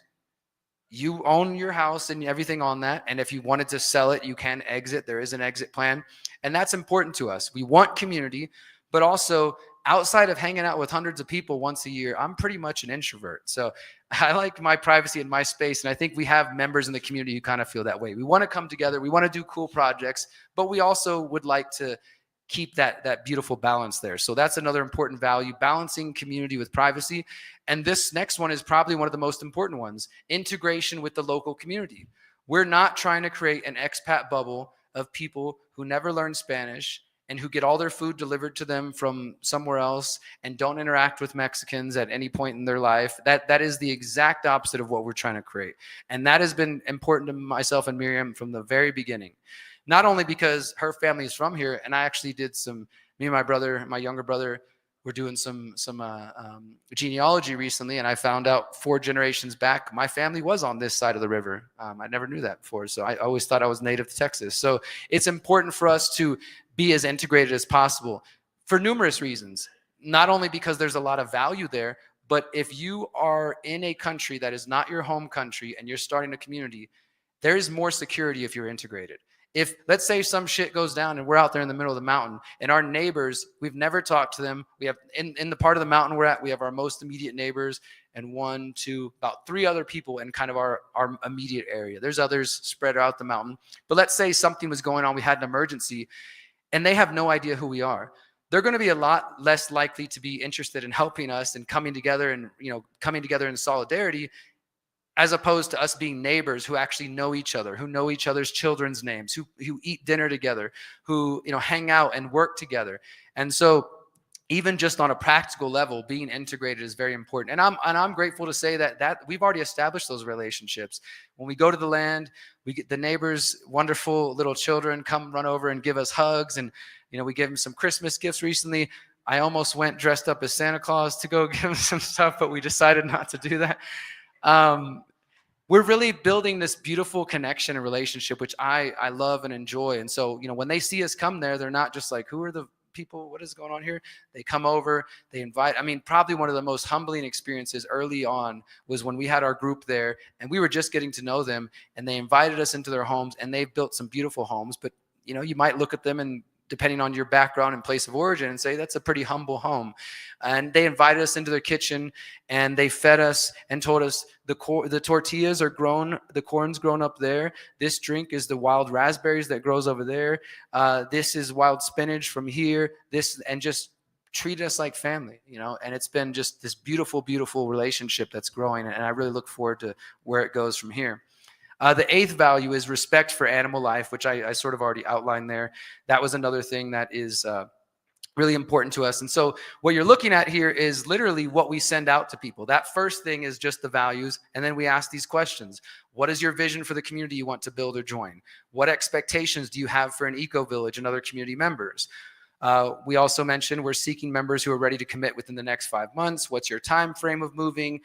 You own your house and everything on that. And if you wanted to sell it, you can exit. There is an exit plan. And that's important to us. We want community, but also outside of hanging out with hundreds of people once a year, I'm pretty much an introvert. So I like my privacy and my space. And I think we have members in the community who kind of feel that way. We want to come together. We want to do cool projects, but we also would like to keep that beautiful balance there. So that's another important value, balancing community with privacy. And this next one is probably one of the most important ones, integration with the local community. We're not trying to create an expat bubble of people who never learn Spanish and who get all their food delivered to them from somewhere else and don't interact with Mexicans at any point in their life. That is the exact opposite of what we're trying to create. And that has been important to myself and Miriam from the very beginning. Not only because her family is from here, and I actually did me and my brother, my younger brother, were doing some genealogy recently, and I found out 4 generations back, my family was on this side of the river. I never knew that before, so I always thought I was native to Texas. So it's important for us to be as integrated as possible for numerous reasons. Not only because there's a lot of value there, but if you are in a country that is not your home country and you're starting a community, there is more security if you're integrated. If, let's say, some shit goes down and we're out there in the middle of the mountain and our neighbors, we've never talked to them. We have in the part of the mountain we're at, we have our most immediate neighbors and 1, 2, about 3 other people in kind of our immediate area. There's others spread out the mountain. But let's say something was going on, we had an emergency, and they have no idea who we are. They're going to be a lot less likely to be interested in helping us and coming together and, coming together in solidarity, as opposed to us being neighbors who actually know each other, who know each other's children's names, who eat dinner together, who hang out and work together. And so even just on a practical level, being integrated is very important. And I'm grateful to say that we've already established those relationships. When we go to the land, we get the neighbors, wonderful little children, come run over and give us hugs. And we gave them some Christmas gifts recently. I almost went dressed up as Santa Claus to go give them some stuff, but we decided not to do that. We're really building this beautiful connection and relationship, which I love and enjoy. And so, when they see us come there, they're not just like, who are the people? What is going on here? They come over, they invite. Probably one of the most humbling experiences early on was when we had our group there and we were just getting to know them and they invited us into their homes, and they've built some beautiful homes. But, you might look at them and, depending on your background and place of origin, and say that's a pretty humble home. And they invited us into their kitchen and they fed us and told us the tortillas are grown, the corn's grown up there. This drink is the wild raspberries that grows over there. This is wild spinach from here. And just treated us like family, and it's been just this beautiful, beautiful relationship that's growing. And I really look forward to where it goes from here. The 8th value is respect for animal life, which I sort of already outlined there. That was another thing that is really important to us. And so what you're looking at here is literally what we send out to people. That first thing is just the values. And then we ask these questions. What is your vision for the community you want to build or join? What expectations do you have for an eco-village and other community members? We also mentioned we're seeking members who are ready to commit within the next 5 months. What's your time frame of moving?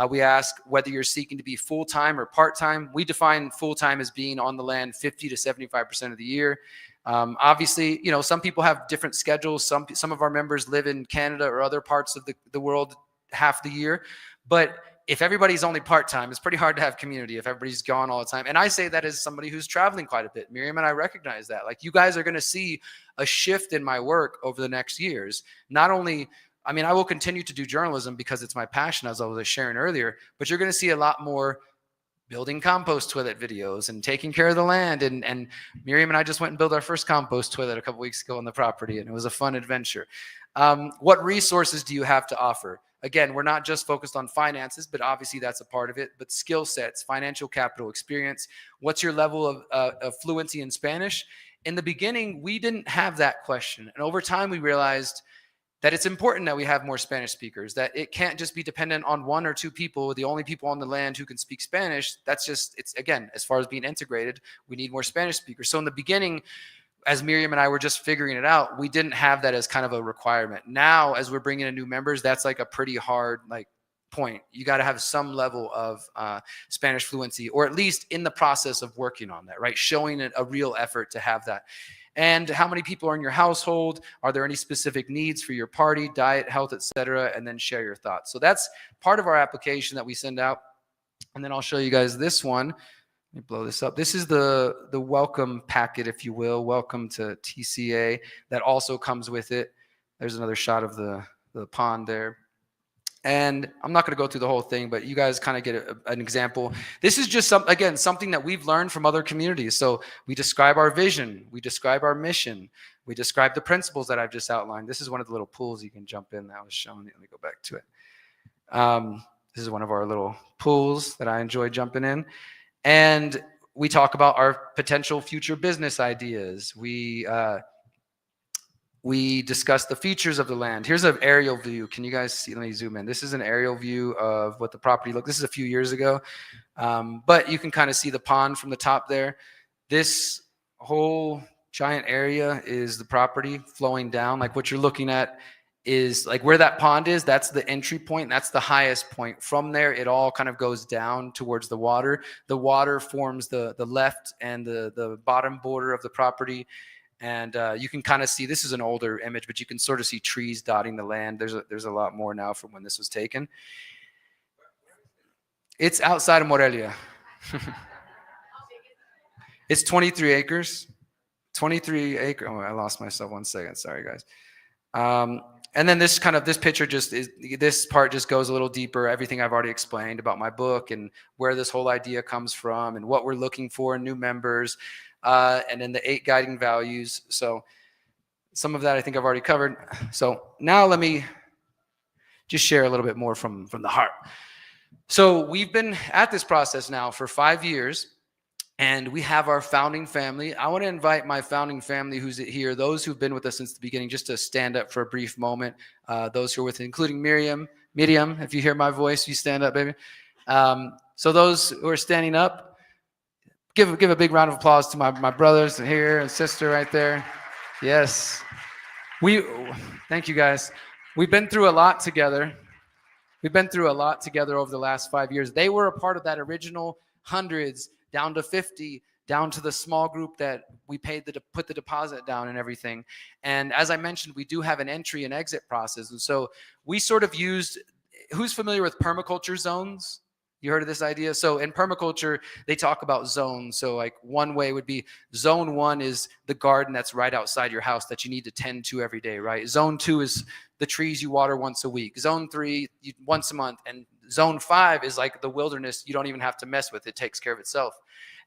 We ask whether you're seeking to be full-time or part-time. We define full-time as being on the land 50 to 75% of the year. Obviously, some people have different schedules. Some of our members live in Canada or other parts of the world half the year. But if everybody's only part-time, it's pretty hard to have community if everybody's gone all the time. And I say that as somebody who's traveling quite a bit. Miriam and I recognize that. Like, you guys are going to see a shift in my work over the next years. Not only, I will continue to do journalism because it's my passion, as I was sharing earlier, but you're going to see a lot more building compost toilet videos and taking care of the land. And Miriam and I just went and built our first compost toilet a couple weeks ago on the property, and it was a fun adventure. What resources do you have to offer? again, we're not just focused on finances, but obviously that's a part of it, but skill sets, financial capital, experience. What's your level of fluency in Spanish? In the beginning, we didn't have that question. And over time, we realized that it's important that we have more Spanish speakers, that it can't just be dependent on one or two people, the only people on the land who can speak Spanish. That's just, it's again, as far as being integrated, we need more Spanish speakers. So in the beginning, as Miriam and I were just figuring it out, we didn't have that as kind of a requirement. Now, as we're bringing in new members, that's like a pretty hard point. You got to have some level of Spanish fluency, or at least in the process of working on that, right? Showing a real effort to have that. And how many people are in your household? Are there any specific needs for your party, diet, health, etc.? And then share your thoughts. So that's part of our application that we send out. And then I'll show you guys this one. Let me blow this up. This is the welcome packet, if you will. Welcome to TCA. That also comes with it. There's another shot of the pond there. And I'm not going to go through the whole thing, but you guys kind of get an example. This is just something that we've learned from other communities. So we describe our vision, we describe our mission, we describe the principles that I've just outlined. This is one of the little pools you can jump in that I was showing you. Let me go back to it. This is one of our little pools that I enjoy jumping in. And we talk about our potential future business ideas. We discuss the features of the land. Here's an aerial view. Can you guys see? Let me zoom in. This is an aerial view of what the property looked. This is a few years ago. But you can kind of see the pond from the top there. This whole giant area is the property flowing down. Like what you're looking at is like where that pond is. That's the entry point. That's the highest point. From there, it all kind of goes down towards the water. The water forms the left and the bottom border of the property. And you can kind of see, this is an older image, but you can sort of see trees dotting the land. There's a lot more now from when this was taken. It's outside of Morelia. It's 23 acres. 23 acres. Oh, I lost myself 1 second. Sorry, guys. And then this picture this part just goes a little deeper. Everything I've already explained about my book and where this whole idea comes from and what we're looking for in new members. And then the 8 guiding values. So some of that I think I've already covered. So now let me just share a little bit more from the heart. So we've been at this process now for 5 years, and we have our founding family. I want to invite my founding family who's here, those who've been with us since the beginning, just to stand up for a brief moment. Those who are with, including Miriam. Miriam, if you hear my voice, you stand up, baby. So those who are standing up, give a big round of applause to my brothers here and sister right there. Yes. Thank you guys. We've been through a lot together. We've been through a lot together over the last 5 years. They were a part of that original hundreds down to 50, down to the small group that we paid to put the deposit down and everything. And as I mentioned, we do have an entry and exit process. And so we sort of used, who's familiar with permaculture zones? You heard of this idea? So in permaculture, they talk about zones. So like one way would be zone 1 is the garden that's right outside your house that you need to tend to every day, right? Zone 2 is the trees you water once a week. Zone 3, once a month. And zone 5 is like the wilderness you don't even have to mess with. It takes care of itself.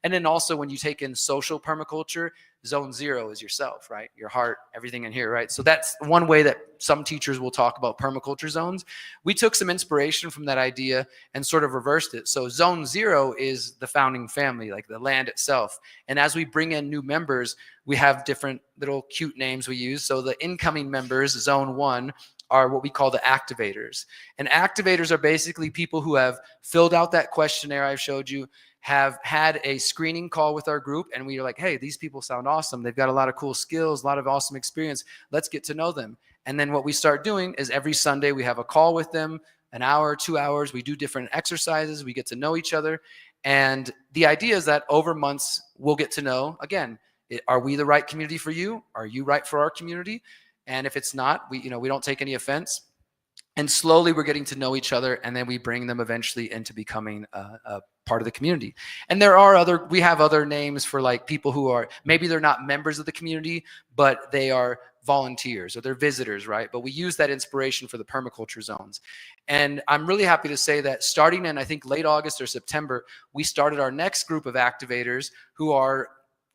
And then also when you take in social permaculture, zone 0 is yourself, right? Your heart, everything in here, right? So that's one way that some teachers will talk about permaculture zones. We took some inspiration from that idea and sort of reversed it. So zone 0 is the founding family, like the land itself. And as we bring in new members, we have different little cute names we use. So the incoming members, zone 1, are what we call the activators. And activators are basically people who have filled out that questionnaire I showed you, have had a screening call with our group, and we are like, hey, these people sound awesome. They've got a lot of cool skills, a lot of awesome experience. Let's get to know them. And then what we start doing is every Sunday we have a call with them, an hour, 2 hours. We do different exercises. We get to know each other. And the idea is that over months, we'll get to know, again, are we the right community for you? Are you right for our community? And if it's not, we don't take any offense. And slowly we're getting to know each other, and then we bring them eventually into becoming a part of the community. And we have other names for like people who are, maybe they're not members of the community, but they are volunteers or they're visitors, right? But we use that inspiration for the permaculture zones. And I'm really happy to say that starting in, I think, late August or September, we started our next group of activators who are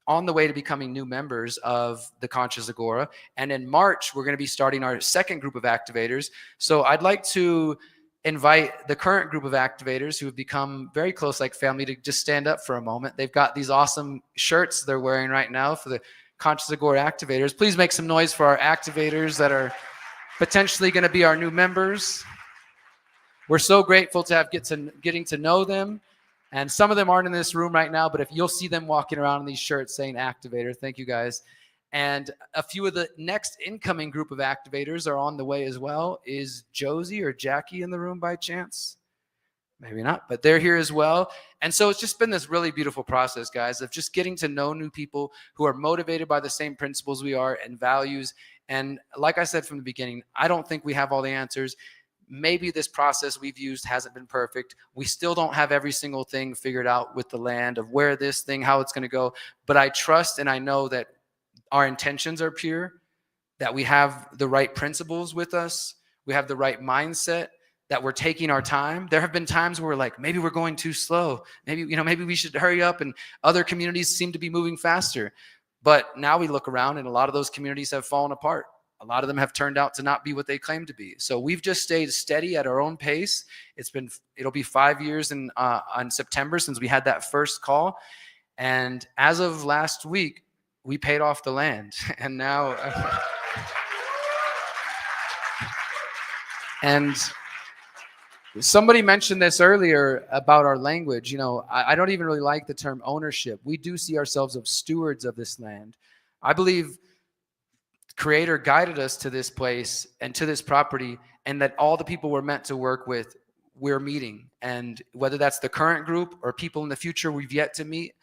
on the way to becoming new members of the Conscious Agora. And in March, we're going to be starting our second group of activators. So I'd like to invite the current group of activators who have become very close like family to just stand up for a moment. They've got these awesome shirts they're wearing right now for the Conscious Agora activators. Please make some noise for our activators that are potentially going to be our new members. We're so grateful to have getting to know them. And some of them aren't in this room right now, but if you'll see them walking around in these shirts saying activator, thank you guys. And a few of the next incoming group of activators are on the way as well. Is Josie or Jackie in the room by chance? Maybe not, but they're here as well. And so it's just been this really beautiful process, guys, of just getting to know new people who are motivated by the same principles we are and values. And like I said from the beginning, I don't think we have all the answers. Maybe this process we've used hasn't been perfect. We still don't have every single thing figured out with the land of where this thing, how it's going to go. But I trust and I know that our intentions are pure, that we have the right principles with us. We have the right mindset, that we're taking our time. There have been times where we're like, maybe we're going too slow. Maybe we should hurry up, and other communities seem to be moving faster. But now we look around and a lot of those communities have fallen apart. A lot of them have turned out to not be what they claim to be. So we've just stayed steady at our own pace. It'll be 5 years on September since we had that first call. And as of last week, we paid off the land. And now, and somebody mentioned this earlier about our language. I don't even really like the term ownership. We do see ourselves as stewards of this land. I believe Creator guided us to this place and to this property, and that all the people we're meant to work with, we're meeting. And whether that's the current group or people in the future we've yet to meet,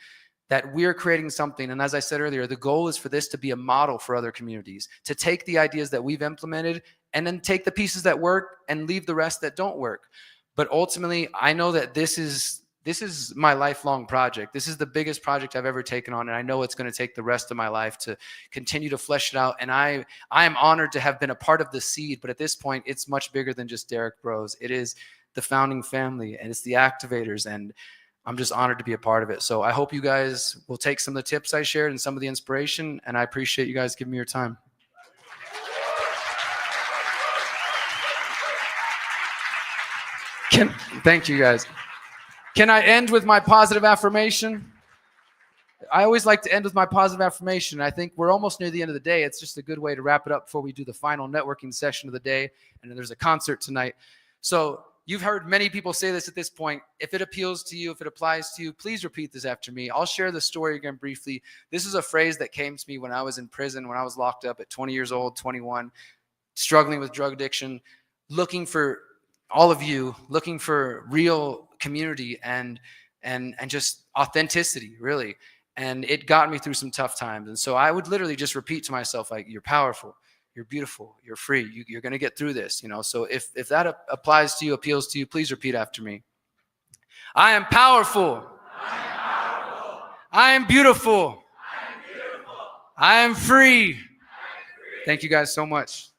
that we're creating something. And as I said earlier, the goal is for this to be a model for other communities, to take the ideas that we've implemented and then take the pieces that work and leave the rest that don't work. But ultimately, I know that this is my lifelong project. This is the biggest project I've ever taken on, and I know it's going to take the rest of my life to continue to flesh it out. And I am honored to have been a part of the seed, but at this point, it's much bigger than just Derek Bros. It is the founding family, and it's the activators, and I'm just honored to be a part of it. So I hope you guys will take some of the tips I shared and some of the inspiration, and I appreciate you guys giving me your time. Thank you, guys. Can I end with my positive affirmation? I always like to end with my positive affirmation. I think we're almost near the end of the day. It's just a good way to wrap it up before we do the final networking session of the day. And then there's a concert tonight. So you've heard many people say this at this point. If it appeals to you, if it applies to you, please repeat this after me. I'll share the story again briefly. This is a phrase that came to me when I was in prison, when I was locked up at 20 years old, 21, struggling with drug addiction, looking for all of you, looking for real community and just authenticity, really. And it got me through some tough times. And so I would literally just repeat to myself, like, you're powerful, you're beautiful, you're free, you're going to get through this, So if that applies to you, appeals to you, please repeat after me. I am powerful. I am beautiful. I am free. Thank you guys so much.